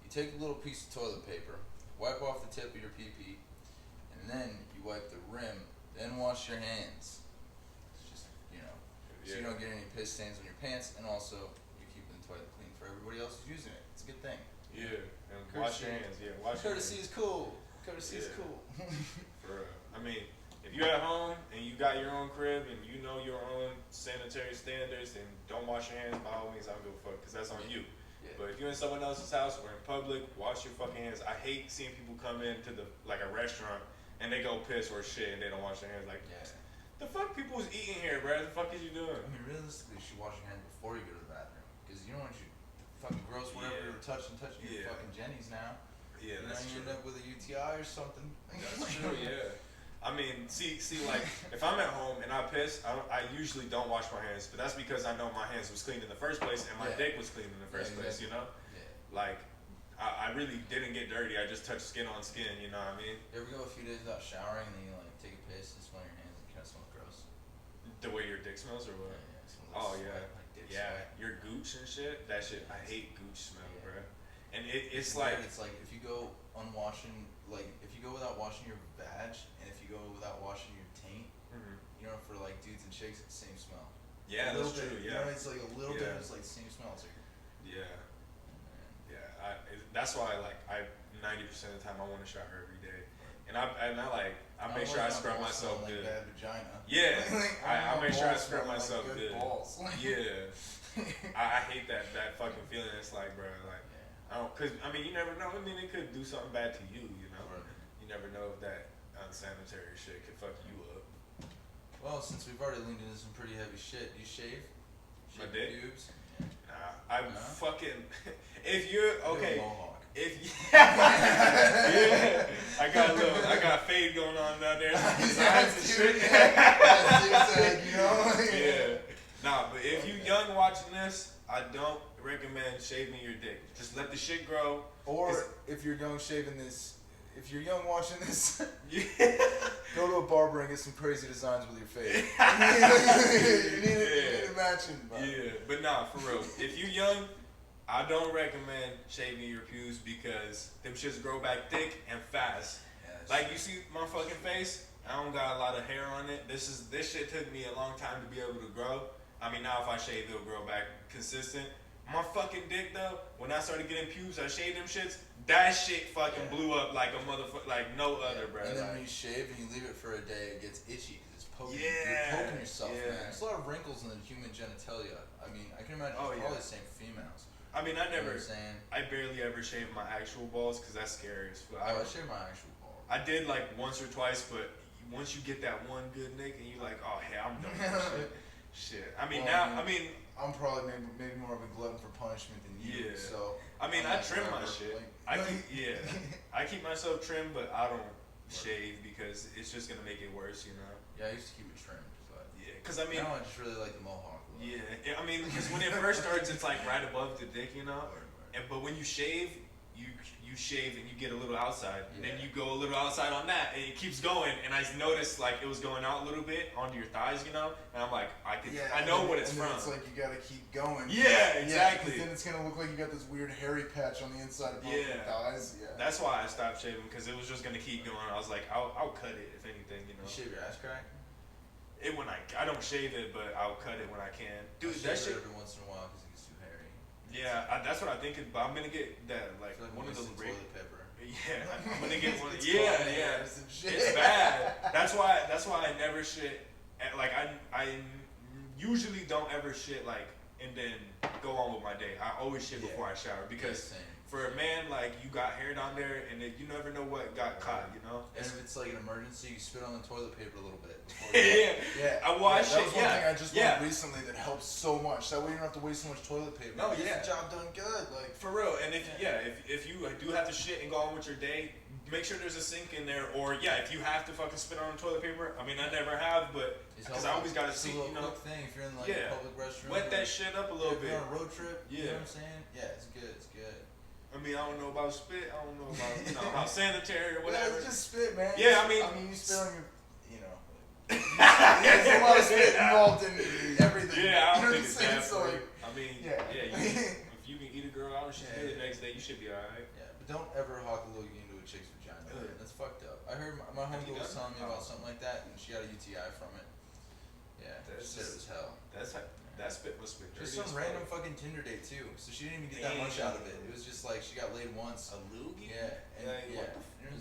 you take a little piece of toilet paper, wipe off the tip of your pee-pee, and then you wipe the rim, then wash your hands. It's just, so you don't get any piss stains on your pants, and also you're keeping the toilet clean for everybody else who's using it. It's a good thing. Yeah, and wash your hands. Yeah, wash your hands. Courtesy is cool. Courtesy is cool. For real. I mean, if you're at home and you got your own crib and you know your own sanitary standards, and don't wash your hands, by all means, I don't give a fuck, because that's on you. Yeah. But if you're in someone else's house or in public, wash your fucking hands. I hate seeing people come into a restaurant and they go piss or shit and they don't wash their hands. Like, the fuck people's eating here, bro? The fuck is you doing? I mean, realistically, you should wash your hands before you go to the bathroom, because you don't want you fucking gross whatever you're touching your fucking jennies now. Yeah, that's you true. end up with a UTI or something. That's true, yeah. I mean, see, like, if I'm at home and I piss, I usually don't wash my hands, but that's because I know my hands was clean in the first place and my dick was clean in the first place, Yeah. Like, I really didn't get dirty. I just touched skin on skin, you know what I mean? You ever go a few days without showering and then you take a piss and smell your hands and it kind of smells gross? The way your dick smells or what? Yeah, it smells Oh, like yeah. sweat, like dick Yeah, sweat. your gooch and shit, that shit, I hate gooch smell, Yeah. bro. And it's weird. like, It's like if you go unwashing, like if you go without washing your vag and if you go without washing your taint, for like dudes and chicks, it's the same smell. yeah, A little that's true, bit, yeah. It's like a little bit, Yeah. it's like the same smell. It's like, Yeah. That's why, like, 90% of the time I want to shower every day. And I make sure I scrub myself like good. bad vagina. Yeah, Like, I make sure I balls scrub smell like myself good. Balls. Yeah, I hate that fucking feeling. It's like, bro, like, I don't, cause I mean, you never know. I mean, it could do something bad to you, you know. Right. You never know if that unsanitary shit could fuck you up. Well, since we've already leaned into some pretty heavy shit, do you shave? My Shave dick? your pubes? Nah, I'm No? fucking. If you're You're okay, a mohawk. if yeah, I got fade going on down there. Designs and shit. You know? Yeah. Nah, but if you young watching this, I don't recommend shaving your dick. Just let the shit grow. Or if you're young shaving this, if you're young watching this, Yeah. go to a barber and get some crazy designs with your face. you need it matching. Bro. Yeah, but nah, for real. If you young, I don't recommend shaving your pubes because them shits grow back thick and fast. Yes. Like you see my fucking face, I don't got a lot of hair on it. This shit took me a long time to be able to grow. I mean, now if I shave, it'll grow back consistent. My fucking dick though, when I started getting pubes, I shaved them shits. That shit fucking blew up like a motherfucker, like no other, bro. And then Like, when you shave and you leave it for a day, it gets itchy because it's poking. Yeah, You're poking yourself, yeah. man. There's a lot of wrinkles in the human genitalia. I mean, I can imagine Oh, it's yeah. probably the same for females. I mean, I You know never, what I'm saying? I barely ever shave my actual balls because that's scary as fuck. I shave my actual ball. I did like once or twice, but once you get that one good nick and you like, oh hey, I'm done with this shit. I mean Well, now, I mean, I'm probably maybe more of a glutton for punishment than you. Yeah. So I mean, I'm I like, trim my whatever, shit. like- I keep myself trimmed, but I don't shave because it's just gonna make it worse, you know. Yeah, I used to keep it trimmed, but Yeah, because I mean, now I just really like the mohawk look. yeah, I mean, because when it first starts, it's like right above the dick, you know. Word, word. And but when you shave, you shave and you get a little outside, and then Yeah. you go a little outside on that, and it keeps going. And I noticed like it was going out a little bit onto your thighs, you know. And I'm like, I know what it's and from. then it's like you gotta keep going. Yeah, 'cause exactly. then it's gonna look like you got this weird hairy patch on the inside of both your Yeah. thighs. Yeah. That's why I stopped shaving because it was just gonna keep going. I was like, I'll cut it if anything, you know. You shave your ass crack? It when I don't shave it, but I'll cut it when I can. Dude, I that shave shit. it every once in a while because it gets too hairy. Yeah, that's what I think. But I'm gonna get that I like feel like one of those. wasting toilet paper. Yeah, I'm gonna get one. It's Yeah, clogging yeah. hairs and shit. It's bad. That's why I never shit. Like I usually don't ever shit like and then go on with my day. I always shit before I shower because Same. for a man like you got hair down there and you never know what got caught. You know. And if it's like an emergency, you spit on the toilet paper a little bit. Before Yeah. Yeah. I wash that it, was one yeah. thing I just Yeah. learned recently that helps so much. That way you don't have to waste so much toilet paper. No, It gets yeah. the job done good. Like For real, and if you do have to shit and go on with your day, make sure there's a sink in there, or if you have to fucking spit on toilet paper. I mean, I never have, but it's because I always gotta it's see, a little you know, quick thing if you're in like Yeah. a public restroom. wet or that shit up a little if bit. you're on a road trip. You know Yeah. what I'm saying? Yeah, it's good. It's good. I mean, I don't know about spit. I don't know about how sanitary or whatever. Yeah, just spit, man. Yeah, I mean- you spit on your, you know. There's a lot of spit involved in everything. Yeah, I you know don't what think I'm it's saying? bad So for like, you. I mean, Yeah. if you can eat a girl out and she's Yeah. good the next day, you should be alright. yeah, but don't ever hawk a loogie into a chick's vagina. Ugh. That's fucked up. I heard my Have you homegirl was done telling me it? about Oh. something like that, and she got a UTI from it. Yeah, That's she said it was hell. That spit must be dirty. Just some as random fuck. fucking Tinder date too, so she didn't even get that much out of it. It was just like she got laid once. A loogie? Yeah, and Like, yeah.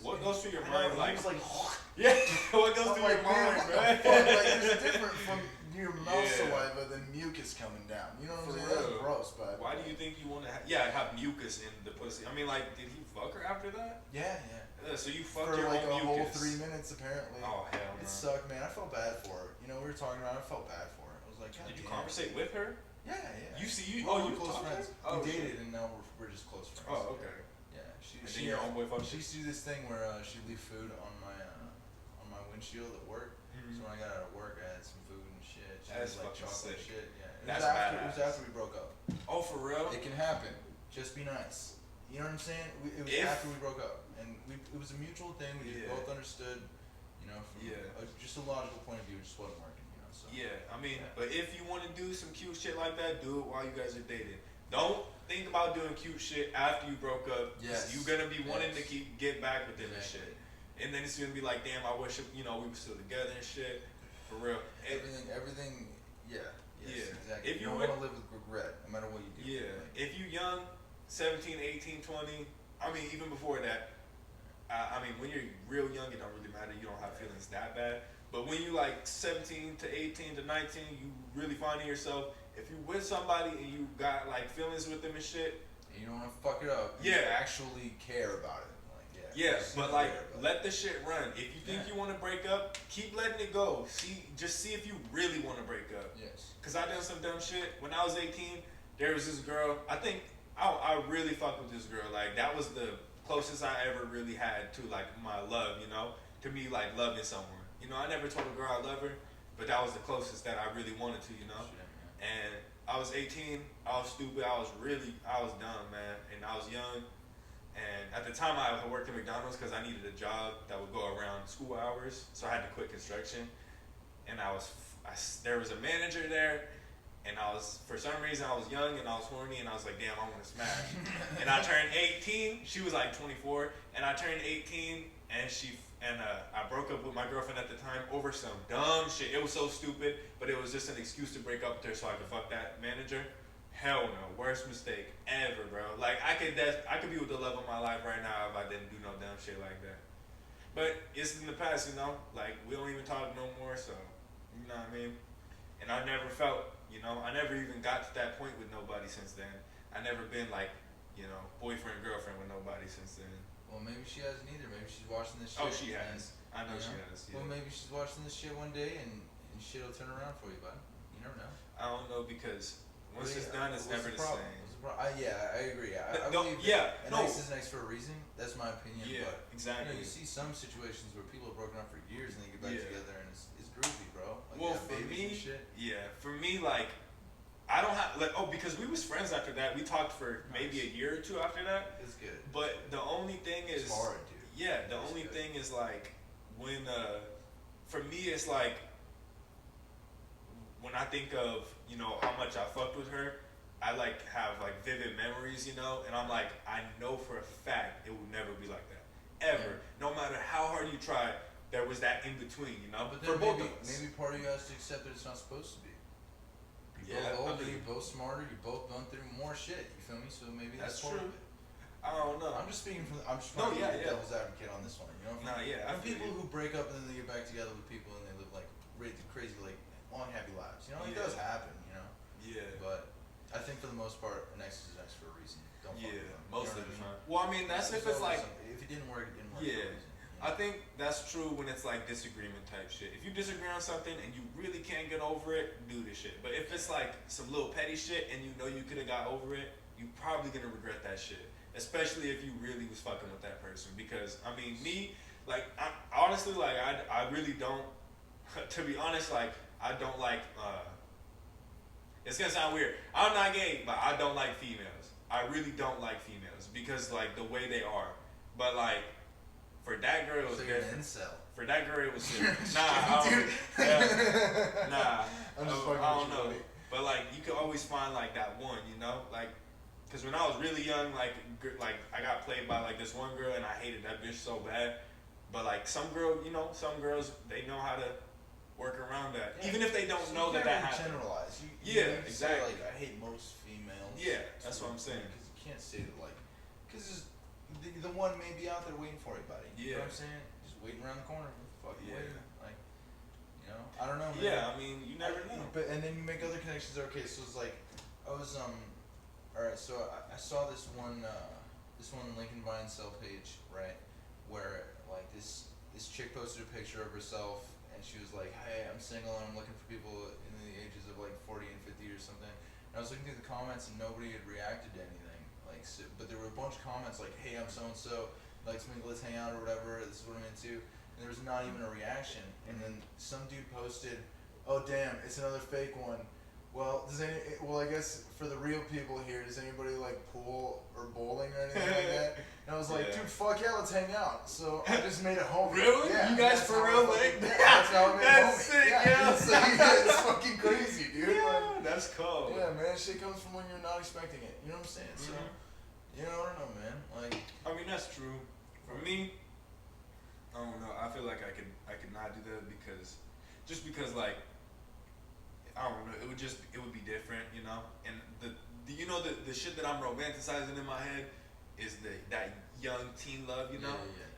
What goes through your I know, mind? he Like, was like, yeah, what goes I'm through like, your man, mind, what the bro? fuck? Like, it's different from your mouth Yeah. saliva than mucus coming down. You know what For I'm saying? That's real. gross, but Why do you think you want to? Have mucus in the pussy. I mean, like, did he fuck her after that? Yeah. So you fucked For your like a own whole mucus. 3 minutes apparently. Oh hell no. It sucked, man. I felt bad for her. You know, we were talking about it. I felt bad for her. I was like, God Did you damn. conversate with her? Yeah, yeah. You see, you We're you close talked to friends. her? Oh, we shit. dated, and now we're just close friends. Oh, okay. Yeah. She And then your homeboy fucked She you? used to do this thing where she'd leave food on my windshield at work. Mhm. So when I got out of work, I had some food and shit. She That's did, like fucking chocolate sick. shit. Yeah. That's It was badass. after we broke up. Oh, for real? It can happen. Just be nice. You know what I'm saying? It was If- after we broke up, and it was a mutual thing. We Yeah. both understood. You know, from just a logical point of view, it just wasn't working. You know, so. Yeah, I mean, Yeah. but if you want to do some cute shit like that, do it while you guys are dating. Don't think about doing cute shit after you broke up. Yes. You're gonna be wanting Yes. to get back with them Exactly. and shit. And then it's gonna be like, damn, I wish we were still together and shit. For real. Everything. Yeah. Yes, Yeah. Exactly. If you you don't would- want to live with regret, no matter what you do. Yeah. Like, If you young, 17, 18, 20, I mean, even before that, I mean, when you're real young, it don't really matter. You don't have feelings that bad. But when you like 17 to 18 to 19, you really finding yourself. If you with somebody and you got like feelings with them and shit, and you don't want to fuck it up. Yeah. You actually care about it. Like, yeah. Yeah, It's but sooner or like, later, but- let the shit run. If you think Yeah. you want to break up, keep letting it go. Just see if you really want to break up. Yes. Cause I done some dumb shit when I was 18. There was this girl. I think I really fucked with this girl. Like that was the closest I ever really had to like my love. You know, to me like loving someone. You know, I never told a girl I love her, but that was the closest that I really wanted to. You know, Shit, man. and I was 18. I was stupid. I was dumb, man, and I was young. And at the time, I worked at McDonald's because I needed a job that would go around school hours, so I had to quit construction. And there was a manager there, and for some reason, I was young and I was horny, and I was like, damn, I want to smash. And I turned 18. She was like 24, and I turned 18, and I broke up with my girlfriend at the time over some dumb shit. It was so stupid, but it was just an excuse to break up with her so I could fuck that manager. Hell no, worst mistake ever, bro. Like I could be with the love of my life right now if I didn't do no dumb shit like that. But it's in the past, you know. Like we don't even talk no more, so you know what I mean. And I never felt, you know, I never even got to that point with nobody since then. I never been like, you know, boyfriend girlfriend with nobody since then. Well, maybe she hasn't either. Maybe she's watching this shit. Oh, she has. I know she has. Yeah. Well, maybe she's watching this shit one day and shit'll turn around for you, bud. You never know. I don't know because once it's done, it's never the problem? same. Yeah, I agree. I No, believe yeah, an no. ex is an ex for a reason. That's my opinion. Yeah, but, exactly. You see some situations where people have broken up for years and they get back Yeah. together and it's groovy, bro. Like, Well, they have for babies and me, shit. yeah, for me, like, I don't have like because we was friends after that. We talked for maybe a year or two after that. It's good. But the only thing is, It's hard, dude. yeah, the It's only good. thing is like when for me it's like when I think of how much I fucked with her, I like have like vivid memories, and I'm like I know for a fact it will never be like that ever. Yeah. No matter how hard you try, there was that in between, But for then both maybe, of us. maybe part of you has to accept that it's not supposed to be. You're Yeah, both I older, mean- you're both smarter, you're both going through more shit. You feel me? So maybe that's, That's part true. of it. I don't know. I'm just speaking from. I'm just No, trying to yeah, be the yeah. devil's advocate on this one. You know what I mean? Nah, yeah, I And feel people you. who break up and then they get back together with people and they live like crazy, like unhappy lives. You know, it Yeah. does happen. You know, Yeah. but I think for the most part, an ex is an ex for a reason. Don't fuck Yeah, with them. most You of know the what I time. Well, I mean, that's if There's it's always like, something. If it didn't work, it didn't work. Yeah. For a reason, you I know? think that's true when it's like disagreement type shit. If you disagree on something and you really can't get over it, do the shit. But if it's like some little petty shit and you know you could have got over it, you probably gonna regret that shit. Especially if you really was fucking with that person. Because I mean, me, like, I honestly, like, I really don't. To be honest, like, I don't like. It's gonna sound weird. I'm not gay, but I don't like females. I really don't like females because like the way they are. But like, for that girl, it was So you're an different. incel. For that girl, it was different. Nah, I don't, yeah, nah. I'm just I fucking don't with you, know. buddy. But like, you could always find like that one, like, cause when I was really young, like I got played by like this one girl, and I hated that bitch so bad. But like some girls, they know how to work around that, Yeah. even if they don't So know you that can't that really happened. generalize. You Yeah, can say, exactly. like, I hate most females. Yeah, that's what I'm saying. Because you can't say that, like, because the one may be out there waiting for you, buddy. You know Yeah. what I'm saying? Just waiting around the corner, fucking Yeah. waiting. Like, I don't know. Man. Yeah, I mean, you never know. But and then you make other connections. Okay, so it's like, I was all right. So I saw this one Lincoln Vine Cell page, right, where like this chick posted a picture of herself, and she was like, "Hey, I'm single and I'm looking for people in the ages of like 40 and 50 or something." And I was looking through the comments and nobody had reacted to anything. Like, so, but there were a bunch of comments like, "Hey, I'm so and so, likes me, let's hang out or whatever. This is what I'm into." And there was not even a reaction. And then some dude posted, "Oh damn, it's another fake one. Well, I guess for the real people here, does anybody like pool or bowling or anything like that?" And I was like, Yeah. "Dude, fuck yeah, let's hang out." So I just made it home. Really? Yeah, You guys that's for how I real, fucking- like? yeah, that's how I made That's homie. sick, yeah. yeah. It's, like, it's fucking crazy, dude. Yeah, Like, that's cool. yeah, man, shit comes from when you're not expecting it. You know what I'm saying? So, Mhm. I don't know, man. Like, I mean, that's true. For me, I don't know. I feel like I could not do that because like I don't know. It would be different, And the shit that I'm romanticizing in my head is that young teen love, Yeah.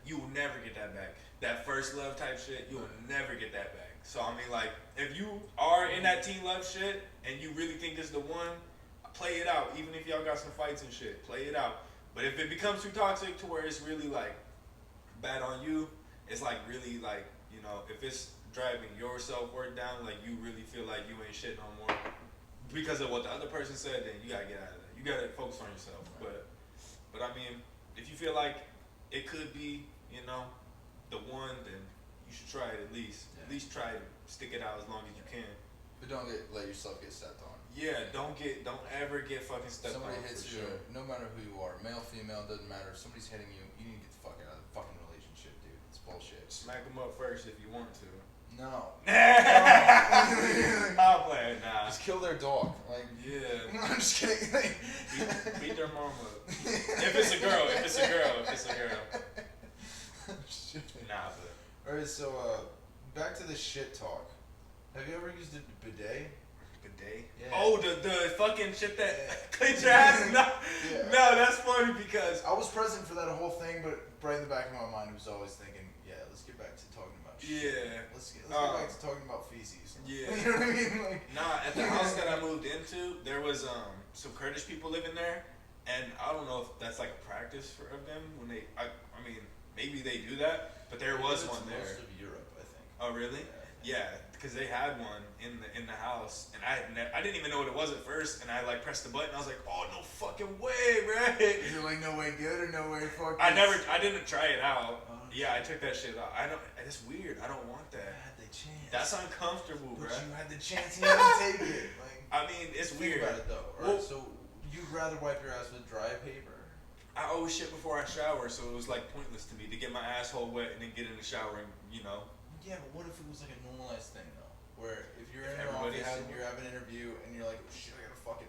You will never get that back. That first love type shit, you will never get that back. So I mean, like, if you are in that teen love shit and you really think it's the one, play it out. Even if y'all got some fights and shit, play it out. But if it becomes too toxic to where it's really like bad on you, it's like really like, you know, if it's driving your self worth down, like you really feel like you ain't shit no more because of what the other person said, then you gotta get out of that. You gotta focus on yourself. But I mean, if you feel like it could be, you know, the one, then you should try it at least. Yeah. At least try to stick it out as long as you can. But don't let yourself get stepped on. Yeah, don't ever get fucking stepped Somebody on. hits you, no matter who you are, male, female, doesn't matter. If somebody's hitting you, you need to get the fuck out of the fucking relationship, dude. It's bullshit. Smack them up first if you want to. No. I'm playing, nah. Just kill their dog. Like, yeah. No, I'm just kidding. Like, beat their mama up. If it's a girl. Nah, but. Alright, so back to the shit talk. Have you ever used a bidet? Bidet? Yeah. Oh, the fucking shit that cleans your ass? No, Yeah. no, that's funny because. I was present for that whole thing, but right in the back of my mind, I was always thinking, yeah, let's get back to talking about shit. Yeah. Let's get back to talking about feces. Yeah. You know what I mean? Like, Nah, at the house that I moved into, there was some Kurdish people living there, and I don't know if that's like a practice for of them when they. I mean, maybe they do that, but there was one there. Most of Europe, I think. Oh really? Yeah, because they had one in the house, and I didn't even know what it was at first, and I like pressed the button. I was like, oh no fucking way, right? You're like, no way good or no way fuck. I didn't try it out. Yeah, I took that shit out. I don't. It's weird. I don't want that. I had the chance. That's uncomfortable, but bro. you had the chance and you didn't take it. Like, I mean, it's think weird. about it though. Right? So you'd rather wipe your ass with dry paper? I always shit before I shower, so it was like pointless to me to get my asshole wet and then get in the shower and Yeah, but what if it was like a normalized thing though? Where if you're in your Everybody office has and one. you have an interview and you're like, oh, shit,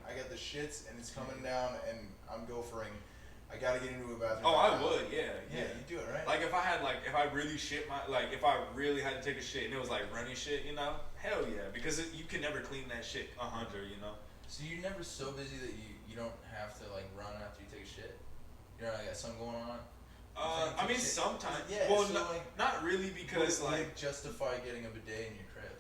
I got the shits and it's coming down and I'm gophering. I gotta get into a bathroom. Oh, right I now. would, yeah. Yeah, you do it, right? Like if I really shit if I really had to take a shit and it was like runny shit, hell yeah, because you can never clean that shit 100, So you're never so busy that you don't have to like run after you take a shit? You're not like got something going on? I mean sometimes. Yeah, Well, so not really because would like it justify getting a bidet in your crib?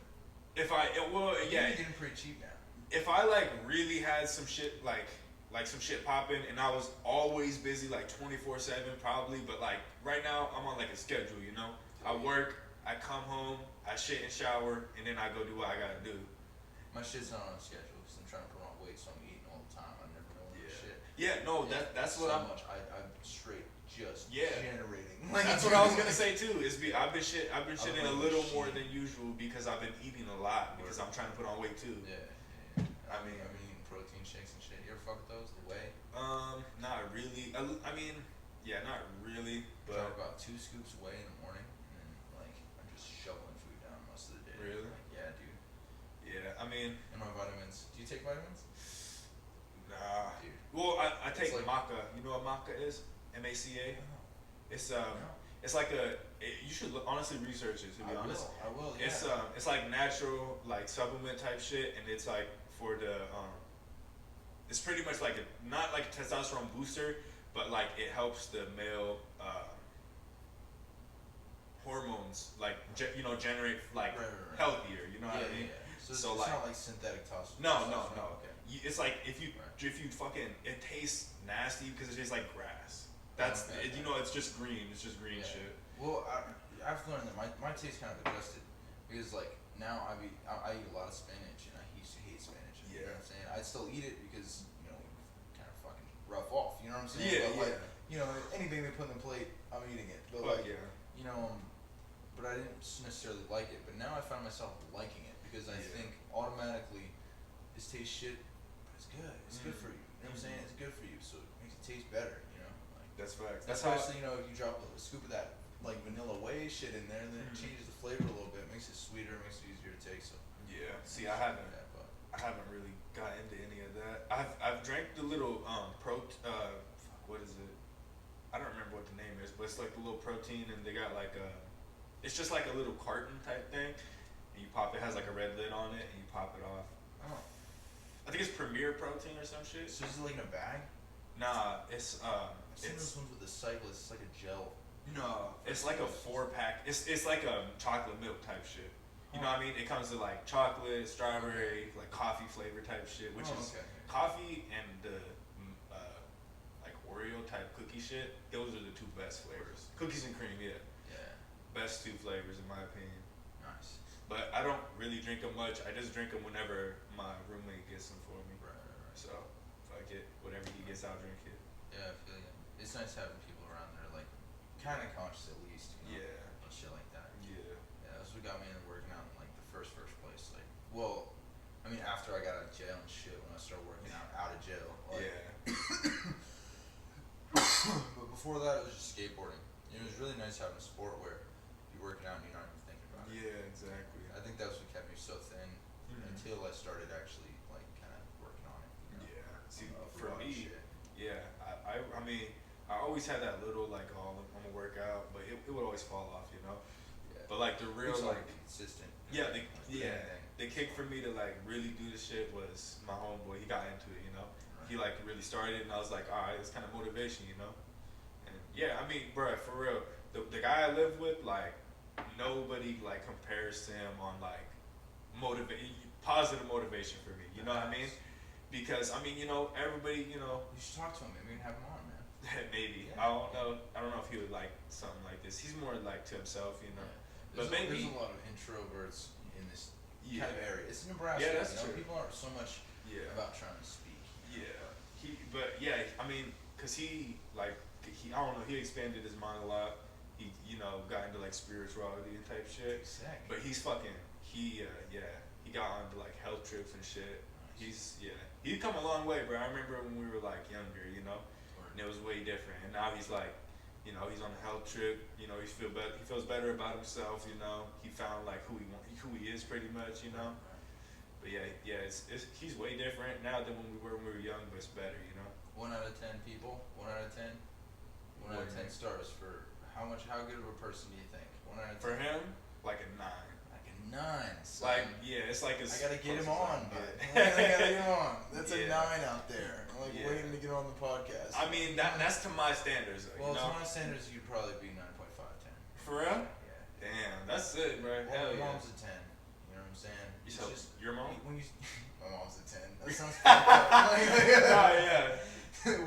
yeah. You're getting pretty cheap now. If I like really had some shit like some shit popping and I was always busy like 24/7 probably, but like right now I'm on like a schedule, I work, I come home, I shit and shower, and then I go do what I gotta do. My shit's not on a schedule because I'm trying to put on weight, so I'm eating all the time. I never know when to shit. Yeah, no, that's what I'm. I'm straight just Yeah. generating. That's what I was gonna say too. I've been shitting a little more than usual because I've been eating a lot because I'm trying to put on weight too. Yeah. I mean, eating protein shakes and shit. You ever fuck with those? The whey? Not really. I mean, yeah, not really. But Drop about 2 scoops of whey in the morning, and like I'm just shoveling food down most of the day. Really? Like, yeah, dude. yeah, I mean, And my vitamins. Do you take vitamins? nah. Dude. Well, I take like- maca. You know what maca is? MACA. It's it's like you should honestly research it to be honest. I will. Yeah. It's like natural like supplement type shit, and it's like for the it's pretty much like not like a testosterone booster, but like it helps the male hormones like generate like Right. healthier. You know what I mean? Yeah. So, So, it's like- not like synthetic testosterone. No. Okay. It's like if you Right. fucking it tastes nasty because it tastes like grass. That's Okay. it's just green. It's just green Yeah. shit. Well, I've learned that my taste kind of adjusted because like now I eat a lot of spinach and I used to hate spinach. You know what I'm saying? I still eat it because kind of fucking rough off. You know what I'm saying? Yeah, But like anything they put on the plate, I'm eating it. But Fuck like yeah. but I didn't necessarily like it. But now I find myself liking it because I think automatically this tastes shit, but it's good. It's good for you. You know what I'm saying? It's good for you, so it makes it taste better. Like That's facts. that's especially if you drop a scoop of that like vanilla whey shit in there, and then it changes the flavor a little bit, makes it sweeter, makes it easier to take. So Yeah. See, I haven't really got into any of that. I've drank the little what is it? I don't remember what the name is, but it's like the little protein, and they got like it's just like a little carton type thing, and you pop it. Has like a red lid on it, and you pop it off. Oh. I think it's Premier Protein or some shit. So is it like in a bag? Nah, it's I've seen those ones with the cyclists. It's like a gel. no, it's like a 4-pack. It's like a chocolate milk type shit. You know what I mean? It comes to like chocolate, strawberry, like coffee flavor type shit, which is okay. coffee and the like Oreo type cookie shit, those are the two best flavors. Cookies and cream, yeah. Yeah. Best two flavors in my opinion. Nice. But I don't really drink them much. I just drink them whenever my roommate gets them for me. Right. So fuck it, whatever he gets, I'll drink it. Yeah, I feel you. It's nice having people around that are like kind of conscious at least. You know? Yeah. And shit like that. Yeah. Yeah, that's what got me into working out in like the first place. Like, well, I mean after I got out of jail and shit, when I started working out of jail. Like, Yeah. But before that, it was just skateboarding. You know, it was really nice having a sport where you're working out and you're not even thinking about it. Yeah, exactly. I think that's what kept me so thin Mhm. until I started actually like kind of working on it. You know? Yeah. See, For for a lot of me, shit. yeah, I mean, I always had that little like, oh, I'm gonna work out, but it would always fall off, you know. Yeah. But like the real It's like, be consistent. yeah, Like, anything. the kick for me to like really do the shit was my homeboy. He got into it, you know. He like really started, and I was like, all right, it's kind of motivation, you know. And yeah, I mean, bruh, for real, the guy I live with, like, nobody like compares to him on like positive motivation for me. You know what I mean? Because I mean, you know, everybody, you know, You should talk to him. Maybe we can have him on, man. maybe Yeah. I don't know. I don't know if he would like something like this. He's more like to himself, you know. There's, But maybe- there's a lot of introverts in this Yeah. kind of area. It's Nebraska. Yeah, that's you know? true. People aren't so much Yeah. about trying to speak. Yeah, but yeah, I mean, cause he like I don't know, he expanded his mind a lot. He you know got into like spirituality and type shit. Sick. But he's fucking he got onto like health trips and shit. He's he's come a long way, bro. I remember when we were like younger, you know, and it was way different. And now he's like, you know, he's on a health trip. You know, he feels better about himself. You know, he found like who he is pretty much. You know. But it's he's way different now than when we were young, but it's better, you know. 1 out of 10 people. 1 out of 10. 1 out of 10 stars for how good of a person do you think? 1 out of 10. For him, like a 9. Like a 9. Son. Like it's like I gotta get him close as on, I can but get. I gotta get him on. That's a Yeah. 9 out there. I'm like Yeah. waiting to get on the podcast. I mean that's to my standards, though, well, you to know. my standards, you'd probably be 9.5, 10. For real? Yeah. Damn, that's it, bro. Well, Hell my yeah. mom's a 10. You know what I'm saying? It's So, just your mom? when you, my mom's a 10. That sounds fucked up. Oh yeah.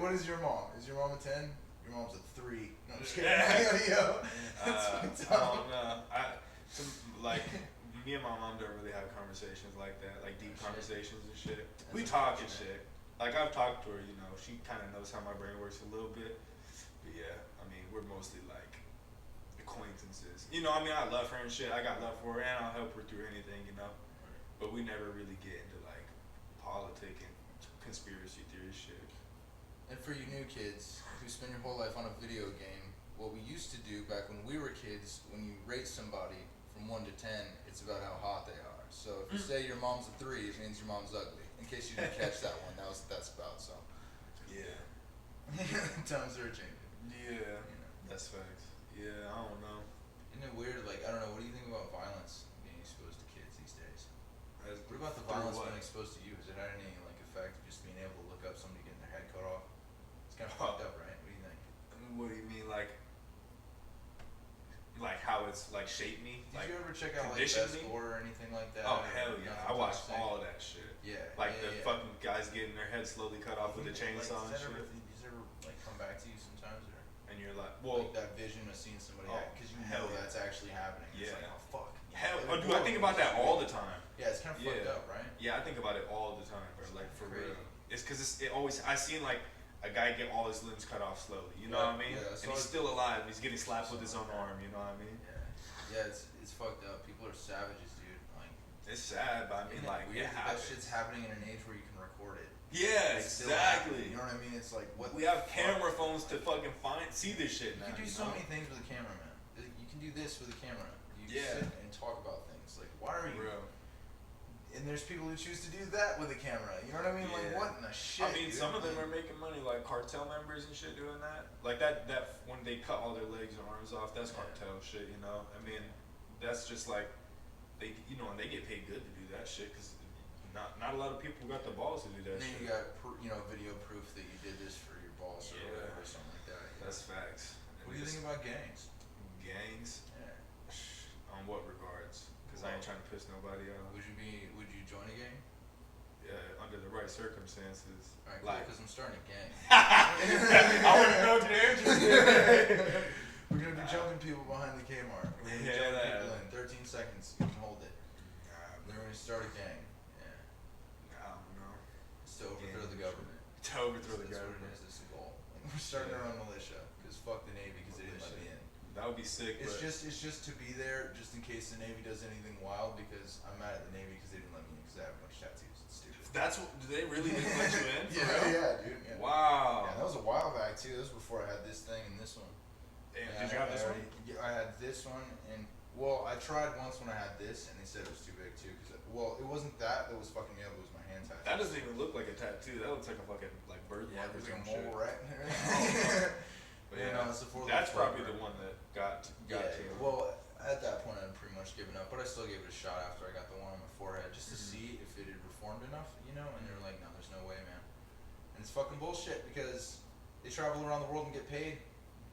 What is your mom? Is your mom a 10? Your mom's a 3. No, I'm just kidding. Yeah. Yo, that's fucked I up. don't know. Like me and my mom don't really have conversations like that, like deep conversations and shit. We talk and shit. Like I've talked to her, you know. She kind of knows how my brain works a little bit. But yeah, I mean, we're mostly like acquaintances. You know, I mean, I love her and shit. I got love for her, and I'll help her through anything, you know. But we never really get into like politic and conspiracy theory shit. And for you new kids who spend your whole life on a video game, what we used to do back when we were kids, when you rate somebody from 1 to 10, it's about how hot they are. So if you say your mom's a 3, it means your mom's ugly. In case you didn't catch that one, that's about so. Yeah. Times are changing. Yeah. You know. That's facts. Yeah, I don't know. Isn't it weird? Like, I don't know, what do you think about violence being exposed to kids these days? As What about the through violence what? being exposed to you? Has it had any like effect just being able to look up somebody getting their head cut off? It's kind of fucked up, right? What do you think? What do you mean, like how it's like shaped me? Did Like you ever check out like conditioned Best me? Score or anything like that? Oh or hell yeah! nothing I to watched say? all of that shit. Yeah. Like yeah, the yeah. fucking guys getting their heads slowly cut off with a chainsaw and Like, shit. does it ever like come back to you sometimes, or And you're like, well, like that vision of seeing somebody Oh, because you hell know yeah. that's actually happening. It's Yeah. like, oh fuck. You hell, know, dude, I think about that all the time. Yeah, it's kind of fucked Yeah. up, right? Yeah, I think about it all the time, bro. Like for Crazy. real. It's because it always. I seen like a guy get all his limbs cut off slowly. You know Yeah, what I mean? yeah, And so he's it's- still alive. He's getting slapped with his own arm. You know what I mean? Yeah. Yeah, it's fucked up. People are savages, dude. Like, It's sad, but I mean, isn't it like weird it that happens. shit's happening in an age where you can record it. Yeah, It's still happening, exactly. You know what I mean? It's like what We the have fuck? camera phones to fucking see this shit You now. can do you so know? many things with a camera, man. You can do this with a camera. You Yeah. sit and talk about things. Like, why are you? Real. And there's people who choose to do that with a camera. You know what I mean? Like, Yeah. what in the shit? I mean, dude? some of them Like, are making money, like cartel members and shit, doing that. Like that when they cut all their legs and arms off, that's Yeah. cartel shit, you know. I mean, that's just like they, you know, and they get paid good to do that shit because not a lot of people got the balls to do that And then shit. you got video proof that you did this for your boss or Yeah. whatever, or something like that. That's facts. What do you think about gangs? gangs? Yeah. On what regards? Because I ain't trying to piss nobody off. Would you join a gang? Yeah, under the right right circumstances. Alright, Like, because I'm starting a gang. I want to know if you're interested. We're gonna be jumping people behind the Kmart. We're gonna be Yeah, jumping that. people in 13 seconds. You can hold it. Nah, Then we're gonna start a gang. Yeah. I don't know. It's to overthrow the government. To overthrow the That's government. what it is. It's a goal. We're starting our own militia. Because fuck the Navy because they didn't let me in. That would be sick. It's but just to be there just in case the Navy does anything wild because I'm mad at the Navy because they didn't let me in because I have a bunch of tattoos. It's stupid. That's what. Do they really didn't let you in? For Yeah, real? yeah, dude. Yeah. Wow. Yeah, that was a while back too. This was before I had this thing and this one. Damn, Yeah, did you have this one? Yeah, I had this one, and well, I tried once when I had this, and they said it was too big too. Cause well, it wasn't that was fucking me up. It was my hand tattoo. That doesn't even look like a tattoo. That looks like a fucking like Yeah, birthmark or it was like some a shit. mole rat. But Yeah, yeah, no, it's a four-leaf that's probably clover. the one that got Yeah. to you. Well, at that point, I'd pretty much given up, but I still gave it a shot after I got the one on my forehead, just to see if it had reformed enough, you know. And they were like, "No, there's no way, man." And it's fucking bullshit because they travel around the world and get paid.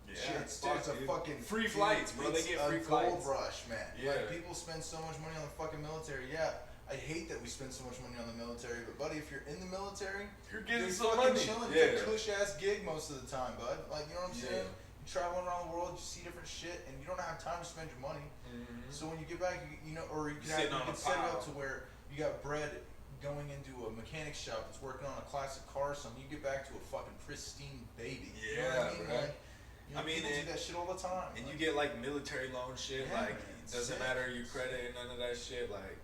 Yeah, Shit, fuck, it's a dude. fucking Free dude, flights, bro. They it's get a free gold flights. rush, man. Yeah. Like people spend so much money on the fucking military. Yeah, I hate that we spend so much money on the military, but buddy, if you're in the military, You're getting you're some fucking money. chilling. Yeah. It's a cush ass gig most of the time, bud. Like you know what I'm Yeah. saying? You travel around the world, you see different shit, and you don't have time to spend your money. Mhm. So when you get back, you know, or you can, Sitting on you a can set it pile. up to where you got bread going into a mechanic shop that's working on a classic car or something. You get back to a fucking pristine baby. You know what I Yeah, mean? bro. Like, you know, I mean, people and- do that shit all the time. And you like, get like military loan shit, Yeah, like man, it's doesn't sick. matter your credit and none of that shit. Like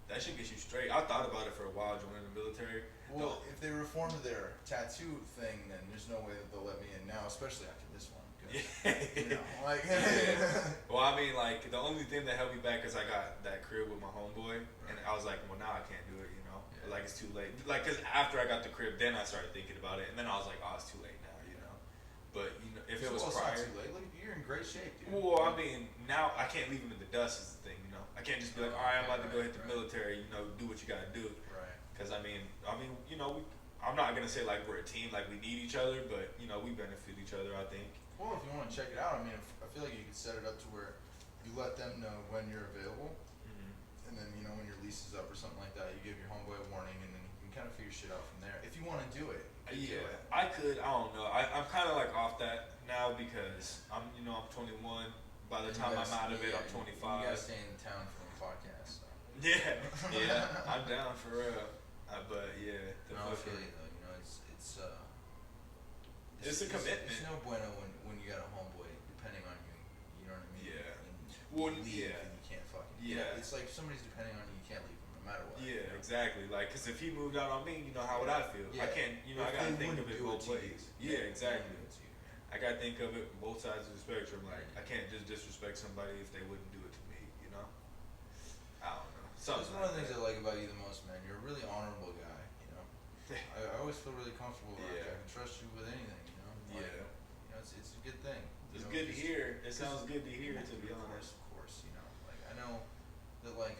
that shit gets you straight. I thought about it for a while joining the military. well, if they reformed their tattoo thing, then there's no way that they'll let me in now, especially after this one. 'Cause, you know, like, Yeah. Well, I mean, like the only thing that held me back is I got that crib with my homeboy, and I was like, well, now I can't do it, you know, Yeah. like it's too late. Like, cause after I got the crib, then I started thinking about it, and then I was like, oh, it's too late now, you know. But you know, if it was well, prior, it's not too late. Look, you're in great shape, dude. well, I mean, now I can't leave him in the dust is the thing, you know. I can't just be like, all right, I'm about to go hit the Right. military, you know, do what you gotta do. Right. Cause I mean, you know, I'm not gonna say like we're a team, like we need each other, but you know, we benefit each other. I think. Well, if you want to check it out, I mean, I feel like you could set it up to where you let them know when you're available, and then you know when your lease is up or something like that, you give your homeboy a warning, and then you can kind of figure shit out from there. If you want to do it, you do Yeah, it. I could. I don't know. I'm kind of like off that now because I'm 21. By the And time you I'm guys- out of it, yeah, I'm You 25. gotta stay in town for the podcast. So. Yeah, yeah, I'm down for real. But yeah, the No, I fucking- feel you though. You know, It's a commitment. It's no bueno when you got a homeboy depending on you. You know what I mean? Yeah. And Well, you leave yeah. and you can't fucking. Yeah. It's like if somebody's depending on you, you can't leave them no matter what. Yeah, you know? exactly. Like, cause if he moved out on me, you know, how would I feel? I Yeah. can't. You know, If I gotta they think of wouldn't it do both to you, ways. Yeah, they exactly. wouldn't do it to you, man. I gotta think of it both sides of the spectrum. Like, I can't just disrespect somebody if they wouldn't do it to me. You know. I don't know. So that's Something one of the like things I that. like about you the most, man. You're a really honorable guy. You know. I always feel really comfortable around you. Yeah. I can trust you with anything. You know. Like, Yeah. You know, it's a good thing. You It's know, good to just- hear. It sounds good to hear, to be Of honest. course, you know, like I know that like,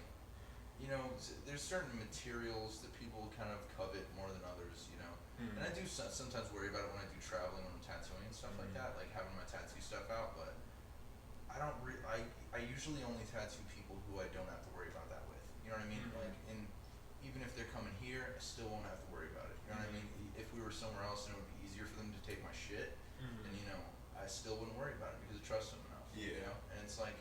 you know, there's certain materials that people kind of covet more than others, you know, and I do sometimes worry about it when I do traveling, when I'm tattooing and stuff like that, like having my tattoo stuff out, but I don't I usually only tattoo people who I don't have to worry about that with, you know what I mean, like, and even if they're coming here, I still won't have to worry about it, you know what I mean, if we were somewhere else and it would be easier for them to take my shit, then you know, I still wouldn't worry about it because I trust them enough. You Yeah. know, and it's like,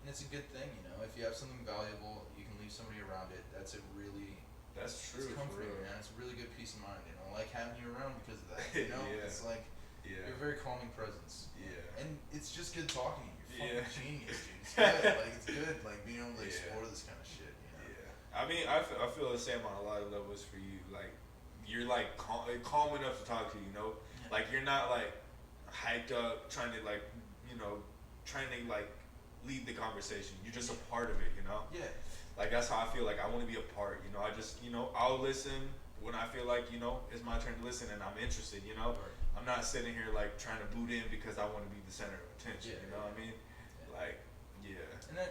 and it's a good thing, you know. If you have something valuable, you can leave somebody around it. That's a really, That's true. it's for comforting, real. man. It's a really good peace of mind. You know, I like having you around because of that. You know, Yeah. it's like Yeah. you're a very calming presence. Yeah. And it's just good talking to you. You're Yeah. fucking genius, dude. It's good. Like it's good. Like being able to Yeah. explore this kind of shit. You know. Yeah, I mean, I feel the same on a lot of levels for you. Like, you're like calm enough to talk to, you know? Like, you're not like hyped up, trying to like, you know, trying to like lead the conversation. You're just a part of it, you know? Yeah. Like, that's how I feel. Like, I want to be a part, you know? I just, you know, I'll listen when I feel like, you know, it's my turn to listen and I'm interested, you know? Right. I'm not sitting here like trying to boot in because I want to be the center of attention, Yeah, you know what I mean? Yeah. Like, yeah.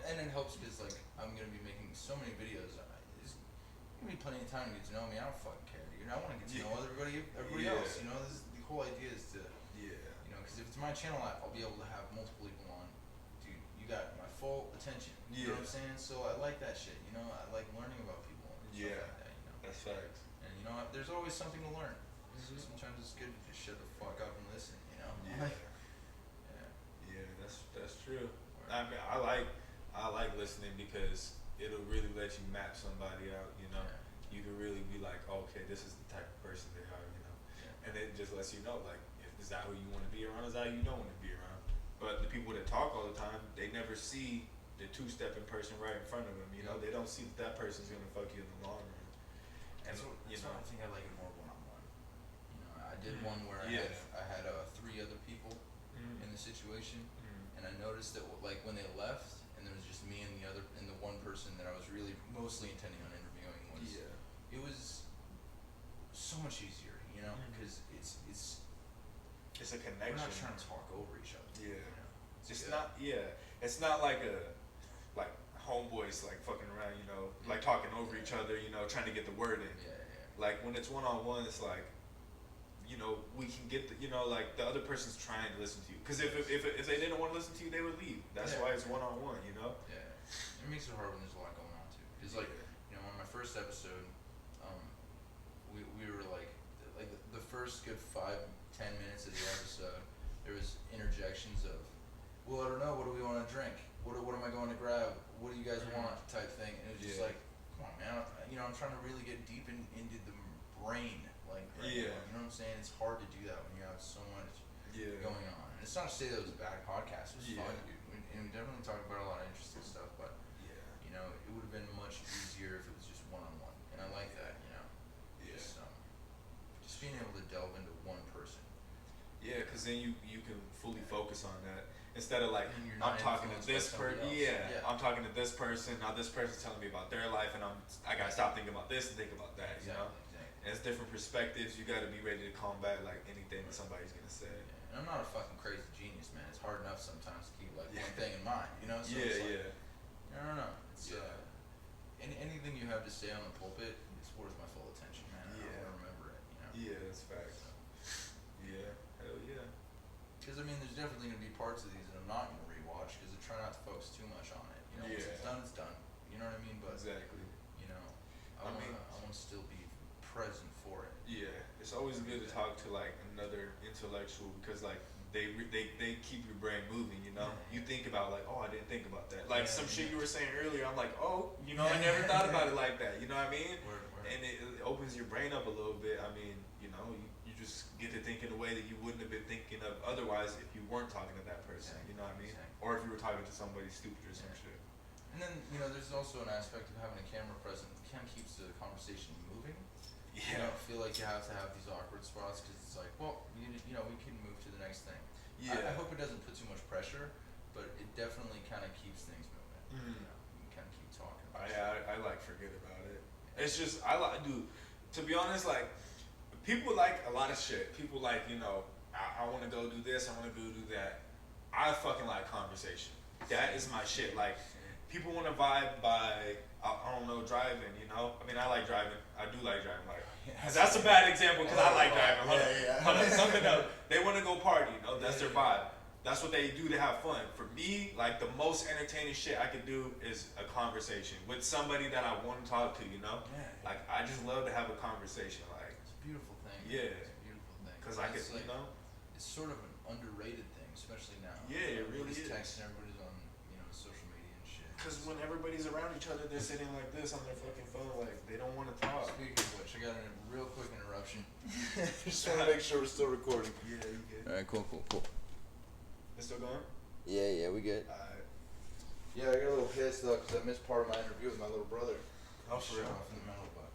And it helps because like I'm gonna be making so many videos. There's gonna be plenty of time to get to know me. I don't fucking care, dude. I want to get to know everybody Yeah. else. You know, the whole idea is to, Yeah. you know, because if it's my channel, I'll be able to have multiple people on. Dude, you got my full attention. You know what I'm saying? So I like that shit. You know, I like learning about people and stuff Yeah. like that. You know, That's facts. and you know, there's always something to learn. So Mhm. sometimes it's good to just shut the fuck up and listen. You know. Yeah. Yeah. Yeah, that's true. Word. I mean, I like listening because it'll really let you map somebody out. You know, Yeah. you can really be like, oh, okay, this is the type of person they are. You know, Yeah. and it just lets you know, like, if is that who you want to be around, is that who you don't want to be around. But the people that talk all the time, they never see the two-stepping person right in front of them. You know, they don't see that person's gonna fuck you in the long run. And That's you what know, I think I like it more one-on-one. You know, I did one where Yeah. I had three other people Mm. in the situation, Mm. and I noticed that like when they left, and there was just me and the one person that I was really mostly intending on interviewing was Yeah. it was so much easier, you know, Mhm. because It's a we're connection. not trying to talk over each other. Yeah. You know? It's good. not. Yeah. It's not like homeboys like fucking around. You know, like talking over each other. You know, trying to get the word in. Yeah, yeah. Like when it's one-on-one, it's like, you know, we can get the, you know, like the other person's trying to listen to you. Because if they didn't want to listen to you, they would leave. That's Yeah. why it's one-on-one. You know. Yeah, it makes it hard when there's a lot going on too. Cause like, you know, on my first episode, we were like the first good 5-10 minutes of the episode, there was interjections of, well, I don't know, what do we want to drink? What am I going to grab? What do you guys want? Type thing, and it was just Yeah. like, come on, man, you know, I'm trying to really get deep into the brain, like, right Yeah. now, you know what I'm saying? It's hard to do that when you have so much Yeah. going on. And it's not to say that it was a bad podcast. It was Yeah. fun, dude. And we definitely talked about a lot of interesting stuff, but Yeah. you know, it would have been much easier if it was just one-on-one. And I like that, you know. Yeah. Just being able to delve into one person. Yeah, because then you can fully focus on that instead of like And you're I'm not talking to influenced by this somebody person. else. Yeah, Yeah. I'm talking to this person. Now this person's telling me about their life, and I gotta stop thinking about this and think about that. You know, Exactly. and it's different perspectives. You gotta be ready to combat like anything that somebody's gonna say. Yeah. And I'm not a fucking crazy genius, man. It's hard enough sometimes to keep like Yeah. one thing in mind, you know? So Yeah, it's like, yeah, I don't know. It's Yeah. anything you have to say on the pulpit, it's worth my full attention, man. I Yeah. want to remember it, you know. yeah. That's facts. Yeah, hell yeah. Because I mean, there's definitely gonna be parts of these that I'm not gonna rewatch because I try not to focus too much on it. You know, once Yeah. it's done, it's done. You know what I mean? But Exactly. you know, I mean- I want to still be present for it. Yeah, it's always good to talk to like another intellectual because like they keep your brain moving. You know, Yeah. you think about like, oh, I didn't think about that. Like Yeah, some shit yeah. you were saying earlier, I'm like, oh, you know, I never thought about it like that. You know what I mean? Word. And it opens your brain up a little bit. I mean, you know, you just get to think in a way that you wouldn't have been thinking of otherwise if you weren't talking to that person. Exactly, You know what I mean? exactly. Or if you were talking to somebody stupid or some Yeah. shit. And then you know, there's also an aspect of having a camera present. It kind of keeps the conversation moving. You Yeah. don't feel like you have to have these awkward spots because it's like, well, you know, we can move to the next thing. Yeah. I hope it doesn't put too much pressure, but it definitely kind of keeps things moving. Mhm. You know, you can kind of keep talking. About I like forget about it. It's just I like dude. To be honest, like people like a lot of shit. People like I want to go do this. I want to go do that. I fucking like conversation. That is my shit. Like people want to vibe by I don't know driving. You know. I mean I like driving. I do like driving. Like that's a bad example because I like driving. Hold on. Something else. They want to go party. You know. That's their vibe. That's what they do to have fun. For me, like the most entertaining shit I could do is a conversation with somebody that I want to talk to, you know? Yeah. Like I just love to have a conversation, like It's a beautiful thing. Yeah. It's a beautiful thing. cuz I could, It's like, you know? it's sort of an underrated thing, especially now. Yeah, it really Everybody's is. texting, everybody's on, social media and shit. Cuz when everybody's around each other, they're sitting like this on their fucking phone, like they don't want to talk. Speaking of which, I got a real quick interruption. Just want to make sure we're still recording. Yeah, you good. Alright, cool. It's still going? Yeah, we good. Alright. Yeah, I got a little pissed though because I missed part of my interview with my little brother. Oh, for Shut real? off in the middle, but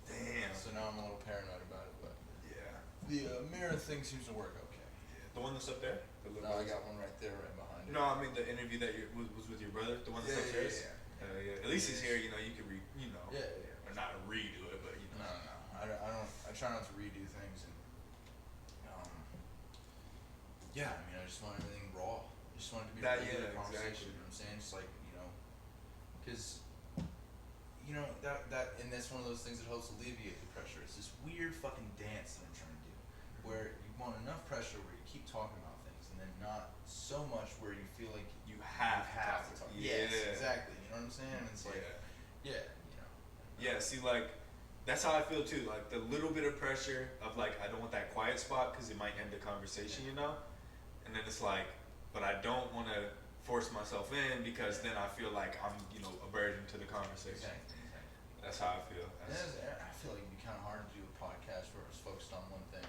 Damn. so now I'm a little paranoid about it. But Yeah. the mirror thing seems to work okay. Yeah. The one that's up there? The little No, I got one right there, right behind it. No, I mean the interview that was with your brother, the one that's upstairs. Yeah. At least he's here. You know, you can Yeah. or not redo it, but you know. No. I don't. I try not to redo things, and yeah. I mean, I just want everything raw. I just want it to be a That- regular yeah, conversation. exactly. You know what I'm saying? Just like because that and that's one of those things that helps alleviate the pressure. It's this weird fucking dance that I'm trying to do, where you want enough pressure where you keep talking about things, and then not so much where you feel like You have to talk. Yeah. Yes, exactly. You know what I'm saying? And it's like, yeah, Yeah, see, like, that's how I feel too. Like the little bit of pressure of like I don't want that quiet spot because it might end the conversation, you know. And then it's like, but I don't want to force myself in because then I feel like I'm, you know, a burden to the conversation. Exactly. That's how I feel. I feel like it'd be kind of hard to do a podcast where it's focused on one thing.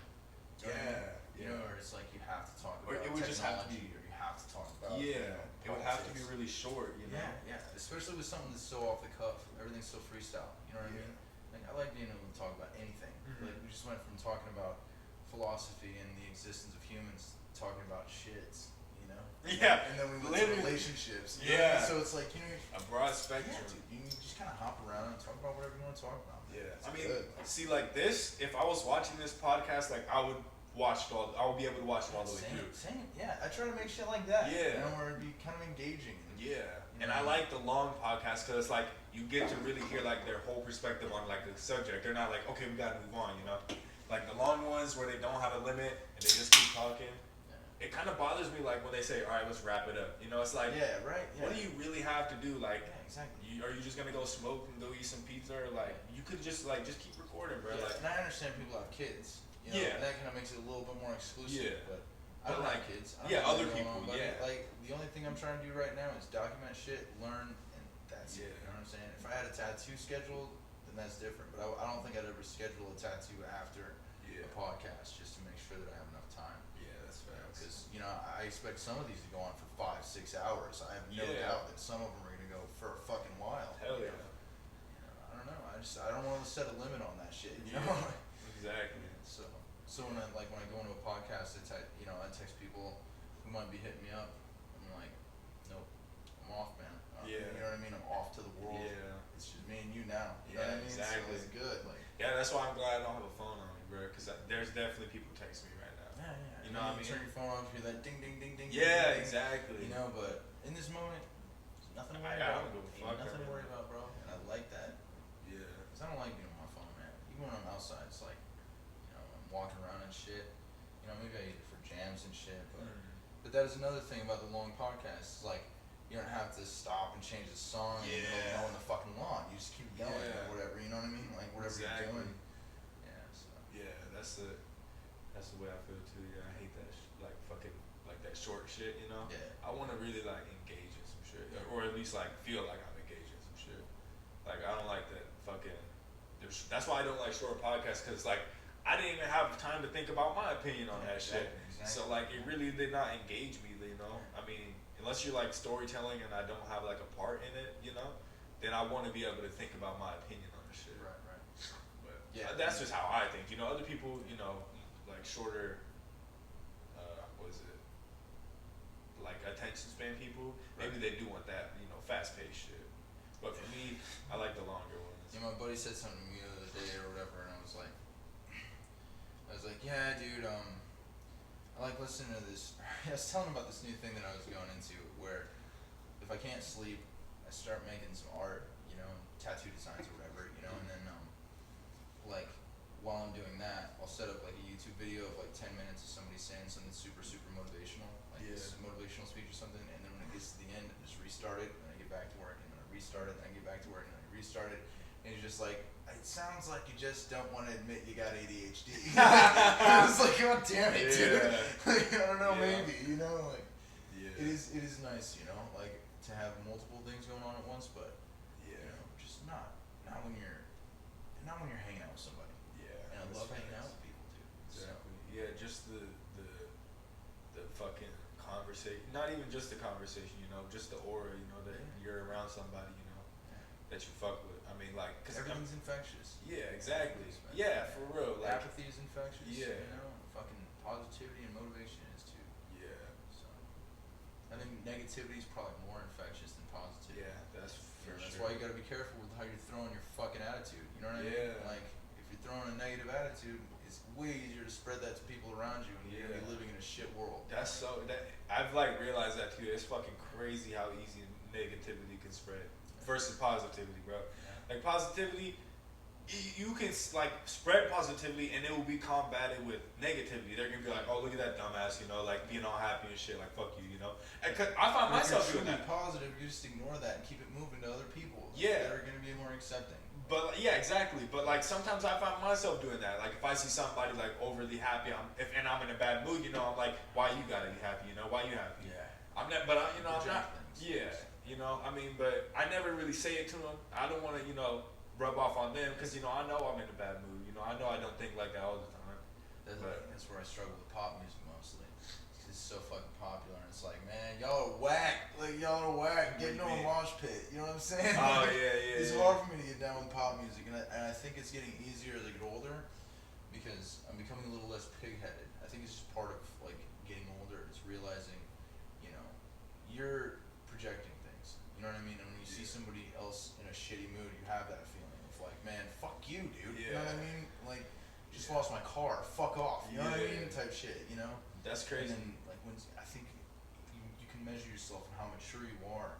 You know, or it's like you have to talk Or about it would just have to technology, be- or you have to talk about it would have to be really short, you know. Yeah, especially with something that's so off the cuff. Everything's so freestyle. You know what I mean? Like I like being able to talk about anything. Like we just went from talking about philosophy and the existence of humans, talking about shits. You know? Yeah, And then we went to literally. relationships. You know what I mean? So it's like A broad spectrum. dude, you just kind of hop around and talk about whatever you want to talk about. Yeah, It's I mean, good. see, like this, if I was watching this podcast, like I would I would be able to watch it all the way through. Same. Yeah, I try to make shit like that. Yeah. You know, where it'd be kind of engaging. Yeah, You and know? I like the long podcast because it's like you get to really hear like their whole perspective on like the subject. They're not like, okay, we gotta move on, you know. Like the long ones where they don't have a limit and they just keep talking. It kind of bothers me like when they say, all right, let's wrap it up. You know, it's like, Yeah, right. Yeah. what do you really have to do? Like, Yeah, exactly. are you just gonna go smoke and go eat some pizza, or like you could just keep recording, bro? Yeah, Like, and I understand people have kids. You know, Yeah. and that kind of makes it a little bit more exclusive. Yeah. But I But don't like, have kids. I don't yeah, know other what's going people, on, but yeah. Like the only thing I'm trying to do right now is document shit, learn, and that's it. Yeah. You know what I'm saying? If I had a tattoo scheduled, then that's different. But I don't think I'd ever schedule a tattoo after yeah, a podcast just to make sure that I have enough time. yeah, that's facts. Because you know, I expect some of these to go on for 5-6 hours. I have no Yeah. doubt that some of them are gonna go for a fucking while. Hell you yeah. know? You know, I don't know. I don't want to set a limit on that shit. You Yeah. know. Exactly. So when I go into a podcast, I text people who might be hitting me up. I'm like, nope, I'm off, man. Yeah. You know what I mean? I'm off to the world. Yeah. It's just me and you now. You know Yeah, what I mean? exactly. So it's good. Like. Yeah, that's why I'm glad I don't have a phone on me, bro. Because there's definitely people text me right now. Yeah. You know what I mean? Turn your phone off, hear that ding, ding, ding, ding. Yeah, ding, ding. exactly. You know, but in this moment, there's nothing to worry I about. don't give a Ain't fuck nothing to right worry now. about, bro. And I like that. Yeah. Cause I don't like being on my phone, man. Even when I'm outside, it's like, you know, I'm walking around and shit. You know, maybe I use it for jams and shit, but that is another thing about the long podcasts. It's like you don't have to stop and change the song and Yeah. go on the fucking lawn. You just keep going Yeah. or whatever. You know what I mean? Like whatever Exactly. you're doing. Yeah. So. Yeah, that's the way I feel too. Yeah, I hate that like fucking like that short shit. You know. Yeah. I want to really like engage in some shit, or at least like feel like I'm engaged in some shit. Like I don't like that fucking. That's why I don't like short podcasts because like I didn't even have time to think about my opinion on that shit. Exactly. So like it really did not engage me. You know. I mean, unless you're like storytelling and I don't have like a part in it, you know, then I want to be able to think about my opinion on the shit. Right. But Yeah. that's just how I think. You know, other people, you know, like shorter. What is it? Like attention span people. Maybe they do want that, you know, fast paced shit. But for me, I like the longer ones. Yeah, my buddy said something to me the other day or whatever, and I was like, yeah, dude, I like listening to this. I was telling him about this new thing that I was going into, where if I can't sleep, I start making some art, you know, tattoo designs or whatever, you know, and then like while I'm doing that, I'll set up like a YouTube video of like 10 minutes of somebody saying something super motivational, like this motivational speech or something, and then when it gets to the end, I just restart it, and I get back to work, and then I restart it, and I get back to work, and I restart it, and it's just like, it sounds like you just don't want to admit you got ADHD. I was like, God damn it, dude. Like, I don't know, maybe, you know, like, it is nice, you know, like, to have multiple things going on at once, but, you know, just not when you're hanging out with somebody. Yeah. And I love hanging out with people, too. Exactly. Yeah, just the fucking conversation. Not even just the conversation, you know, just the aura, you know, that you're around somebody, you know, that you fuck with. I mean, like, cause everything's infectious. Yeah, exactly. Yeah, for real. Like, apathy is infectious. Yeah. You know, fucking positivity and motivation is too. Yeah. So, I think negativity is probably more infectious than positivity. Yeah, that's for That's sure. why you got to be careful with how you're throwing your fucking attitude. You know what I mean? Yeah. Like, if you're throwing a negative attitude, it's way easier to spread that to people around you, and you're gonna be living in a shit world. That's so. That I've like realized that too. It's fucking crazy how easy negativity can spread versus positivity, bro. Like positivity, you can like spread positivity and it will be combated with negativity. They're gonna be like, oh, look at that dumbass, you know, like being all happy and shit, like fuck you, you know. And 'cause I find myself doing that. If you're truly positive, you just ignore that and keep it moving to other people. Yeah. That are gonna be more accepting. But yeah, exactly. But like sometimes I find myself doing that. Like if I see somebody like overly happy, and I'm in a bad mood, you know, I'm like, why you gotta be happy? You know, why you happy? Yeah. I'm not, but you know, I'm Project not. things. Yeah, you know, I mean, but I never really say it to them. I don't want to, you know, rub off on them because you know I know I'm in a bad mood. You know, I know I don't think like that all the time. That's where I struggle with pop music mostly. 'Cause it's so fucking popular, and it's like, man, y'all are whack. Like y'all are whack. Get into a mosh pit. You know what I'm saying? Oh Like, yeah. It's hard for me to get down with pop music, and I think it's getting easier as I get older, because I'm becoming a little less pig-headed. I think it's just part of like getting older. It's realizing, you know, you're projecting things. You know what I mean? And when you see somebody else in a shitty mood, you have that feeling of like, man, fuck you, dude. You know what I mean? Like, just lost my car. Fuck off. You know what I mean? Type shit. You know? That's crazy. And then, like, when I think you can measure yourself on how mature you are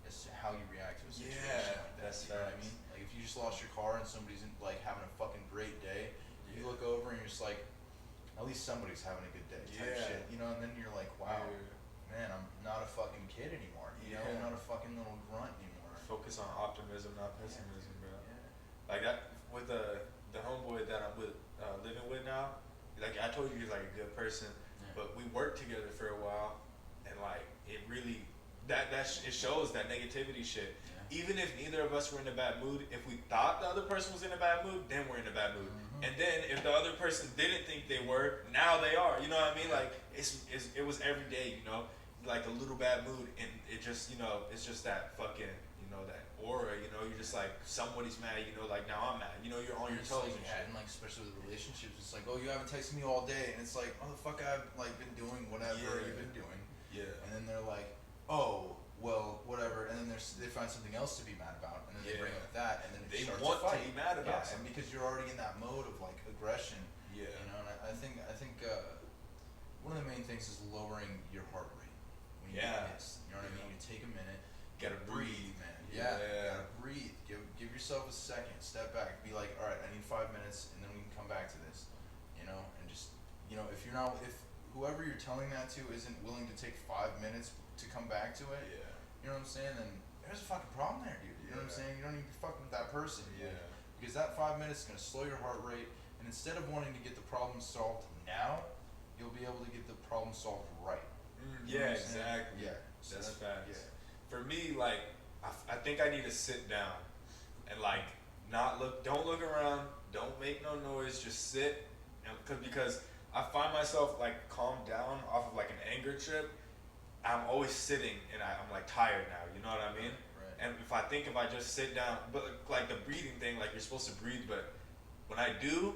as to how you react to a situation like that. That's you know what I mean? Like, if you just lost your car and somebody's like having a fucking great day, you look over and you're just like, at least somebody's having a good day. Type shit. You know? And then you're like, wow, man, I'm not a fucking kid anymore. You know? I'm not a fucking little grunt anymore. Focus on optimism, not pessimism, bro. Yeah. Like that with the homeboy that I'm with, living with now. Like I told you, he's like a good person, but we worked together for a while, and like it really it shows that negativity shit. Yeah. Even if neither of us were in a bad mood, if we thought the other person was in a bad mood, then we're in a bad mood. Mm-hmm. And then if the other person didn't think they were, now they are. You know what I mean? Like it was every day. You know, like a little bad mood, and it just it's just that fucking that aura. You know, you're just like somebody's mad. You know, like now I'm mad. You know, you're on your toes. Like, and like especially with relationships, it's like, oh, you haven't texted me all day, and it's like, motherfucker, I've like been doing whatever you've been doing. Yeah. And then they're like, oh, well, whatever, and then they find something else to be mad about, and then they bring up that, and then it they starts want to fight. To be mad about something. And because you're already in that mode of like aggression. Yeah. You know, and I think one of the main things is lowering your heart rate when you get pissed. You know what I mean? You take a minute, gotta breathe, man. Yeah. You gotta breathe. Give yourself a second. Step back. Be like, all right, I need 5 minutes, and then we can come back to this. You know, and just if whoever you're telling that to isn't willing to take 5 minutes to come back to it. Yeah. You know what I'm saying? Then there's a fucking problem there, dude. You know what I'm saying? You don't even be fucking with that person. Yeah. Because that 5 minutes is gonna slow your heart rate, and instead of wanting to get the problem solved now, you'll be able to get the problem solved right. Yeah, exactly. Yeah. So that's facts. Yeah. For me, like, I think I need to sit down and like don't look around, don't make no noise, just sit, and because I find myself like calm down off of like an anger trip. I'm always sitting and I'm like tired now. You know what I mean? Right. And if I just sit down, but like the breathing thing, like you're supposed to breathe, but when I do,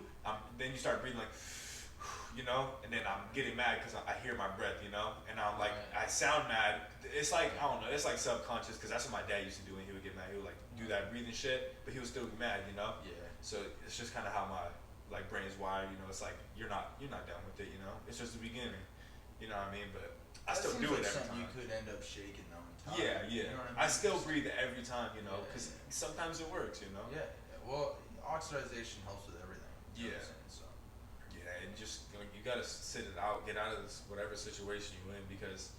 then you start breathing like. You know, and then I'm getting mad because I hear my breath, you know, and I'm like, I sound mad. It's like, I don't know, it's like subconscious because that's what my dad used to do when he would get mad. He would like do that breathing shit, but he would still be mad, you know? Yeah. So it's just kind of how my like brain is wired, you know. It's like you're not done with it, you know. It's just the beginning, you know what I mean? But I still do it every time. You could end up shaking though in time. Yeah. You know what I mean? I still breathe every time, you know, because sometimes it works, you know. Yeah. Well, oxidization helps with everything. Yeah. And just you gotta sit it out, get out of this whatever situation you're in, because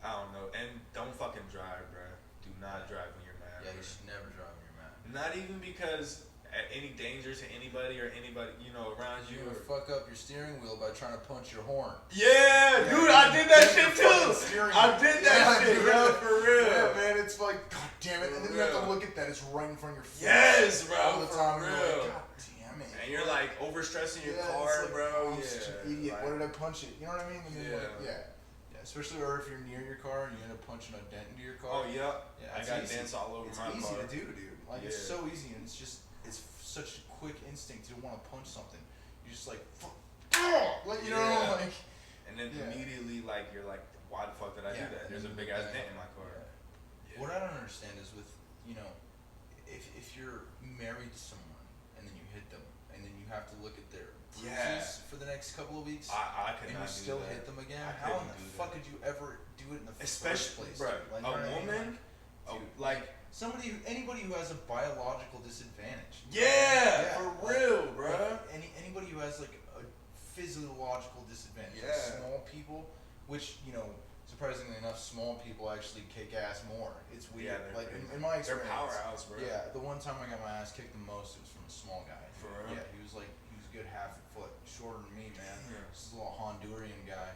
I don't know. And don't fucking drive, bro. Do not drive when you're mad. Yeah, you should never drive when you're mad. Not even because at any danger to anybody or anybody around you. Or fuck up your steering wheel by trying to punch your horn. Yeah, dude, I did that shit too. I did that shit, bro, for real. Yeah, man, it's like, god damn it, and then you have to look at that. It's right in front of your face. Yes, bro, all the time. For real. Like, god damn it. And you're like overstressing your car, like, bro. Oh, I'm such an idiot. Like, why did I punch it? You know what I mean? And then especially if you're near your car and you end up punching a dent into your car. Oh yeah. I got dents all over my car. It's easy to do, dude. Like it's so easy, and it's such a quick instinct to want to punch something. You're just like, fuck, like you know, like. And then immediately, like you're like, why the fuck did I do that? There's a big ass dent in my car. Yeah. What I don't understand is with if you're married to someone and then you hit them and then you have to look at their bruises for the next couple of weeks. I could and not you still hit them again. How in the fuck could you ever do it in the first place? Bro, like, a woman, anybody who has a biological disadvantage. For real, bro. Anybody who has like a physiological disadvantage. Yeah. Like small people, which surprisingly enough, small people actually kick ass more. It's weird. Yeah, they're Like crazy. in my They're experience, powerhouse, bro. yeah, the one time I got my ass kicked the most, it was from a small guy. For real? Yeah, he was a good half a foot shorter than me, man. Yeah. This is a little Honduran guy,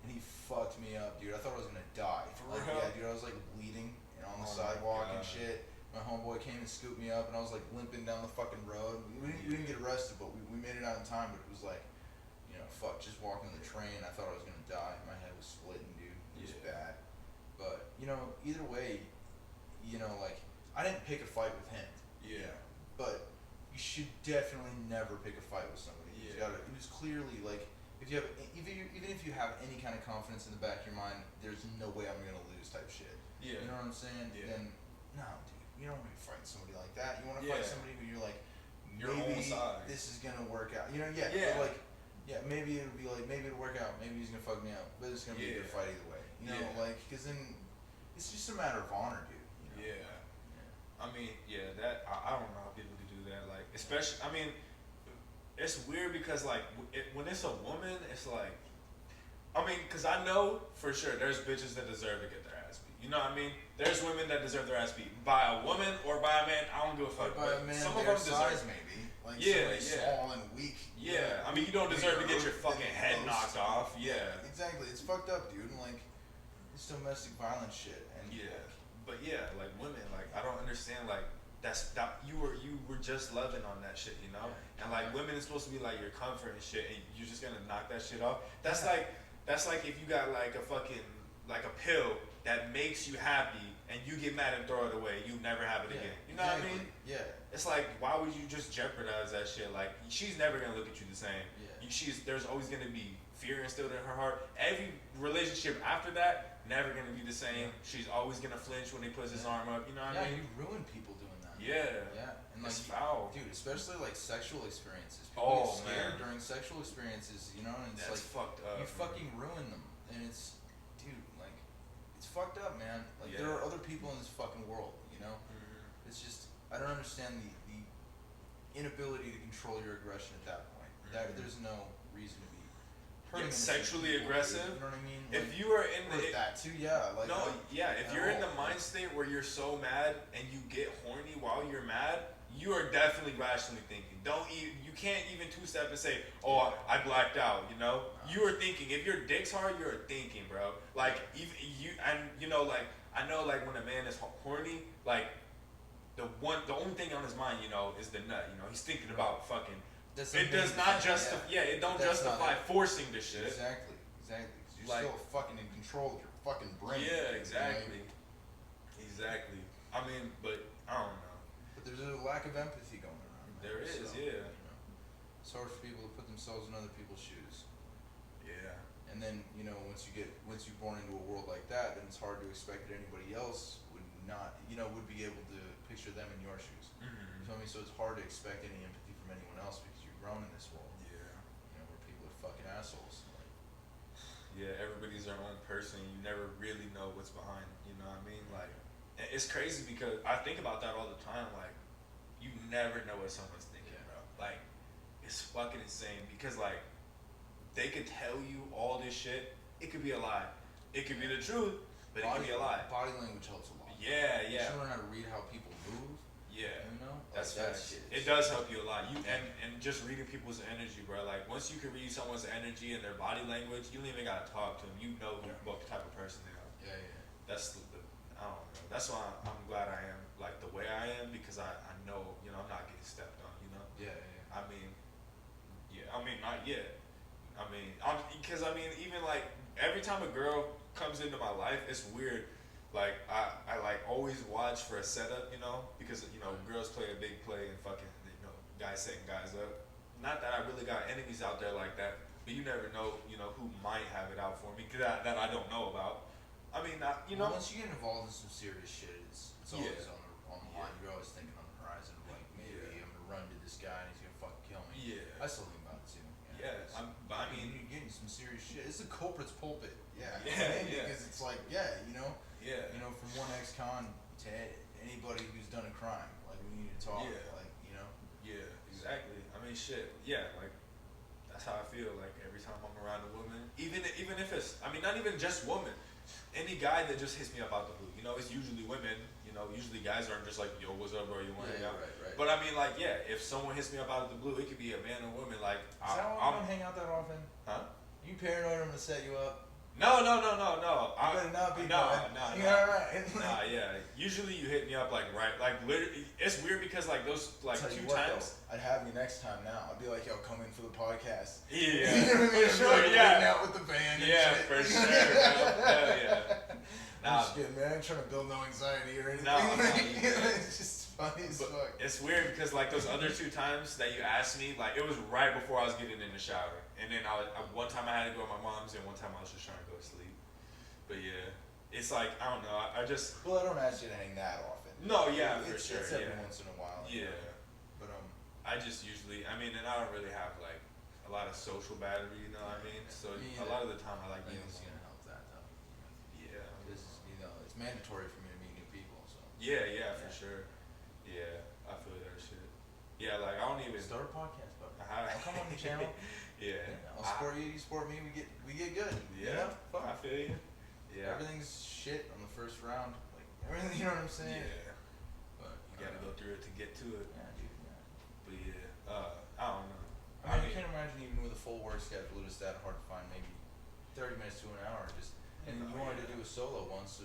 and he fucked me up, dude. I thought I was gonna die. For Like, real? yeah, dude, I was like bleeding and on the Oh my sidewalk and God. shit. My homeboy came and scooped me up, and I was like limping down the fucking road. We didn't get arrested, but we made it out in time. But it was like, you know, fuck, just walking the train. I thought I was gonna die. My head was splitting, dude. It was Yeah. bad. But you know, either way, you know, like I didn't pick a fight with him. Yeah. But you should definitely never pick a fight with somebody. You Yeah. gotta. It was clearly like if you have even if you have any kind of confidence in the back of your mind, there's no way I'm gonna lose type shit. Yeah. You know what I'm saying? Yeah. Then no, dude, you don't want to fight somebody like that. You want to Yeah. fight somebody who you're like, Your maybe own side. this is gonna work out. You know? Yeah. Yeah. But like, yeah, maybe it'll be like maybe it'll work out. Maybe he's gonna fuck me up, but it's gonna be a good Yeah. fight either way. You know, Yeah. like because then it's just a matter of honor, dude. You know? Yeah. I mean, yeah, that I don't know how people can do that. Like, especially, I mean, it's weird because like when it's a woman, it's like, I mean, because I know for sure there's bitches that deserve to get their ass beat. You know what I mean? There's women that deserve their ass beat by a woman or by a man. I don't give a fuck. But by a but man some of their them size, deserve. maybe. Like Yeah, somebody yeah. small and weak. Yeah, I mean, you don't deserve to get your fucking head knocked off. Yeah. Exactly. It's fucked up, dude. And like, it's domestic violence shit. And Yeah, but yeah, like women, like I don't understand, like that you were just loving on that shit, you know, and like women is supposed to be like your comfort and shit, and you're just gonna knock that shit off. That's Yeah. like if you got like a fucking like a pill that makes you happy and you get mad and throw it away, you never have it Yeah, again. You know what I exactly. mean? Yeah. It's like why would you just jeopardize that shit? Like she's never gonna look at you the same. Yeah. There's always gonna be fear instilled in her heart. Every relationship after that never gonna be the same. Yeah. She's always gonna flinch when he puts his arm up. You know what I Yeah, mean? you ruin people doing that. Yeah. Yeah. And like, It's foul. dude, especially like sexual experiences. People Oh, get scared man. during sexual experiences, you know, and it's That's like fucked up. you man. fucking ruin them. And it's, dude, like, it's fucked up, man. Like, there Yeah. are other people in this fucking world, you know? Mhm. It's just, I don't understand the inability to control your aggression at that point. That Mhm. there's no reason to be Yeah, hurting innocent sexually people, dude. aggressive? You know what I mean? If Like, you are in or the that too, yeah. Like, no, like, yeah, if at you're in the all. mind state where you're so mad and you get horny while you're mad, you are definitely rationally thinking. You can't even two-step and say, "Oh, I blacked out." You know, you are thinking. If your dick's hard, you're thinking, bro. Like even you, and you know, like I know, like when a man is horny, like the only thing on his mind, you know, is the nut. You know, he's thinking about fucking. That's the It does main not thing, justify. Yeah, it don't That's not justify it. forcing the shit. Exactly, exactly. 'Cause you're Like- still fucking in control of your fucking brain. Yeah, you know? exactly. Exactly. I mean, but I don't know. But there's a lack of empathy going around. There is, so, yeah. You know, it's hard for people to put themselves in other people's shoes. Yeah. And then, you know, once you're born into a world like that, then it's hard to expect that anybody else would not, you know, would be able to picture them in your shoes. You Mm-hmm. feel me? So it's hard to expect any empathy from anyone else because you've grown in this world, Yeah. you know, where people are fucking assholes. Like, Yeah, everybody's their own person. You never really know what's behind. You know what I mean? Like, and it's crazy because I think about that all the time. Like, you never know what someone's thinking, Yeah. bro. Like, it's fucking insane because like, they could tell you all this shit. It could be a lie. It could be the truth, but it could be a lie. Body language helps a lot. Yeah, You yeah, should learn how to read how people move. yeah. You know, That's like, that facts. shit It is- does help you a lot. And just reading people's energy, bro. Like once you can read someone's energy and their body language, you don't even gotta talk to them. You know what type of person they are. Yeah, yeah. That's the I don't know. That's why I'm glad I am like the way I am because I know I'm not getting stepped on. You know. Yeah, yeah. I mean, yeah. I mean not yet. I mean, because even like every time a girl comes into my life, it's weird. Like I like always watch for a setup, you know, because girls play a big play and fucking guys setting guys up. Not that I really got enemies out there like that, but you never know, who might have it out for me that I don't know about. I mean, Once you get involved in some serious shit, it's always Yeah. on the line. You're always thinking on the horizon, of like maybe Yeah. I'm gonna run to this guy and he's gonna fucking kill me. Yeah. I still think about it too. Yeah, but I mean, you're getting some serious shit. It's the culprit's pulpit. Yeah. Yeah, yeah. Because it's like, yeah, yeah. from one ex-con to anybody who's done a crime, like we need to talk. Yeah. Like, Yeah, exactly. I mean, shit. Yeah, like that's how I feel. Like every time I'm around a woman, even if it's, not even just woman. any guy that just hits me up out the blue, you know, it's usually women. You know, usually guys aren't just like, yo, what's up, bro? You want to hang out? Right. But I mean, like, yeah, if someone hits me up out of the blue, it could be a man or woman. Like, Is that why we don't hang out that often? Huh? You paranoid I'm gonna set you up? No. You better not be. No. Yeah, right. Nah, yeah. Usually you hit me up like right, like literally. It's weird because like those like Tell you two what, times. though, I'd have you next time now. I'd be like, yo, come in for the podcast. Yeah, You know what I mean? for sure. Like, Yeah, hang out with the band. And yeah, shit. for sure. Bro. Hell yeah. I'm just kidding, man. I ain't trying to build no anxiety or anything. No, you good. It's just funny as But fuck. it's weird because like those other two times that you asked me, like it was right before I was getting in the shower, and then one time I had to go to my mom's, and one time I was just trying to go to sleep. But yeah, it's like I don't know. I just Well, I don't ask you to hang that often. no, yeah, for It's sure. every Yeah, once in a while. yeah. But I just usually, I mean, and I don't really have like a lot of social battery, you know what I mean? So Me a either. lot of the time I like I think being it's alone. gonna help that though. Yeah. This is, it's mandatory for me to meet new people. So Yeah, for Yeah. sure. Yeah, I feel that shit. Yeah, like I don't even. start a podcast, bro. I- I'll come on the channel. Yeah. I'll support you. You support me. We get good. You Yeah. know? Fuck. I feel you. Yeah. Everything's shit on the first round. Like everything. You know what I'm saying? Yeah. But You gotta go through it to get to it. Yeah, dude. Yeah. But yeah, I don't know. I mean, I can't imagine even with a full work schedule, it's that hard to find maybe 30 minutes to an hour. Just and No, you wanted yeah. to do a solo one, so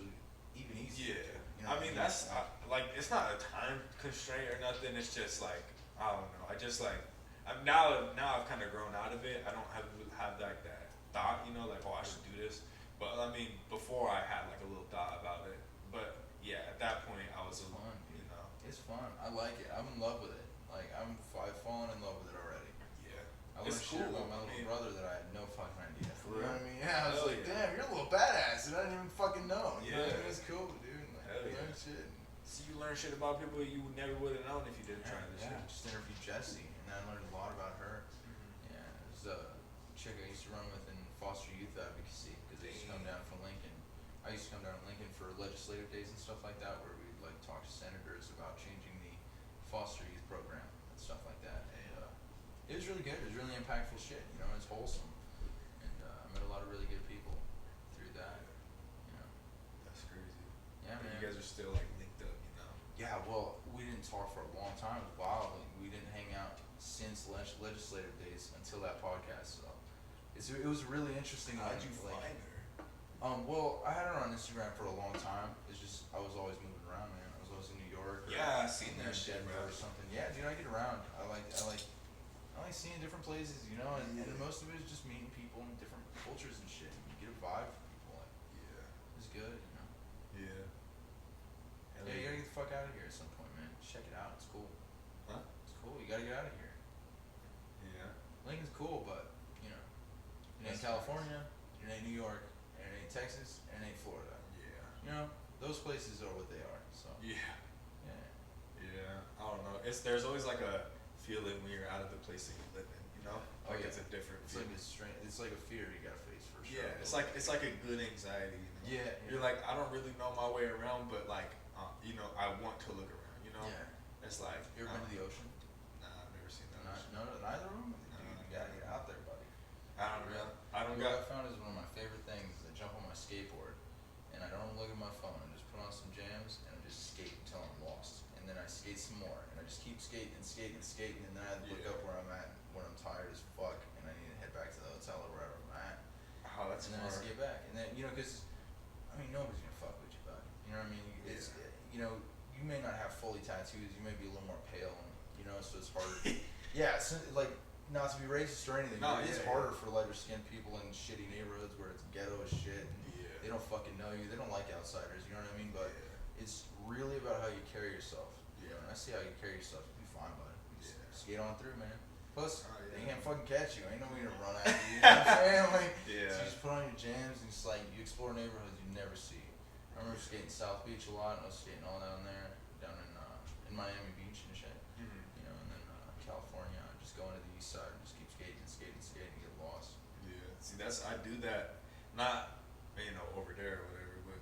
even easier. Yeah. You know I what mean, that's like it's not a time constraint or nothing. It's just like I don't know. I just like now I've kind of grown out of it. I don't have like that thought, you know, like oh I should do this. But I mean, before I had like a little thought about it. But yeah, at that point I was, It's fun, you know, It's fun. I like it. I'm in love with it. Like I've fallen in love with it already. yeah. I It's learned shit cool, about my I little mean- brother that I had no fucking idea. For You know real? what I mean? Yeah, I was Hell like, yeah. damn, you're a little badass, and I didn't even fucking know. You know what I Yeah. mean? It's cool, dude. Like, Hell you yeah. learn shit. See, you learn shit about people you never would have known if you didn't try this Yeah, shit. just interviewed Jessie, and I learned a lot about her. Mm-hmm. Yeah, there's a chick I used to run with in foster youth advocacy because they used to come down from Lincoln. I used to come down to Lincoln for legislative days and stuff like that, where we'd like talk to senators about changing the foster youth program and stuff like that. And it was really good. It was really impactful shit. You know, it's wholesome, and I met a lot of really good people through that. You know, That's crazy. yeah, But man. you guys are still like linked up, you know. Yeah, well, we didn't talk for a long time. It was wild. Like, we didn't hang out since legislative days until that podcast. So it was really interesting. How'd you like, find her? well, I had her on Instagram for a long time. It's just I was always moving around, man. I was always in New York. Or Yeah, I seen in that shit, Denver bro. or something. Yeah, dude, I get around. I like seeing different places, you know, and most of it is just meeting people in different cultures and shit. You get a vibe from people. Like, Yeah. it's good, you know. Yeah. Yeah, you gotta get the fuck out of here at some point, man. Check it out. It's cool. Huh? It's cool. You gotta get out of here. Yeah. Lincoln's cool, but you know, it ain't That's California, it ain't New York, and it ain't Texas, and it ain't Florida. Yeah. You know, those places are what they are. So Yeah. yeah, Yeah. I don't know. There's always like a feeling when you're out of the place that you live in, you know? Oh, Like yeah. it's a different it's like feeling. a strange. It's like a fear you gotta face for sure. Yeah, it's like a good anxiety, you know? Yeah, You're like, I don't really know my way around, but like, you know, I want to look around, you know? Yeah. It's like, You ever been to the ocean? Nah, I've never seen that. Neither of them. Dude, you gotta get out there, buddy. I don't know. I don't What I got. found is one of my favorite things is I jump on my skateboard and I don't look at my phone. I just put on some jams and I just skate until I'm lost. And then I skate some more and I just keep skating and skating and skating and then I look Yeah. up where I'm at when I'm tired as fuck and I need to head back to the hotel or wherever I'm at. Oh, that's and then I smart. skate back. And then, you know, because, I mean, nobody's gonna fuck with you, bud. You know what I mean? It's, Yeah. you know, you may not have fully tattoos. You may be a little more pale, and, you know, so it's harder. Yeah, so, like, not to be racist or anything, No, but it's yeah, harder for lighter skinned people in shitty neighborhoods where it's ghetto as shit. And Yeah. they don't fucking know you. They don't like outsiders. You know what I mean? But it's really about how you carry yourself. You know, and I see how you carry yourself. You'll be fine, bud. Just Yeah. skate on through, man. Plus, Oh, yeah. they can't fucking catch you. Ain't nobody gonna run at you. You know what I'm saying? Like, Yeah. so you just put on your jams and it's like you explore neighborhoods you never see. I remember skating South Beach a lot. And I was skating all down there, down in Miami Beach and shit. Mhm. You know, and then California. Just going to the east side and just keep skating and get lost. Yeah. See, I do that, not, you know, over there or whatever, but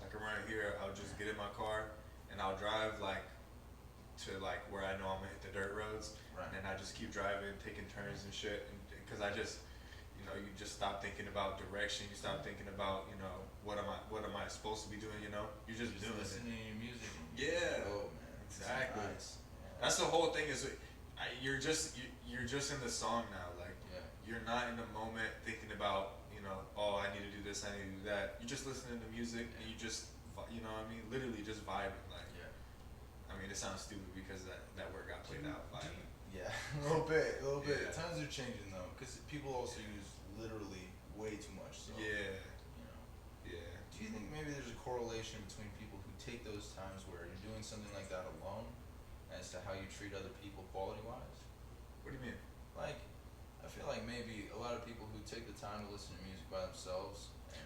like around here, I'll just get in my car and I'll drive like to like where I know I'm gonna hit the dirt roads, Right. and then I just keep driving, taking turns and shit, and because I just, you you know, you just stop thinking about direction. You stop thinking about, you know, what am I supposed to be doing? You know, you're just doing it. listening to your music. Yeah. Oh man, Exactly. Nice. Yeah. That's the whole thing. You're just in the song now. Like you're not in the moment thinking about, you know, oh, I need to do this, I need to do that. You're just listening to music and you just, you know what I mean, literally just vibing. Like, I mean, it sounds stupid because that word got played out. Vibing. Yeah, a little bit. Yeah. Times are changing though, because people also use literally way too much. So Yeah. you know. Yeah. Do you think maybe there's a correlation between people who take those times where you're doing something like that alone, as to how you treat other people quality wise? What do you mean? Like, I feel like maybe a lot of people who take the time to listen to music by themselves and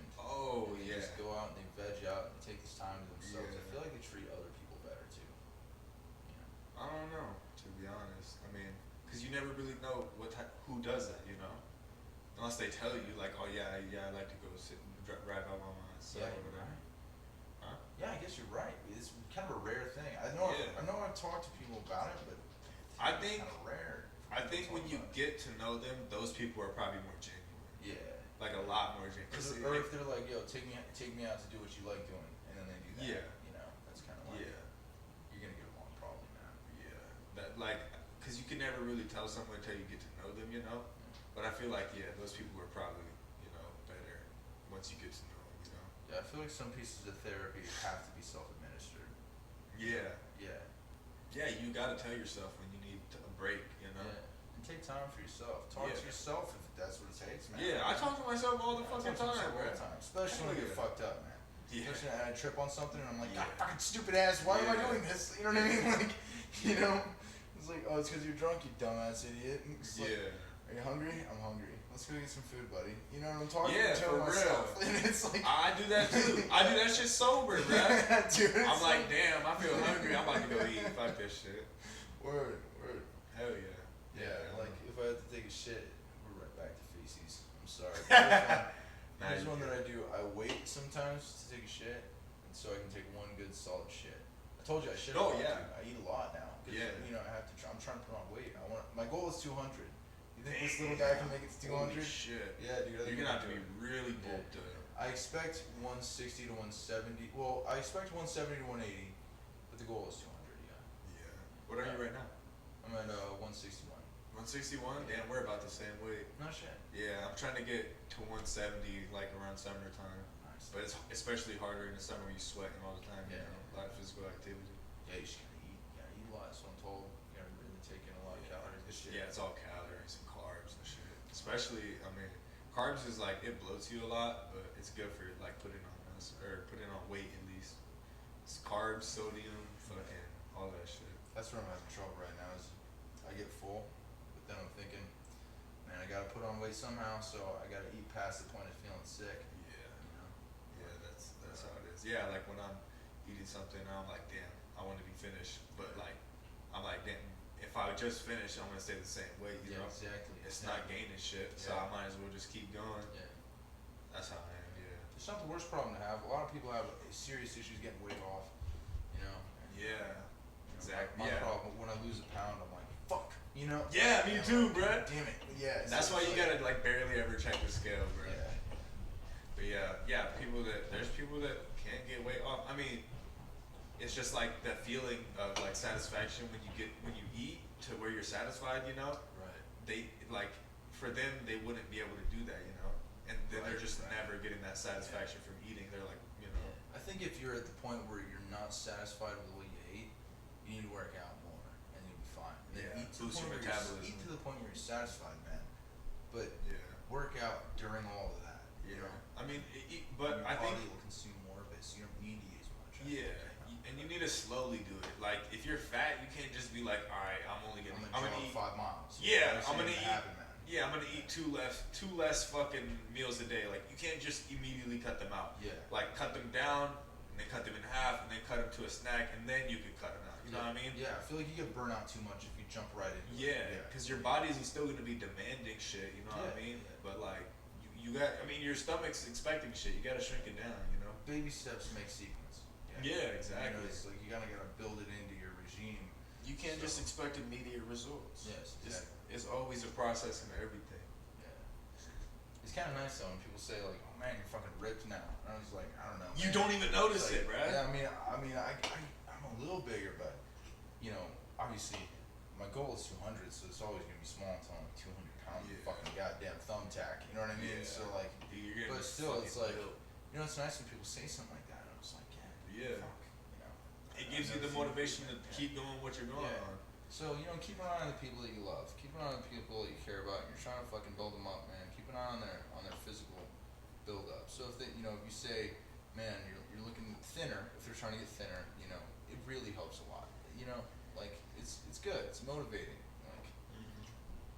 they just go out and they veg out and they take this time to themselves. I feel like they treat other people better too. You know. I don't know, to be honest. I mean, because you never really know who does that, you know, unless they tell you like, oh yeah, I like to go sit and ride out by myself or whatever. Right. Huh? Yeah, I guess you're right. It's kind of a rare thing. I know I've talked to people about it, but I think it's kind of rare. I think when you get to know them, those people are probably more genuine. Yeah. Like a lot more genuine. Or if they're like, yo, take me out to do what you like doing, and then they do that. Yeah. You know, that's kind of like, you're gonna get along probably, man. Yeah. That like, cause you can never really tell someone until you get to know them, you know. But I feel like those people are probably, you know, better once you get to know them, you know. Yeah, I feel like some pieces of therapy have to be self-administered. Yeah. Yeah. Yeah, you gotta tell yourself when you need a break, you know. Yeah. And take time for yourself. Talk to yourself if that's what it takes, man. Yeah, I talk to myself all the fucking time, bro. Especially when you get fucked up, man. Yeah. Especially when I trip on something and I'm like, God, fucking stupid ass, why am I doing this? You know what I mean? Like, you know, it's like, oh, it's because you're drunk, you dumbass idiot. It's like, are you hungry? I'm hungry. Let's go get some food, buddy. You know what I'm talking about? Yeah, for myself. real. And it's like, I do that too. I do that shit sober, bro. Dude, I'm like, damn, I feel hungry. I'm about to go eat. Fuck this shit. Word. Hell yeah. Yeah, like if I have to take a shit, we're right back to feces. I'm sorry. Here's one that I do. I wait sometimes to take a shit, and so I can take one good solid shit. I told you I shit a lot. Dude. I eat a lot now. Yeah. You know, I have to. I'm trying to put on weight. My goal is 200. You think this little guy can make it to 200? Holy shit. Yeah, dude. You're gonna have to be really bulked up. I expect 160 to 170. Well, I expect 170 to 180, but the goal is 200. Yeah. Yeah. What are you right now? I'm at 161. 161? Damn, we're about the same weight. No shit. Yeah, I'm trying to get to 170 like around summertime. Nice. But it's especially harder in the summer when you're sweating all the time. Yeah. You know, a lot of physical activity. Yeah, you just gotta eat. You gotta eat a lot. So I'm told. You gotta really take in a lot of calories. This shit. Yeah, it's all calories and carbs and shit. Especially, I mean, carbs is like, it bloats you a lot, but it's good for like putting on weight at least. It's carbs, sodium, fucking all that shit. That's where I'm having trouble right now. Is I get full, but then I'm thinking, man, I gotta put on weight somehow. So I gotta eat past the point of feeling sick. Yeah. You know. Yeah, that's how it is. Yeah, like when I'm eating something, I'm like, damn, I want to be finished, but like, I'm like, damn, if I just finish, I'm gonna stay the same weight. You know, exactly. It's not gaining shit, so I might as well just keep going. Yeah. That's how I am. Yeah. It's not the worst problem to have. A lot of people have serious issues getting weight off. You know. Yeah. Exactly. My problem when I lose a pound, I'm like, fuck. You know. Yeah, me too, bro. Damn it. Yeah. That's why you gotta like barely ever check the scale, bro. Yeah. But yeah, there's people that can't get weight off. I mean, it's just like that feeling of like satisfaction when you eat to where you're satisfied, you know? Right. They like, for them, they wouldn't be able to do that, you know? And then they're just never getting that satisfaction from eating. They're like, you know. I think if you're at the point where you're not satisfied with what you ate, you need to work out more, and you'll be fine. And then eat to boost your the point metabolism. Eat to the point where you're satisfied, man. But work out during all of that. You know? I mean, but your I think body will consume more of it, so you don't need to eat as much. and you need to slowly do it. Like if you're fat, you can't just be like, all right, I'm gonna eat 5 miles. Yeah, I'm gonna eat. Happen, man. Yeah, I'm gonna eat two less fucking meals a day. Like you can't just immediately cut them out. Yeah. Like cut them down, and then cut them in half, and then cut them to a snack, and then you can cut them out. You know what I mean? Yeah, I feel like you get burnt out too much if you jump right into it. Yeah, because your body's still gonna be demanding shit. You know what I mean? Yeah. But like you got, I mean, your stomach's expecting shit. You gotta shrink it down. You know? Baby steps make sequence. Yeah, exactly. You know, it's like you gotta build it into your regime. You can't just expect immediate results. Yes, exactly. It's always a process in everything. Yeah. kind of nice though when people say like, "Oh man, you're fucking ripped now." And I was like, I don't know. You man. don't even notice Like, it, right? Yeah, I'm a little bigger, but you know, obviously, my goal is 200, so it's always gonna be small until I'm 200 pounds of fucking goddamn thumbtack. You know what I mean? Yeah. So like, Dude, you're getting but still, it's like, built. you know, it's nice when people say something like that. And I was like, Yeah. fuck, you know. It gives you the motivation to keep doing what you're doing on. So, you know, keep an eye on the people that you love. Keep an eye on the people that you care about. You're trying to fucking build them up, man. Keep an eye on their physical build up. So if they, you know, if you say, man, you're looking thinner, if they're trying to get thinner, you know, it really helps a lot. You know, like it's good. It's motivating. Like,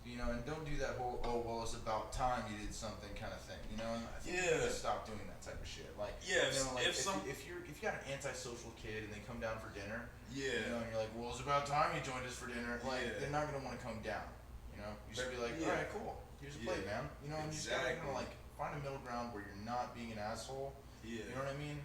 you know, and don't do that whole, oh well, it's about time you did something kind of thing. You know, and I think you gotta stop doing that type of shit. Like, you know, like if you got an antisocial kid and they come down for dinner. You know, and you're like, well, it's about time you joined us for dinner. Like, they're not gonna want to come down. You know, you should be like, all right, cool. Here's a plate, man. You know, and you just gotta kind of like find a middle ground where you're not being an asshole. You know what I mean?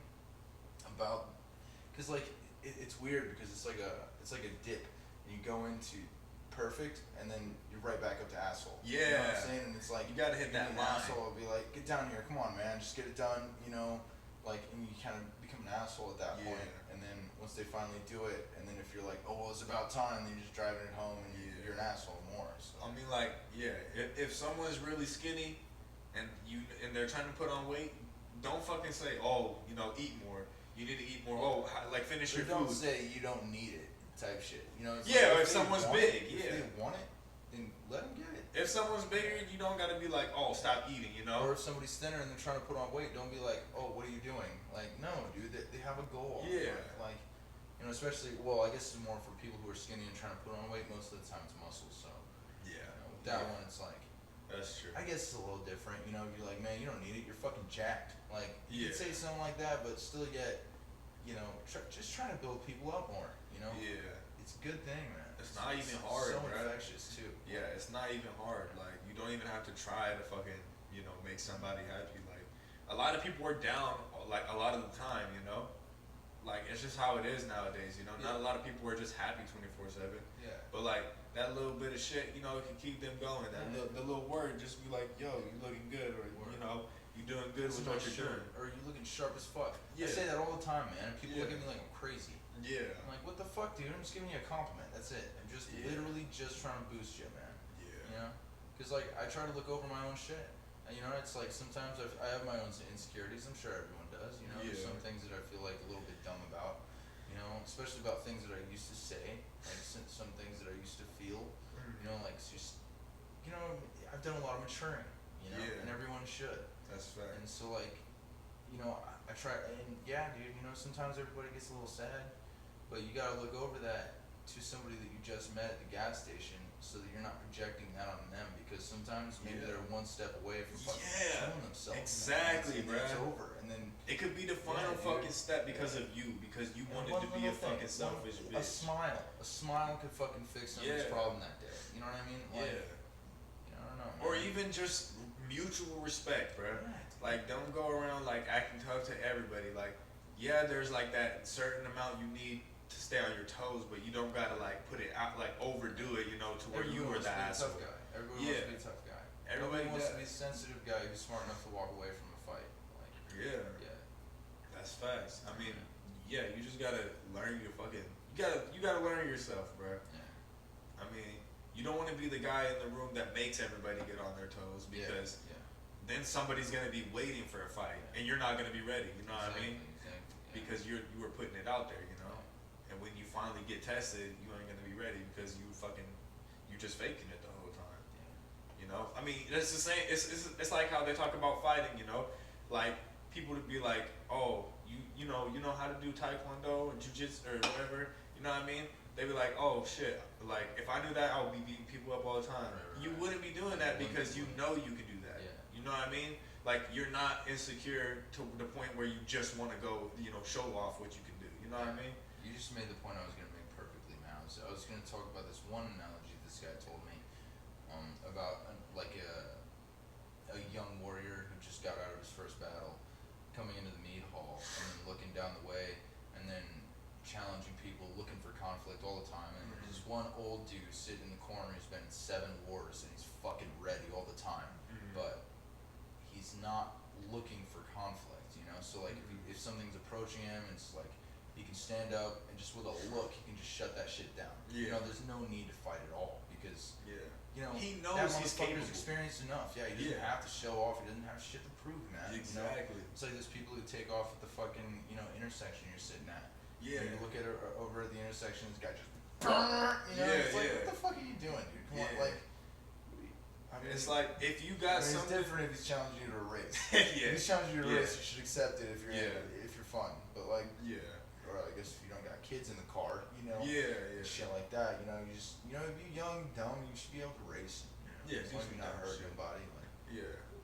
Cause like it's weird because it's like a dip, and you go into perfect, and then you're right back up to asshole. You know what I'm saying? And it's like you gotta hit that line. Asshole will be like, get down here, come on, man, just get it done. You know, like, and you kind of become an asshole at that point. And then once they finally do it, and then if you're like, oh well, it's about time, then you're just driving it home, and you're an asshole more. So. I mean, like, if someone's really skinny, and they're trying to put on weight, don't fucking say, oh, you know, eat more. You need to eat more. Oh, like finish your food. Don't say you don't need it type shit. You know. It's like, if someone's big, if they want it, then let them get it. If someone's bigger, you don't gotta be like, oh, stop eating, you know. Or if somebody's thinner and they're trying to put on weight, don't be like, oh, what are you doing? Like, no, dude, they have a goal. Like, you know, especially, well, I guess it's more for people who are skinny and trying to put on weight. Most of the time, it's muscle. So. You know, with that one, it's like. That's true. I guess it's a little different. You know, you're like, man, you don't need it. You're fucking jacked. Like, you could say something like that, but still yet, you know, just try to build people up more. You know. It's a good thing, man. It's not even hard, so bro. infectious too. Yeah, it's not even hard. Like, you don't even have to try to fucking, you know, make somebody happy. Like, a lot of people are down, like, a lot of the time, you know? Like, it's just how it is nowadays, you know? Not a lot of people are just happy 24/7. Yeah. But, like, that little bit of shit, you know, it can keep them going. That the little word, just be like, yo, you looking good, or, you know, you doing good with what you're doing. Or you looking sharp as fuck. I say that all the time, man. And people look at me like I'm crazy. I'm like, what the fuck, dude? I'm just giving you a compliment. That's it. I'm just literally just trying to boost you, man. You know? Because, like, I try to look over my own shit. And, you know, it's like sometimes I have my own insecurities. I'm sure everyone does. You know, there's some things that I feel like a little bit dumb about. You know, especially about things that I used to say. Like, some things that I used to feel. You know, like, it's just, you know, I've done a lot of maturing. You know? And everyone should. That's fair. And so, like, you know, I try, and yeah, dude, you know, sometimes everybody gets a little sad. But you gotta look over that to somebody that you just met at the gas station, so that you're not projecting that on them, because sometimes maybe they're one step away from fucking killing themselves. Exactly, bro. It's over, and then it could be the final fucking step because of you, because you wanted to be a fucking selfish bitch. A smile could fucking fix somebody's problem that day. You know what I mean? Like, you know, I don't know. Man. Or even just mutual respect, bro. Like, don't go around like acting tough to everybody. Like, yeah, there's like that certain amount you need to stay on your toes, but you don't gotta like put it out, like overdo it, you know, to where you were the asshole. Everybody wants to be a tough guy. Everybody wants to be a sensitive guy who's smart enough to walk away from a fight. Like, that's facts. I mean, you just gotta learn your fucking. You gotta learn yourself, bro. I mean, you don't want to be the guy in the room that makes everybody get on their toes, because then somebody's gonna be waiting for a fight, and you're not gonna be ready. You know what I mean? Because you were putting it out there, you know. And when you finally get tested, you ain't gonna be ready because you just faking it the whole time. You know, I mean, it's the same. It's like how they talk about fighting. You know, like people would be like, oh, you know how to do taekwondo or jiu-jitsu or whatever. You know what I mean? They'd be like, oh shit, like if I knew that, I would be beating people up all the time. You wouldn't be doing that because you know you could do that. You know what I mean? Like, you're not insecure to the point where you just want to go, you know, show off what you can do. You know what I mean? You just made the point I was going to make perfectly, man. I was going to talk about this one analogy this guy told me about like a young warrior who just got out of his first battle, coming into the mead hall and then looking down the way and then challenging people, looking for conflict all the time. And there's this one old dude sitting in the corner who's been in 7 wars and he's fucking ready all the time. But So like if something's approaching him, it's like he can stand up and just with a look, he can just shut that shit down. You know, there's no need to fight at all because you know he that knows he's capable. motherfucker's experienced enough. Yeah, he doesn't have to show off. He doesn't have shit to prove, man. Exactly. You know? It's like those people who take off at the fucking intersection you're sitting at. Yeah. And you look at her over at the intersection, this guy just. It's like, what the fuck are you doing, dude? Come on, like. I mean, it's like if you got it's something. It's different if he's challenging you to a race. If he's challenging you to a race, you should accept it if you're fun. But like. Or I guess if you don't got kids in the car, shit like that. You know, you just if you're young, dumb, you should be able to race. As long as you're not hurting your body. Like,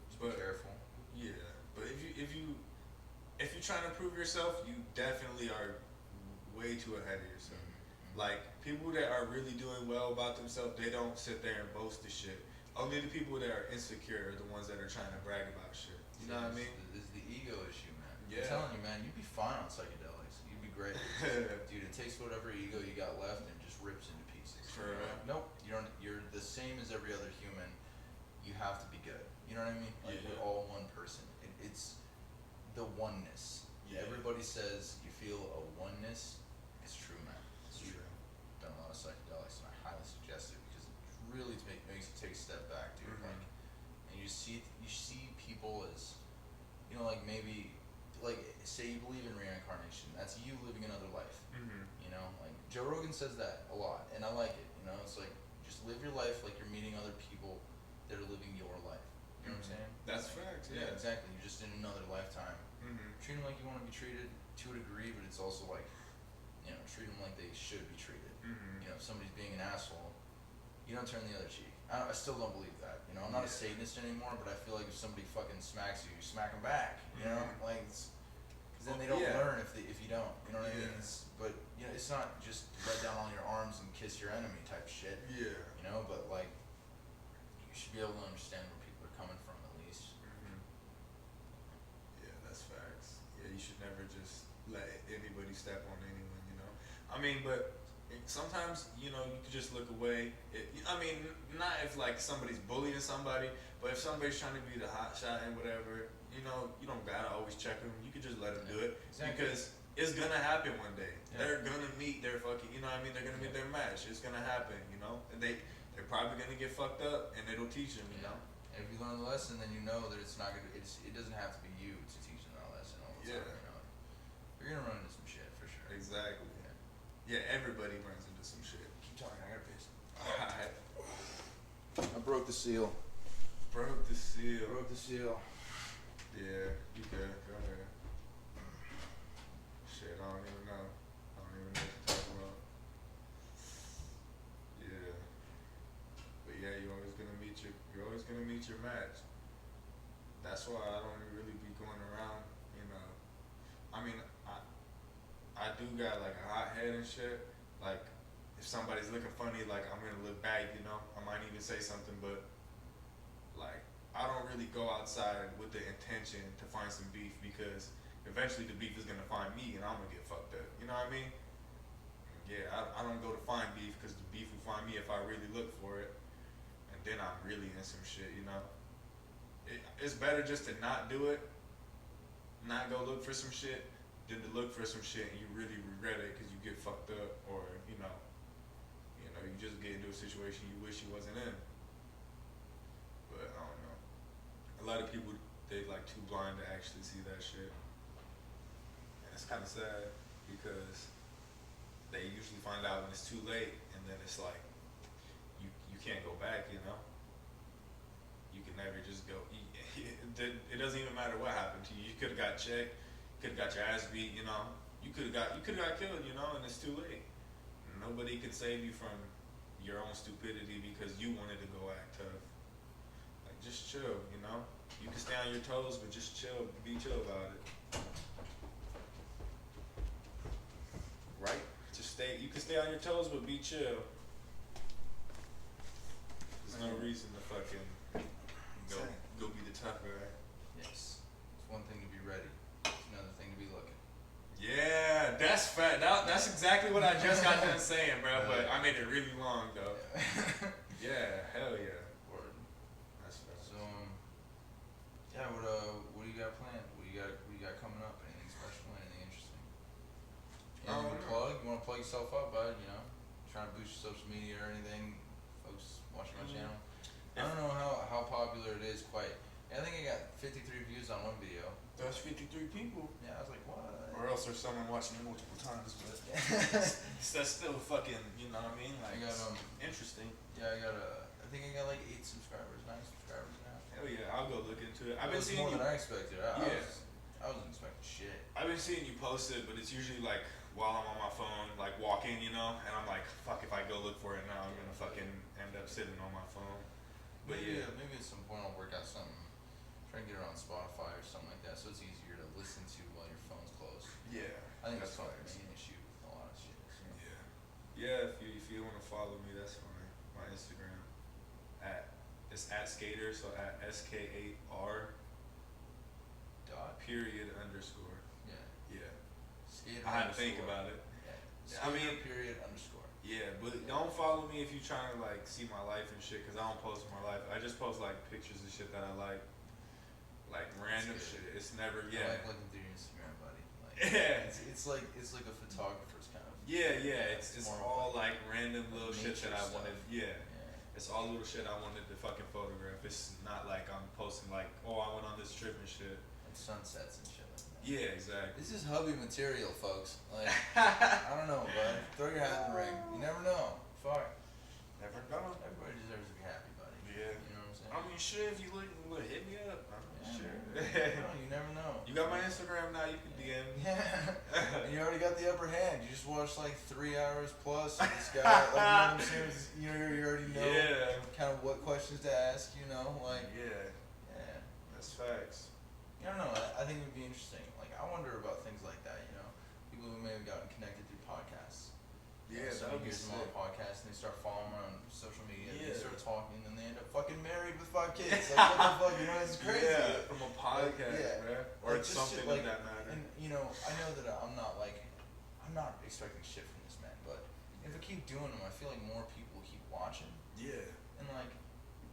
just be careful. Yeah, but if you're trying to prove yourself, you definitely are way too ahead of yourself. Like people that are really doing well about themselves, they don't sit there and boast the shit. Only the people that are insecure are the ones that are trying to brag about shit. You know what I mean? This is the ego issue, man. Yeah. I'm telling you, man, you'd be fine on psychedelics. You'd be great. Dude, it takes whatever ego you got left and just rips into pieces. For real? Nope. You're the same as every other human. You have to be good. You know what I mean? Like we're all one person. It's the oneness. Everybody says you feel a oneness. It's true, man. It's true. Done a lot of psychedelics, and I highly suggest it because it really makes you take a step back, dude. Like, and you see people as, like maybe, like say you believe in reincarnation. That's you living another life. You know, like Joe Rogan says that a lot, and I like it. You know, it's like just live your life like you're meeting other people that are living your life. You know what I'm saying? That's facts. Yeah, exactly. You're just in another lifetime. Treat them like you want to be treated to a degree, but it's also like, treat them like they should be treated. If somebody's being an asshole, you don't turn the other cheek. I still don't believe that. I'm not a Satanist anymore, but I feel like if somebody fucking smacks you, you smack them back. Like, because then they don't learn if you don't. You know what I mean? But it's not just let down all your arms and kiss your enemy type shit. But like, you should be able to understand where people are coming from at least. Yeah, that's facts. Yeah, you should never just let anybody step on anyone. I mean, but sometimes you could just look away. Not if like somebody's bullying somebody, but if somebody's trying to be the hot shot and whatever, you don't gotta always check them. You could just let them do it because it's gonna happen one day. They're gonna meet their fucking, they're gonna meet their match. It's gonna happen, and they're probably gonna get fucked up, and it'll teach them, And if you learn the lesson, then you know that it's not gonna. It doesn't have to be you to teach them that lesson all the time. You're gonna run into some shit for sure. Exactly. Yeah, everybody runs into some shit. Keep talking. I gotta piss. Alright. I broke the seal. Broke the seal. Yeah, you good. Go ahead. Shit, I don't even know. What to talk about. Yeah. But yeah, you're always gonna meet your match. That's why I don't really be going around, I do got like a hot head and shit. Like if somebody's looking funny, like I'm gonna look back, I might even say something, but like I don't really go outside with the intention to find some beef because eventually the beef is gonna find me and I'm gonna get fucked up. You know what I mean? Yeah, I don't go to find beef because the beef will find me if I really look for it, and then I'm really in some shit. It's better just to not do it, not go look for some shit, than to look for some shit and you really regret it because you get fucked up or you just get into a situation you wish you wasn't in. But I don't know. A lot of people they like too blind to actually see that shit, and it's kind of sad because they usually find out when it's too late, and then it's like you can't go back. You can never just go. It doesn't even matter what happened to you. You could have got checked. Could have got your ass beat, you could have got killed, and it's too late. Nobody could save you from your own stupidity because you wanted to go act tough. Like just chill, You can stay on your toes, but just chill, be chill about it. Right? You can stay on your toes, but be chill. There's no reason to fucking go be the tough guy. Yes. It's one thing to be ready. Another thing to be looking. Yeah, that's fat. That's exactly what I just got done saying, bro. But I made it really long though. Yeah, hell yeah. Word. That's fat. So, what do you got planned? What do you got coming up? plug yourself up, bud. You know, trying to boost your social media or anything. Folks watching my channel. I don't know how popular it is quite. I think I got 53 views on one video. That's 53 people. Yeah, I was like, what? Or else there's someone watching it multiple times, but that's still fucking, you know what I mean? Like, I got interesting. Yeah, I think I got like 8 subscribers, 9 subscribers now. Hell yeah, I'll go look into it. I've been It's seeing more you. than I expected. Yeah. I wasn't expecting shit. I've been seeing you post it, but it's usually like while I'm on my phone, like walking, you know, and I'm like, fuck, if I go look for it now, I'm gonna fucking end up sitting on my phone. But Maybe, yeah, maybe at some point I'll work out something. Try and get it on Spotify or something like that, so it's easier to listen to while your phone's closed. yeah. I think that's that's probably facts. the main issue with a lot of shit. So. Yeah, yeah. If you want to follow me, that's fine. My Instagram it's at skater, so at SK8R Dot. period underscore. Yeah. Yeah. Skater. I had to think about it. Yeah. I Skater mean- period underscore. Yeah, but don't follow me if you trying to like see my life and shit, cause I don't post my life. I just post like pictures of shit that I like random good. shit. It's never I yeah. like looking through your Instagram, buddy. Like, Yeah. it's like a photographer's kind of. Yeah. It's more all like random little shit nature that I stuff. wanted. Yeah. Yeah. It's all little shit I wanted to fucking photograph. It's not like I'm posting like, oh, I went on this trip and shit. Like sunsets and shit like that. Yeah, exactly. This is hubby material, folks. Like, I don't know, bud. Throw your hat in the ring. You never know. Fuck. Never know. Everybody deserves to be happy, buddy. Yeah. You know what I'm saying? I mean, shit, if you look, hit me up. I'm Yeah, sure. man. You never know. You got my Instagram now. You can DM me. Yeah. And you already got the upper hand. You just watched like 3 hours plus of this guy. Like, you know what I'm saying? You already know Yeah. kind of what questions to ask, you know? Like, Yeah. yeah. That's facts. I don't know. I think it would be interesting. Like, I wonder about things like that, you know? People who may have gotten connected through podcasts. Yeah, that Somebody would be hears them on sick. a podcast and they start following them on social media and they Yeah. start talking and they end up fucking married with 5 kids. Like, what the fuck? You know, it's crazy. Yeah, from a podcast, yeah. bruh. Or Like, it's just something shit like- of that matter. And, you know, I know that I'm not expecting shit from this man, but if I keep doing them, I feel like more people keep watching. Yeah. And, like,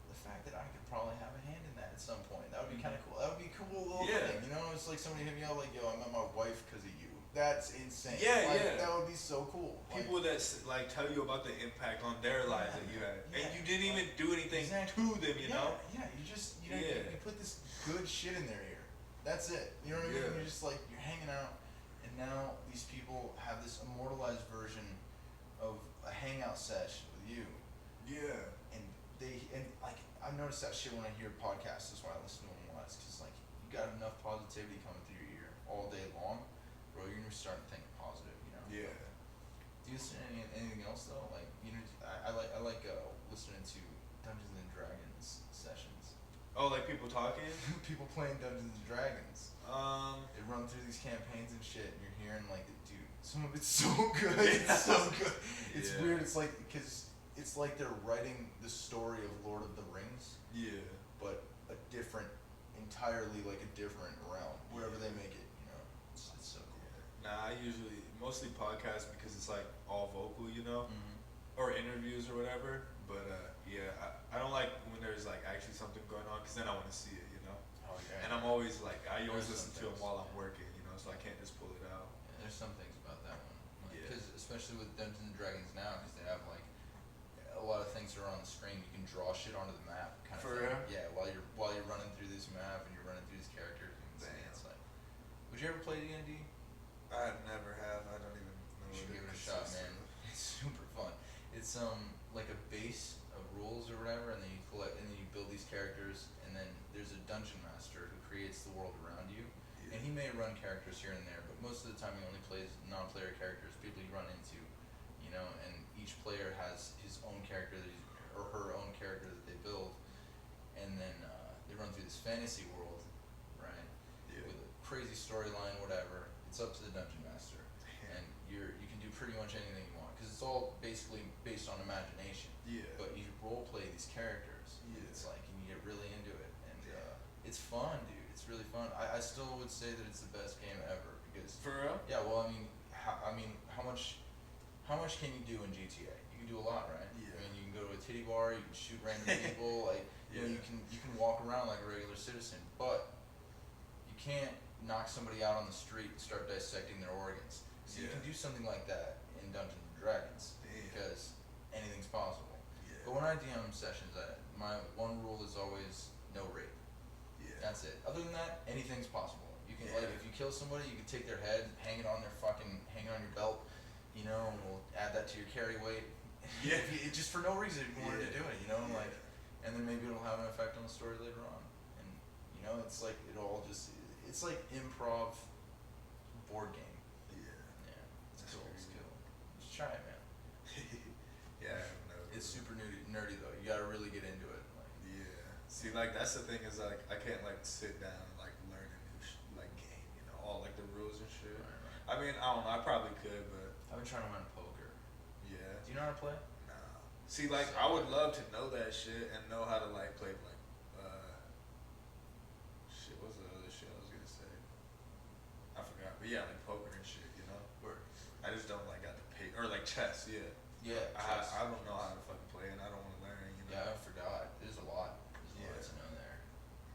the fact that I could probably have a hand in that at some point, that would be kind of cool. That would be a cool little Yeah. thing. You know, it's like somebody hit me up like, yo, I met my wife because of you. That's insane. Yeah, like, yeah. That would be so cool. People that like tell you about the impact on their lives that you had, Yeah. and you didn't even do anything Exactly. to them, you know. Yeah, you just, you know, Yeah. you put this good shit in their ear. That's it. You know what I mean? Yeah. You're just like, you're hanging out, and now these people have this immortalized version of a hangout sesh with you. Yeah. And like, I noticed that shit when I hear podcasts, that's why I listen to them less, because, like, you got enough positivity coming through your ear all day long, bro, you're gonna start to think positive, you know? Yeah. Do you listen to anything else, though? Like, you know, I like listening to Dungeons and Dragons sessions. Oh, like people talking? People playing Dungeons and Dragons. Um. They run through these campaigns and shit, and you're hearing, like, dude, some of it's so good. It's so good. It's Yeah. weird. It's like, because it's like they're writing the story of Lord of the Rings, Yeah. but entirely like a different realm, wherever they make it, you know. It's so cool. Nah, I usually mostly podcasts because it's like all vocal, you know, Mm-hmm. or interviews or whatever. But yeah, I don't like when there's like actually something going on because then I want to see it, you know. Oh, yeah. And I'm always like, I always There's listen some to them things. while I'm working, you know, so I can't just pull it out. Yeah, there's some things about that one. Yeah. Because especially with Dungeons and Dragons now, because they have like a lot of things that are on the screen. You can draw shit onto the map, kind of For thing. real? Yeah, while you're running through this map and you're running through these characters, you can see it. It's like, would you ever play D&D? I never have. I don't even know. You should what give it a shot, consists man. of. It's super fun. It's like a base of rules or whatever, and then you collect and then you build these characters, and then there's a dungeon master who creates the world around you. Yeah. And he may run characters here and there, but most of the time he only plays non-player characters, people you run into, you know. And each player has his own character or her own character that they build, and then they run through this fantasy world, right? Yeah. With a crazy storyline, whatever. It's up to the dungeon master, and you can do pretty much anything you want because it's all basically based on imagination. Yeah. But you role play these characters. Yeah. It's like, and you get really into it, and it's fun, dude. It's really fun. I still would say that it's the best game ever because. For real? Yeah. Well, how much can you do in GTA? You can do a lot, right? Yeah. I mean, you can go to a titty bar, you can shoot random people, like you know, Yeah. you can walk around like a regular citizen, but you can't knock somebody out on the street and start dissecting their organs. So you can do something like that in Dungeons and Dragons Damn. because anything's possible. Yeah. But when I DM sessions, my one rule is always no rape. Yeah. That's it. Other than that, anything's possible. You can Yeah. like if you kill somebody, you can take their head, hang it on your belt, you know, and we'll add that to your carry weight. Yeah. Just for no reason if you wanted to Yeah. do it, you know, Yeah. like, and then maybe it'll have an effect on the story later on. And you know, it's like it's like improv board game. Yeah. Yeah, it's That's cool. crazy. It's cool. Just try it, man. Yeah, I don't know. It's super nerdy though. You gotta really get into it. Like, Yeah. See, like that's the thing is like I can't like sit down and like learn a new like game, you know, all like the rules and shit. right. I mean, I don't know. I probably could, but I've been trying to learn poker. yeah. Do you know how to play? Nah. See, like I would love to know that shit and know how to like play like shit. What's the other shit I was gonna say? I forgot. But yeah, like poker and shit. You know. Word. I just don't like got the pay or like chess. Yeah. Yeah. chess. I don't know how to fucking play and I don't want to learn. You know. Yeah, I forgot. There's a lot. There's a lot Yeah. to know there.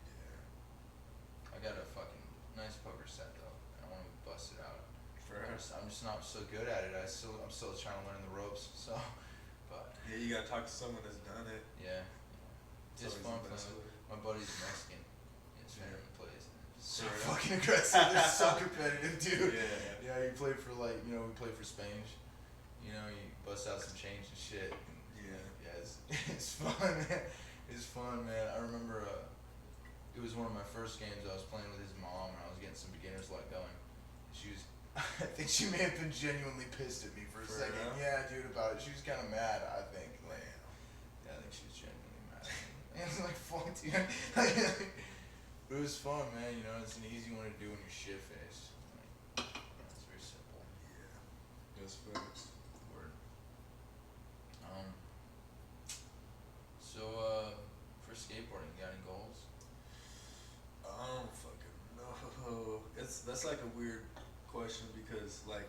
Yeah. I got a fucking nice poker set though, and I want to bust it out. For I'm just not so good at it. I'm still trying to learn the ropes. So, but yeah, you gotta talk to someone that's done it. yeah. It's Just always fun the best playing. way. My buddy's Mexican. His Yeah. family plays. So For real? fucking aggressive. They're so competitive, dude. Yeah. Yeah, you play for like, you know, we play for Spain. You know, you bust out some change and shit. And, Yeah. yeah, it's fun, man. It's fun, man. I remember it was one of my first games. I was playing with his mom, and I was getting some beginner's luck going. She was, I think she may have been genuinely pissed at me for a For second. real? Yeah, dude, about it. She was kind of mad, I think. Like, Damn. yeah, I think she was genuinely mad. And I was like, fuck, dude. But it was fun, man. You know, it's an easy one to do when you're shit faced. Like, it's very simple. Yeah. That's facts. Word. So, for skateboarding, you got any goals? I don't fucking know. That's like a weird question because like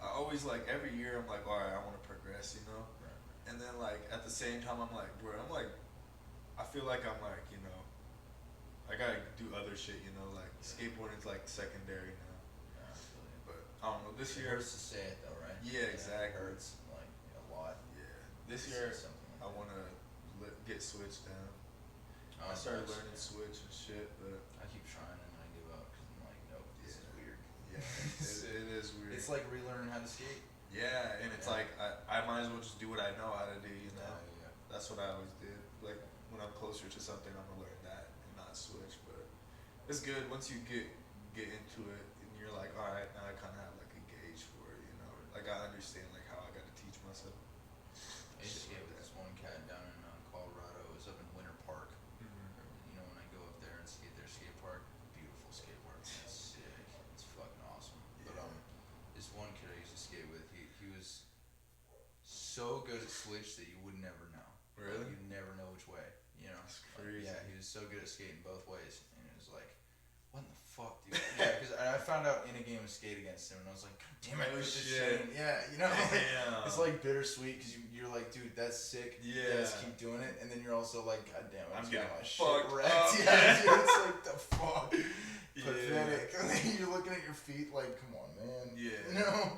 I always like every year I'm like, alright, I want to progress, you know. Right. And then like at the same time I'm like, bro, I feel like I'm like, you know, I gotta do other shit, you know, like skateboarding's like secondary now. Yeah, I feel you. But I don't know. This It year, hurts to say it though, right? Yeah, exactly. It hurts like a lot. yeah, this to year say something I like want to get Switch down. that. I started Nice. learning Switch and shit, but I keep trying and I give up because I'm like, nope, this is Yeah. weird. yeah, it is weird. It's like relearning how to skate. Yeah, and it's Yeah. like I might as well just do what I know how to do, you know. Yeah. That's what I always did. Like when I'm closer to something, I'm gonna learn that and not switch. But it's good once you get into it and you're like, all right, now I kind of have like a gauge for it, you know. Like I understand like how I got to teach myself. I used to Shit skate like with that. this one cat down in Colorado. It was up in Winter Park. Mhm. You know, when I go up there and skate their skate park, beautiful skate park. It's sick. It's fucking awesome. But Yeah. this one kid I used to skate with, he was so good at switch that you would never know. Really? Like, you'd never know which way. You know. That's Like, crazy. yeah, he was so good at skating both ways, and it was like, what in the fuck, dude? Yeah, because I found out in a game of skate against him, and I was like, God damn it, Oh, quit this shit. shit. Yeah, you know. Damn. It's like bittersweet because you're like, dude, that's sick. Yeah. Let's keep doing it, and then you're also like, God damn, I'm I'm getting getting my fucked shit wrecked. up. Yeah, dude, it's like the fuck. Yeah. Pathetic. And then you're looking at your feet like, come on, man. Yeah. You know.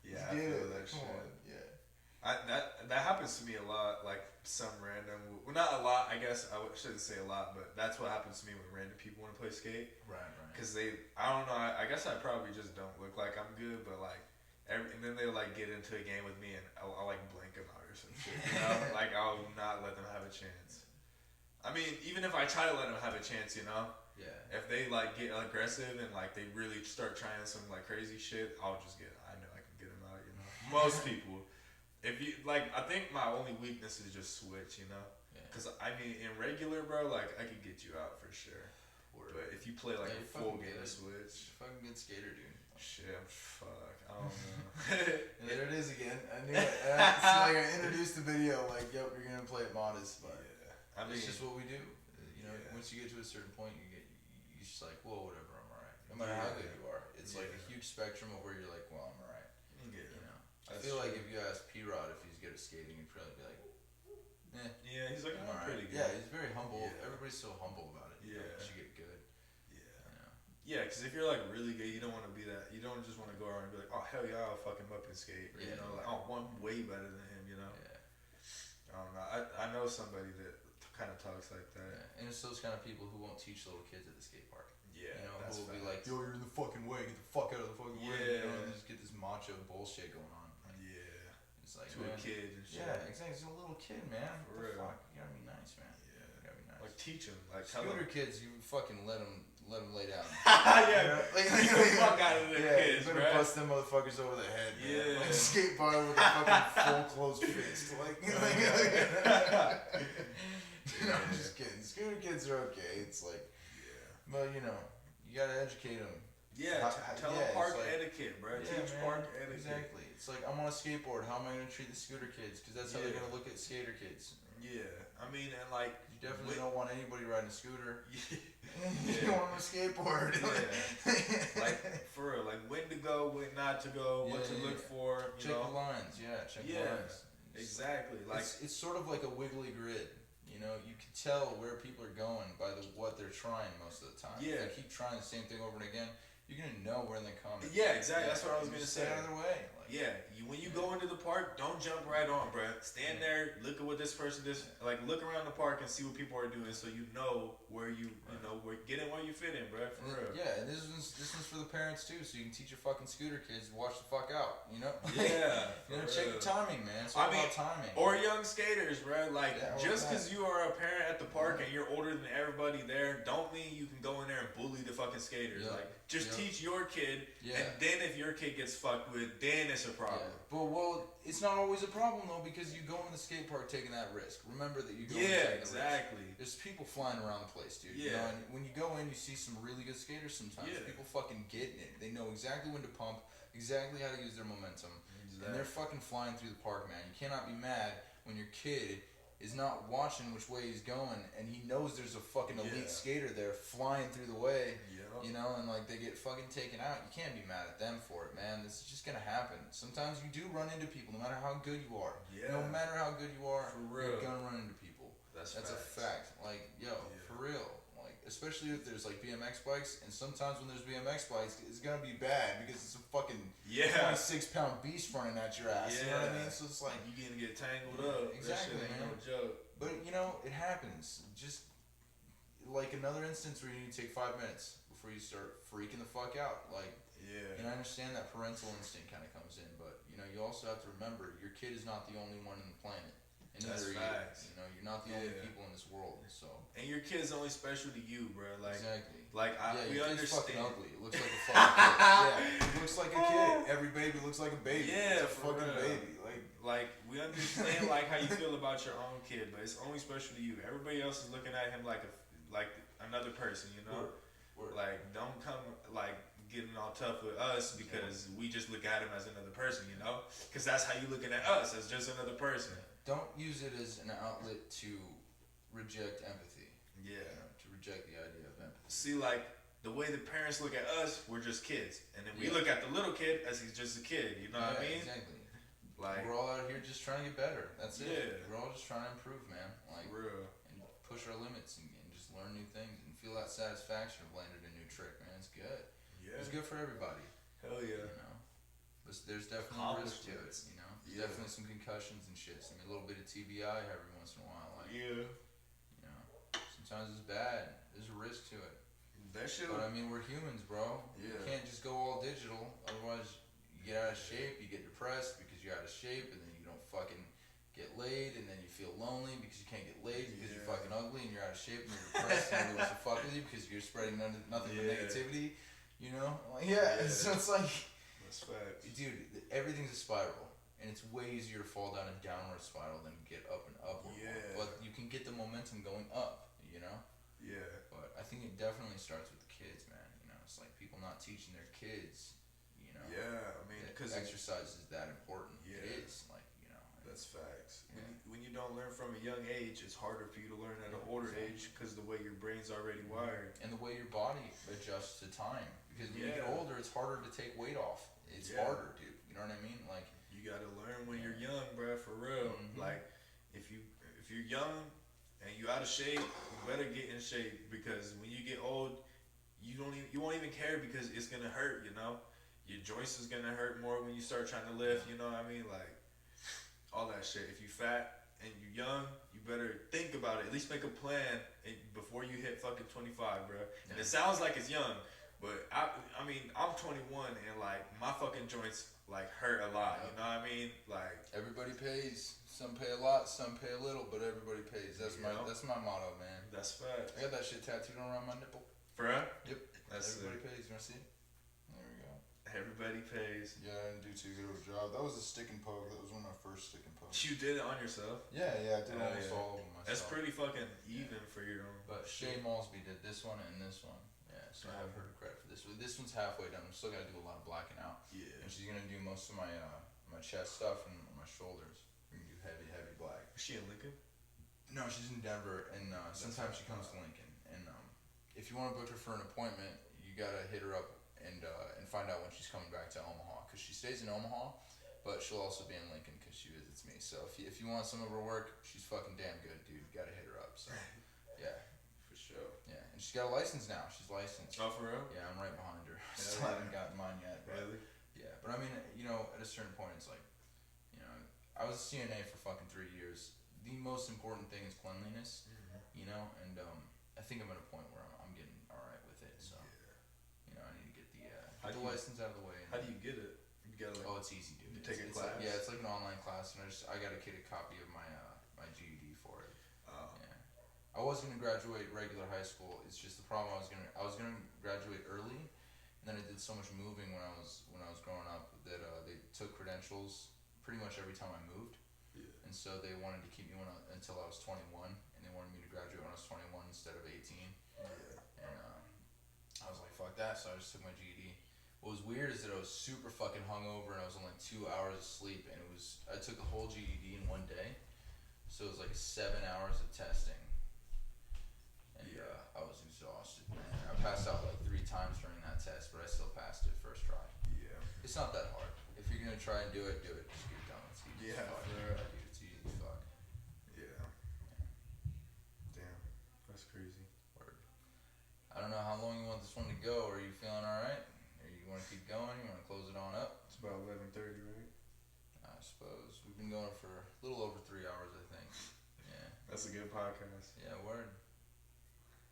Yeah, I Get feel it. that Come shit. on. Yeah. That happens to me a lot. Like some random, well, not a lot. I guess shouldn't say a lot, but that's what happens to me when random people want to play skate. Right. Cause I don't know. I guess I probably just don't look like I'm good, but like, and then they like get into a game with me, and I'll like blank them out or some shit. You know, like I'll not let them have a chance. I mean, even if I try to let them have a chance, you know, Yeah. if they like get aggressive and like they really start trying some like crazy shit, I know I can get them out. You know, most people. If you like, I think my only weakness is just switch. You know, Yeah. cause I mean in regular, bro, like I could get you out for sure. Word. But if you play like Yeah, a you're full fucking game of good. switch, You're a fucking good skater, dude. shit, fuck, I don't know. And there it is again. I knew it. It's like I introduced the video, like, yep, you're gonna play it modest, but Yeah, I mean, it's just what we do. You know, Yeah. once you get to a certain point, you just like, whoa, whatever, I'm alright. No matter how good you are, it's like a Yeah. huge spectrum of where you're like, well, I'm alright. yeah, You know, I That's feel like true. if you ask P-Rod if he's good at skating, he'd probably be like, yeah, he's like, I'm I'm alright. pretty good. Yeah, he's very humble. Yeah. Everybody's so humble about it. You know, Yeah. once you get good, Yeah, you know. yeah, because if you're like really good, you don't want to be that. You don't just want to go around and be like, oh hell yeah, I'll fuck him up and skate. Or, Yeah, you know, like oh, I'm way better than him. You know. Yeah. I don't know. I know somebody that kind of talks like that. Yeah. And it's those kind of people who won't teach little kids at the skate park. Yeah. You know, that's who will be facts. like, yo, you're in the fucking way. Get the fuck out of the fucking way. You know, and they just get this macho bullshit going on. Like, Yeah. it's like, To man, a kid and shit. yeah, exactly. It's a little kid, man. For What the real. fuck? You gotta be nice, man. Yeah. You gotta be nice. Like teach them. Like tell Scooter them. kids, you fucking let them lay down. Yeah. Like, Beat the fuck out of them kids, you better right? bust them motherfuckers over the head, man. Yeah. Like skateboard with a fucking full closed fist. Like, no, I'm just kidding. Scooter kids are okay. It's like, Yeah. well, you know, you gotta educate them. Yeah, tell them it's park like- etiquette, bro. Yeah, Teach man, park etiquette. exactly. It's like, I'm on a skateboard. How am I gonna treat the scooter kids? Because that's how they're Yeah. gonna look at skater kids. Yeah, I mean, and like, You definitely don't want anybody riding a scooter. yeah, You want them on a skateboard. Yeah. like for real, like when to go, when not to go, what to Yeah, look yeah. for, you Check know. the lines, yeah. Check the Yeah, lines. Exactly, like It's sort of like a wiggly grid. You know, you can tell where people are going by what they're trying most of the time. Yeah. If they keep trying the same thing over and again, you're gonna know when they come. yeah, exactly. That's what I was You gonna just say. Stay out of their way. Like, yeah, when you go into the park, don't jump right on, bruh. Stand there, look at what this person does. Like look around the park and see what people are doing, so you know where you know where get in where you fit in, bruh. For real. Yeah, and this one's for the parents too, so you can teach your fucking scooter kids to watch the fuck out. You know. Yeah. You know, for check real. the timing, man. It's all about timing. Or young skaters, bro. Like, Yeah, or just that. because you are a parent at the park and you're older than everybody there, don't mean you can go in there and bully the fucking skaters. Yeah. Like, just Yeah. teach your kid, Yeah. and then if your kid gets fucked with, then it's a problem. Yeah. But well, it's not always a problem though because you go in the skate park taking that risk. Remember that you go in Yeah, taking the risk. exactly. There's people flying around the place, dude. You Yeah. know, and when you go in, you see some really good skaters sometimes. Yeah. People fucking getting it. They know exactly when to pump, exactly how to use their momentum. And they're fucking flying through the park, man. You cannot be mad when your kid is not watching which way he's going and he knows there's a fucking elite Yeah. skater there flying through the way. Yeah. You know, and like they get fucking taken out. You can't be mad at them for it, man. This is just gonna happen. Sometimes you do run into people, no matter how good you are. Yeah. No matter how good you are, For you're real. gonna run into people. That's a facts. fact. Like, yo, Yeah. for real. Like, especially if there's like BMX bikes, and sometimes when there's BMX bikes, it's gonna be bad because it's a fucking Yeah. 26-pound beast running at your ass. You know what I Yeah. mean? So it's like, You gonna get tangled Yeah, up. exactly, That shit ain't man. no joke. but you know, it happens. Just like another instance where you need to take 5 minutes before you start freaking the fuck out. Like, Yeah. and I understand that parental instinct kind of comes in, but you know, you also have to remember your kid is not the only one on the planet, and That's neither are facts. you. You know, you're not the only Yeah. people in this world. So And your kid's only special to you, bro. Like, exactly. like Yeah, we your kid's fucking understand. ugly. It looks like a fucking kid. Yeah, it looks like a kid. Every baby looks like a baby. Yeah, it's a for fucking real. baby. Like we understand like how you feel about your own kid, but it's only special to you. Everybody else is looking at him like another person, you know. Word. Like don't come like getting all tough with us because we just look at him as another person, you know. Because that's how you looking at us as just another person. Don't use it as an outlet to reject empathy. Yeah. You know, to reject the idea of empathy. See, like the way the parents look at us, we're just kids, and then we Yeah. look at the little kid as he's just a kid. You know what I mean? Exactly. Like We're all out here just trying to get better. That's it. Yeah. We're all just trying to improve, man. Like, real. and push our limits and just learn new things and feel that satisfaction of landing a new trick, man. It's good. Yeah. It's good for everybody. Hell yeah. You know, but there's definitely risk to it. Accomplishments. You know, there's Yeah. definitely some concussions and shit. So, I mean, a little bit of TBI every once in a while. Like, Yeah. you know, sometimes it's bad. There's a risk to it. That shit. But I mean, we're humans, bro. You Yeah. can't just go all digital. Otherwise, you get out of shape. You get depressed because you're out of shape, and then you don't fucking get laid, and then you feel lonely because you can't get laid because you're Yeah. fucking ugly and you're out of shape and you're depressed and nobody wants to fuck with you because you're spreading nothing but Yeah. negativity. You know? Like, yeah. Yeah. So it's like, That's facts. dude, everything's a spiral, and it's way easier to fall down a downward spiral than get up and upward. Yeah. But you can get the momentum going up. You know? Yeah. But I think it definitely starts with the kids, man. You know, it's like people not teaching their kids, you know, Yeah. I mean, that because exercise is that important. Yeah. It is, like, you know. that's facts. Yeah. When you don't learn from a young age, it's harder for you to learn at an older Exactly. age because the way your brain's already wired. And the way your body adjusts to time. Because when you get Yeah. older, it's harder to take weight off. It's Yeah. harder, dude. You know what I mean? Like, You gotta learn when you're young, bruh, for real. Mhm. Like, if you're young and you out of shape, you better get in shape because when you get old, you won't even even care because it's gonna hurt. You know, your joints is gonna hurt more when you start trying to lift. You know what I mean? Like all that shit. If you fat and you young, you better think about it. At least make a plan before you hit fucking 25, bro. And it sounds like it's young, but I mean, I'm 21 and like my fucking joints like hurt a lot. You know what I mean? Like everybody pays. Some pay a lot, some pay a little, but everybody pays. That's my motto, man. That's fact. I got that shit tattooed around my nipple. For real? Yep. That's everybody sick. pays. You wanna see it? There we go. Everybody pays. Yeah, I didn't do too good of a job. That was a stick and poke. That was one of my first stick and pokes. You did it on yourself? Yeah, I did almost all of them myself. That's pretty fucking even for your own. But Shay Malsby did this one and this one. Yeah, so I have her credit for this. This one's halfway done. I'm still gonna do a lot of blacking out. Yeah. And she's gonna do most of my my chest stuff and my shoulders. We're gonna do heavy black. Is she in Lincoln? No, she's in Denver, and sometimes she comes to Lincoln. And if you want to book her for an appointment, you gotta hit her up and find out when she's coming back to Omaha, because she stays in Omaha, but she'll also be in Lincoln because she visits me. So if you want some of her work, she's fucking damn good, dude. You gotta hit her up. So yeah, for sure. Yeah, and she's got a license now. She's licensed. Oh, for real? Yeah, I'm right behind her. Yeah, Still haven't gotten mine yet. But really? Yeah, but I mean, you know, at a certain point, it's like, you know, I was a CNA for fucking 3 years. The most important thing is cleanliness, you know, and I think I'm at a point where I'm getting all right with it. So, you know, I need to get the license out of the way. How do you get it? You gotta oh, it's easy, dude. You take a class? Like, yeah, it's like an online class, and I gotta get a copy of my my GED for it. Oh. Yeah. I was gonna graduate regular high school. It's just the problem. I was gonna graduate early, and then I did so much moving when I was growing up that they took credentials pretty much every time I moved. Yeah. And so they wanted to keep me until I was 21, and they wanted me to graduate when I was 21 instead of 18. Yeah. And I was like, fuck that, so I just took my GED. What was weird is that I was super fucking hungover, and I was on like 2 hours of sleep, and I took the whole GED in one day, so it was like 7 hours of testing. And I was exhausted, man. I passed out like 3 times during that test, but I still passed it first try. Yeah. It's not that hard. If you're gonna try and do it, do it. Just get it done. It's easy as fuck. Yeah. Dude, it's easy as fuck. Yeah. Damn. That's crazy. Word. I don't know how long you want this one to go. Are you feeling alright? Or you want to keep going? You want to close it on up? It's about 11:30, right? I suppose. We've been going for a little over 3 hours, I think. Yeah. That's a good podcast. Yeah, word.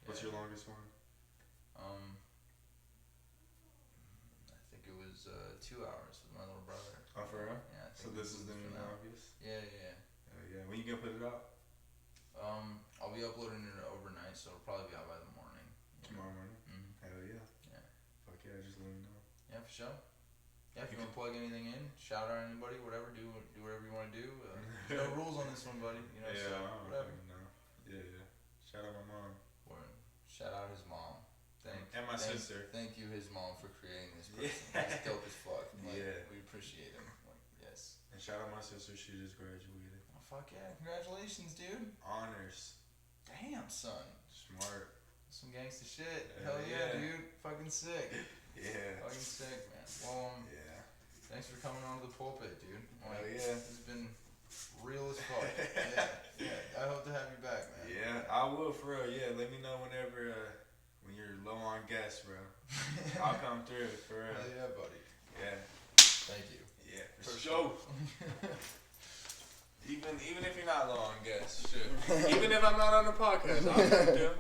What's your longest one? I think it was 2 hours with my little brother. Oh, for real? Yeah. I So think this is the new longest? Yeah. Yeah. When you gonna put it out? I'll be uploading it overnight, so it'll probably be out by the morning. Tomorrow morning? Mm-hmm. Hell yeah. Yeah. Fuck yeah, just let me know. Yeah, for sure. Yeah, if you want to plug anything in, shout out anybody, whatever, do whatever you want to do. No rules on this one, buddy. You know, Yeah, so I don't whatever. fucking know. Yeah. Shout out my mom. Word. Shout out his mom. And my sister. Thank you, his mom, for creating this person. Yeah. He's dope as fuck. Like, Yeah. We appreciate him. Like, yes. And shout out my sister, she just graduated. Oh, fuck yeah. Congratulations, dude. Honors. Damn, son. Smart. Some gangsta shit. Hell Hell yeah, yeah. dude. Fucking sick. Yeah. Fucking sick, man. Well, Yeah. thanks for coming onto the pulpit, dude. Hell yeah. This has been real as fuck. Yeah. I hope to have you back, man. Yeah, I will for real. Yeah, let me know whenever when you're low on gas, bro. I'll come through for real. Hell yeah, buddy. Yeah. Thank you. Yeah, for sure. Even if you're not low on gas, shit. Even if I'm not on the podcast, I'll come through.